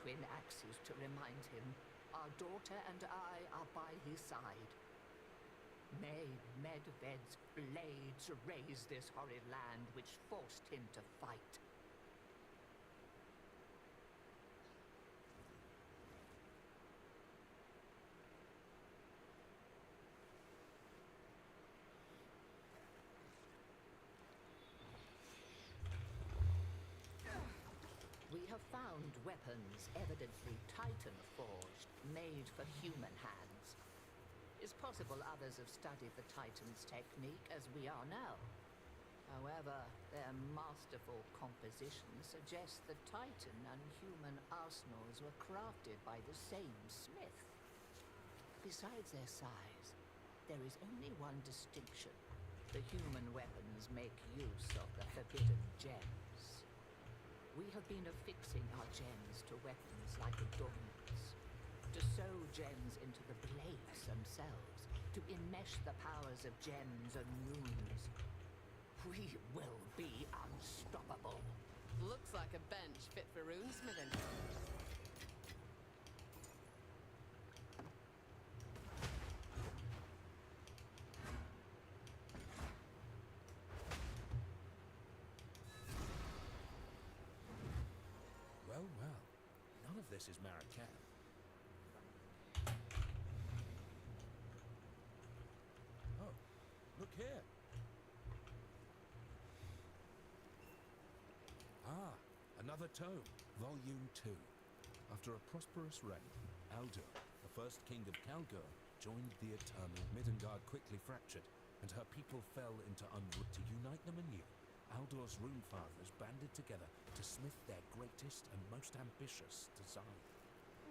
twin axes to remind him. Our daughter and I are by his side. May Medved's blades raise this horrid land which forced him to fight. We have found weapons evidently Titan-forged, made for human hands. It's possible others have studied the Titan's technique as we are now. However, their masterful composition suggests the Titan and human arsenals were crafted by the same smith. Besides their size, there is only one distinction. The human weapons make use of the forbidden gems. We have been affixing our gems to weapons like adornments, to sew gems into the blades themselves, to enmesh the powers of gems and runes. We will be unstoppable. Looks like a bench fit for runesmithing. Well, well. None of this is Marrakesh. Oh, look here. Ah, another tome, Volume 2. After a prosperous reign, Aldur, the first king of Kalgur, joined the Eternal. Midgard quickly fractured, and her people fell into unruly. To unite them anew, Aldor's runefathers banded together to smith their greatest and most ambitious design.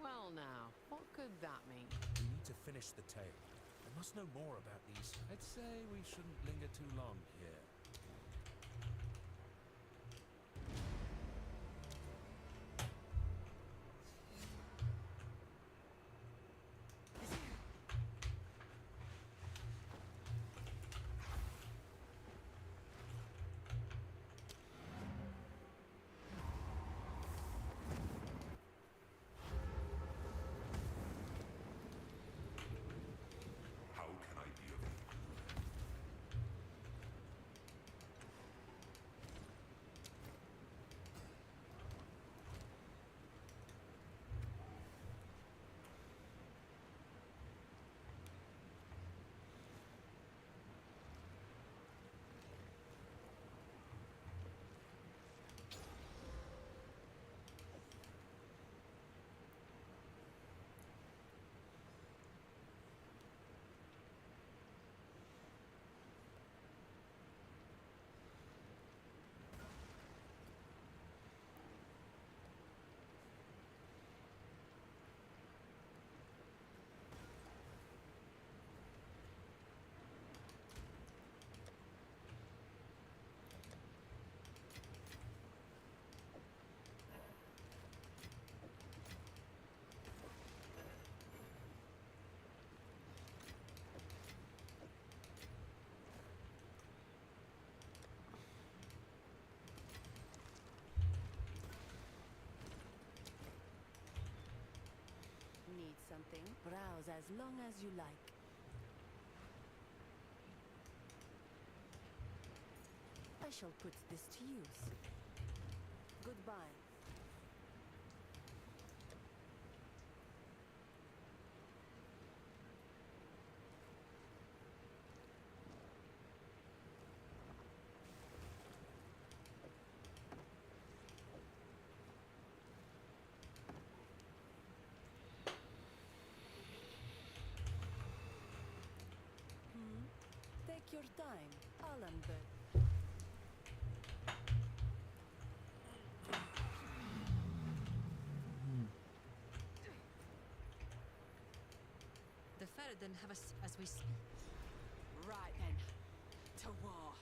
Well now, what could that mean? We need to finish the tale. I must know more about these. I'd say we shouldn't linger too long here. How can I be of Need something? Browse as long as you like. I shall put this to use. Goodbye. Take your time, Allenberg. The Ferryden have us as we speak. Right then, to war.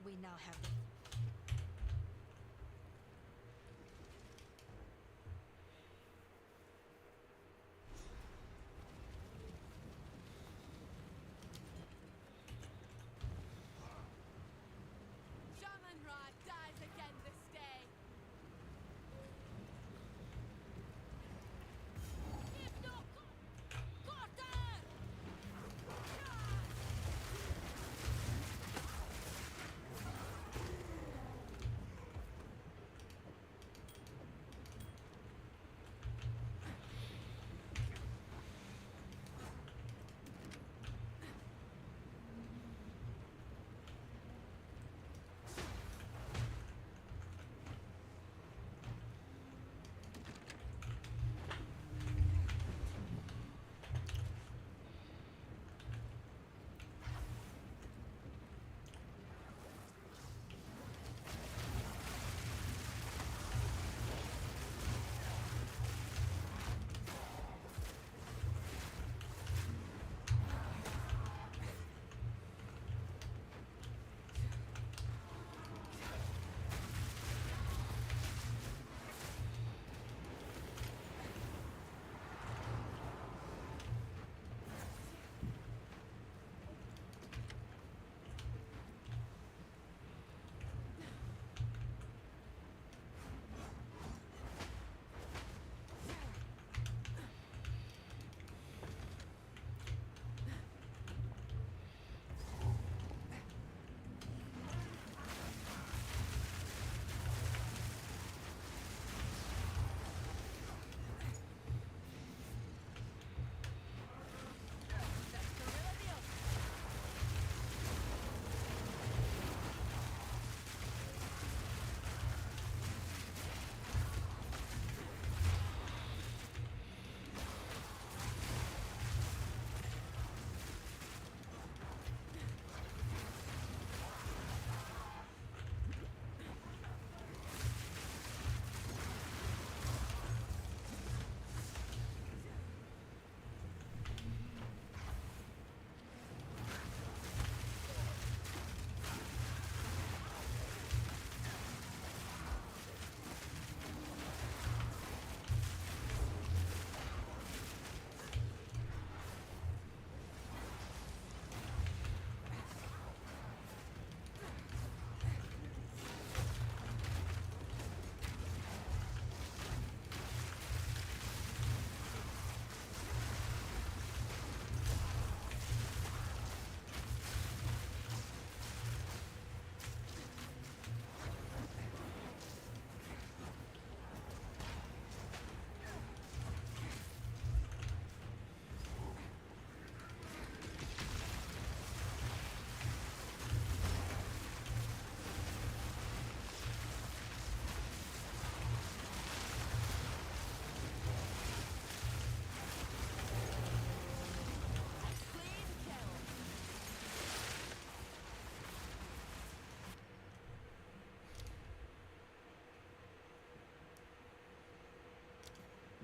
We now have the...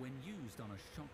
when used on a shot.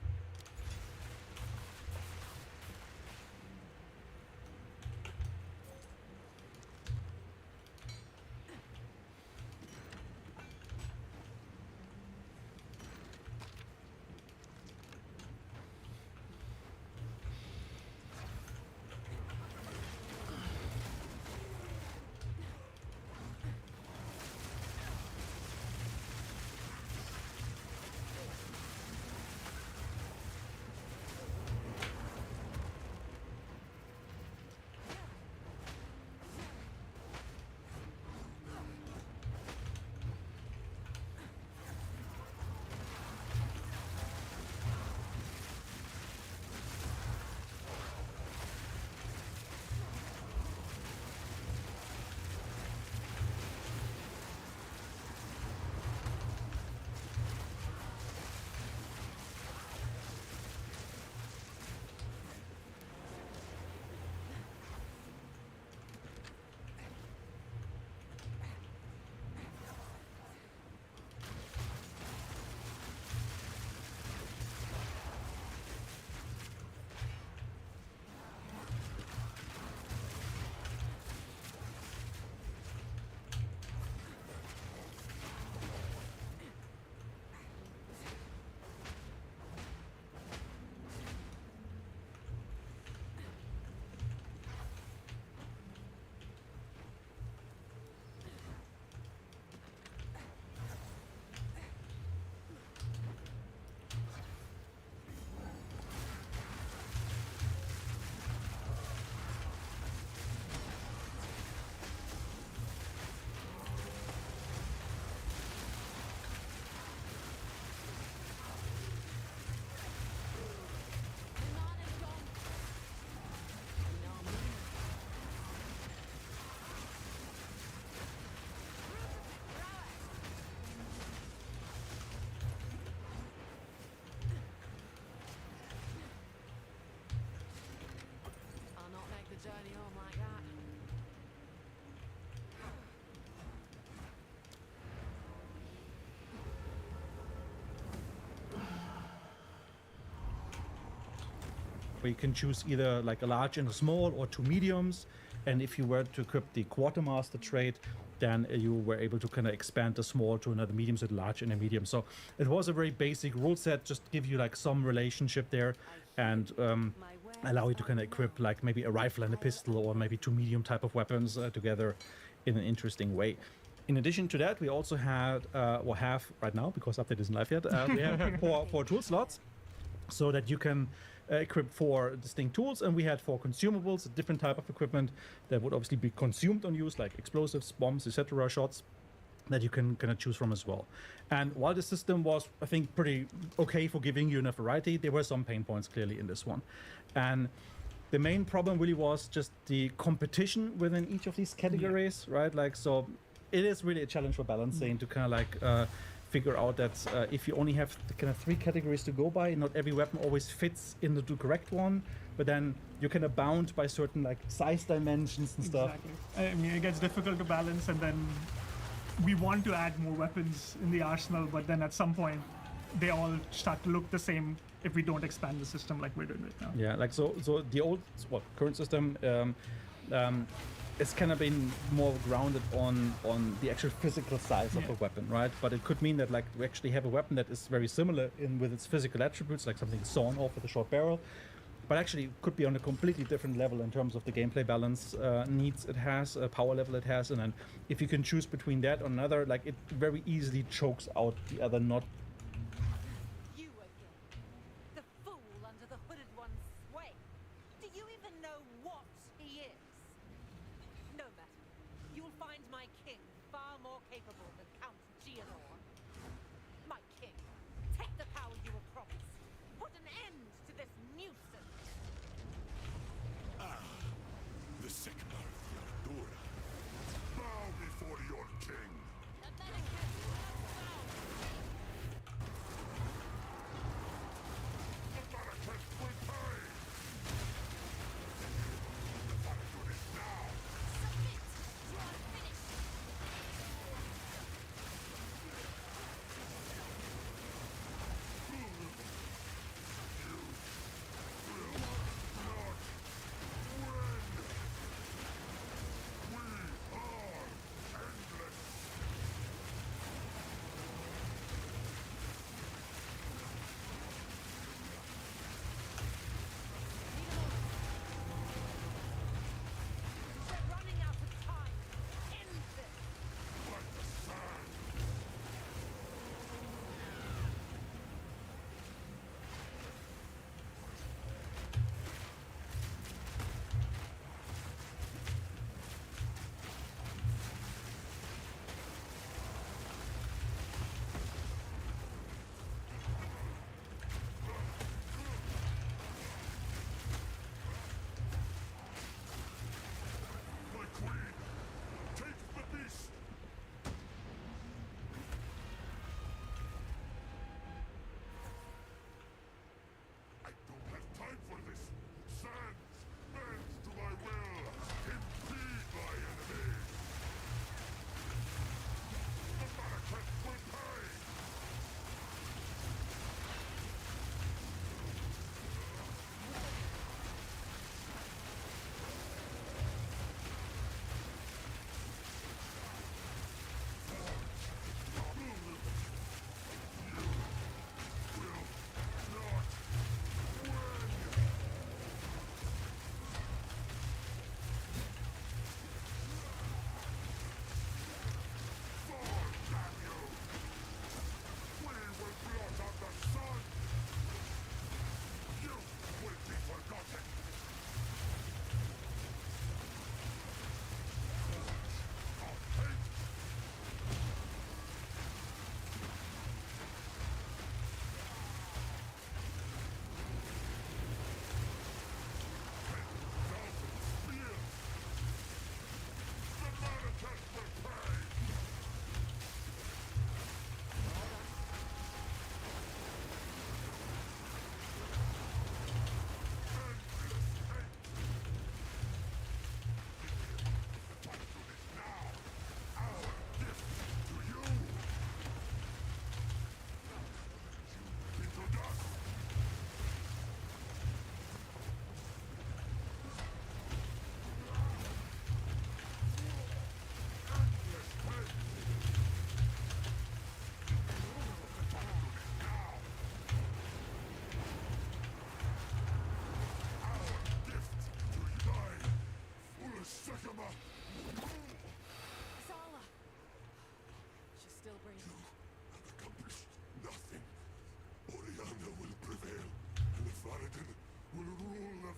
journey home like that. Where you can choose either like a large and a small or two mediums, and if you were to equip the quartermaster trait, then you were able to kind of expand the small to another medium, so the large and a medium. So it was a very basic rule set, just to give you like some relationship there, and allow you to kind of equip like maybe a rifle and a pistol, or maybe two medium type of weapons together in an interesting way. In addition to that, we also had, or have right now, because update isn't live yet, we have four tool slots, so that you can equip 4 distinct tools, and we had 4 consumables, a different type of equipment that would obviously be consumed on use, like explosives, bombs, etc., shots, that you can kind of choose from as well. And while the system was, I think, pretty okay for giving you enough variety, there were some pain points clearly in this one. And the main problem really was just the competition within each of these categories, right? Like, so it is really a challenge for balancing to kind of like figure out that if you only have kind of 3 categories to go by, not every weapon always fits in the correct one, but then you're kind of bound by certain like size dimensions and stuff. Exactly. I mean, it gets difficult to balance, and then we want to add more weapons in the arsenal, but then at some point they all start to look the same if we don't expand the system like we're doing right now. Yeah, like so the old, current system it's kind of been more grounded on the actual physical size of a weapon, right? But it could mean that like we actually have a weapon that is very similar with its physical attributes, like something sawn off with a short barrel, but actually could be on a completely different level in terms of the gameplay balance needs it has, power level it has, and then if you can choose between that or another, like it very easily chokes out the other not. You again, the fool under the hooded one's sway. Do you even know what he is? No matter. You'll find my king far more capable than Count Geonor. My king, take the power you were promised. Put an end to this nuisance. Ah, the Sigmar of Yardura. Bow before your king.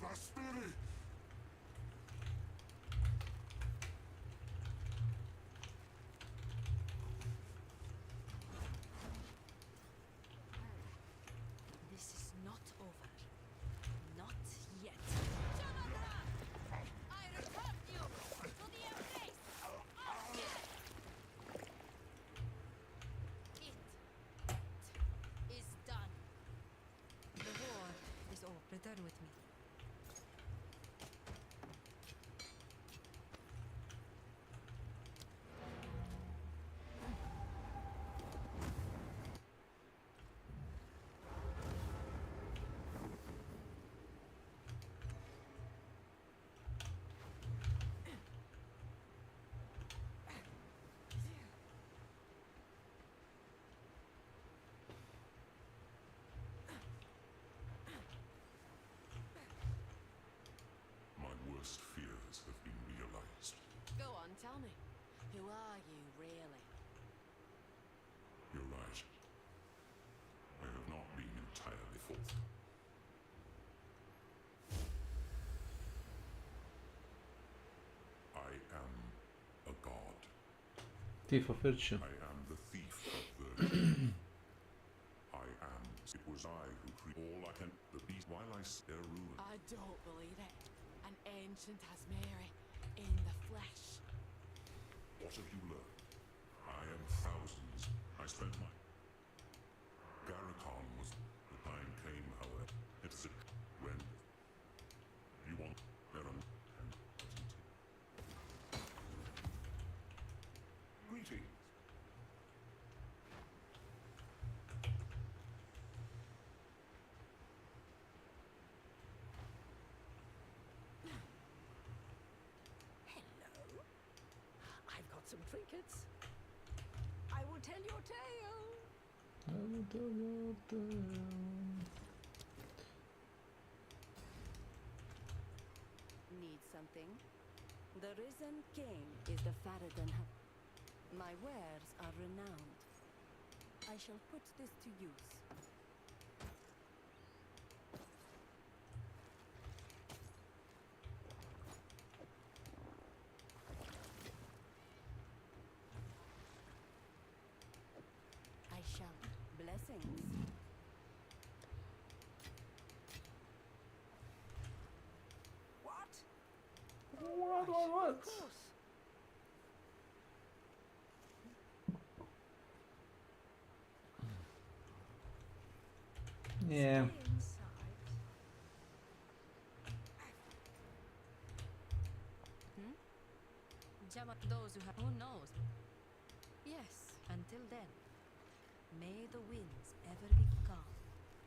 Vaspiri! This is not over. Not yet. I return you to the embrace of death. It is done. The war is over. Return with me. My worst fears have been realized. Go on, tell me. Who are you, really? You're right. I have not been entirely false. I am a god. Thief of virtue. I am the thief of virtue. I am. It was I who created all I can. The beast while I stare ruin. I don't believe it. An ancient Asmeri in the flesh. What have you learned? I am thousands. I spent my... Garrikon was... The time came, however. It's a... When... You want... There are... And... Greetings. Hello. I've got some trinkets. I will tell your tale. Need something? The Risen King is the Faradan. My wares are renowned. I shall put this to use. I shall. Blessings. What? What? Of course. Yeah. Stay inside. Those who have... Who knows? Yes. Until then, may the winds ever be calm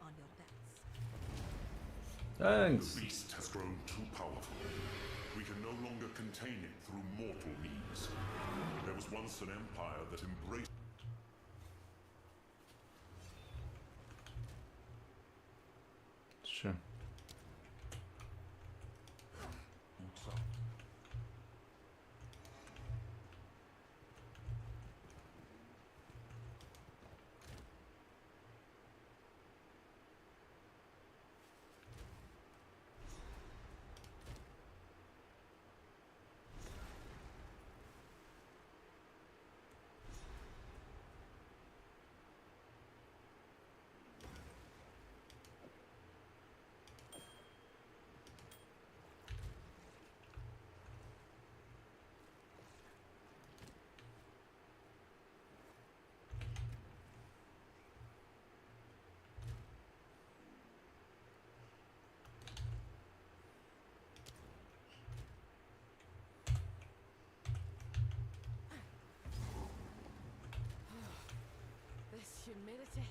on your backs. Thanks. The beast has grown too powerful. We can no longer contain it through mortal means. There was once an empire that embraced... Sure. What's up? This humidity.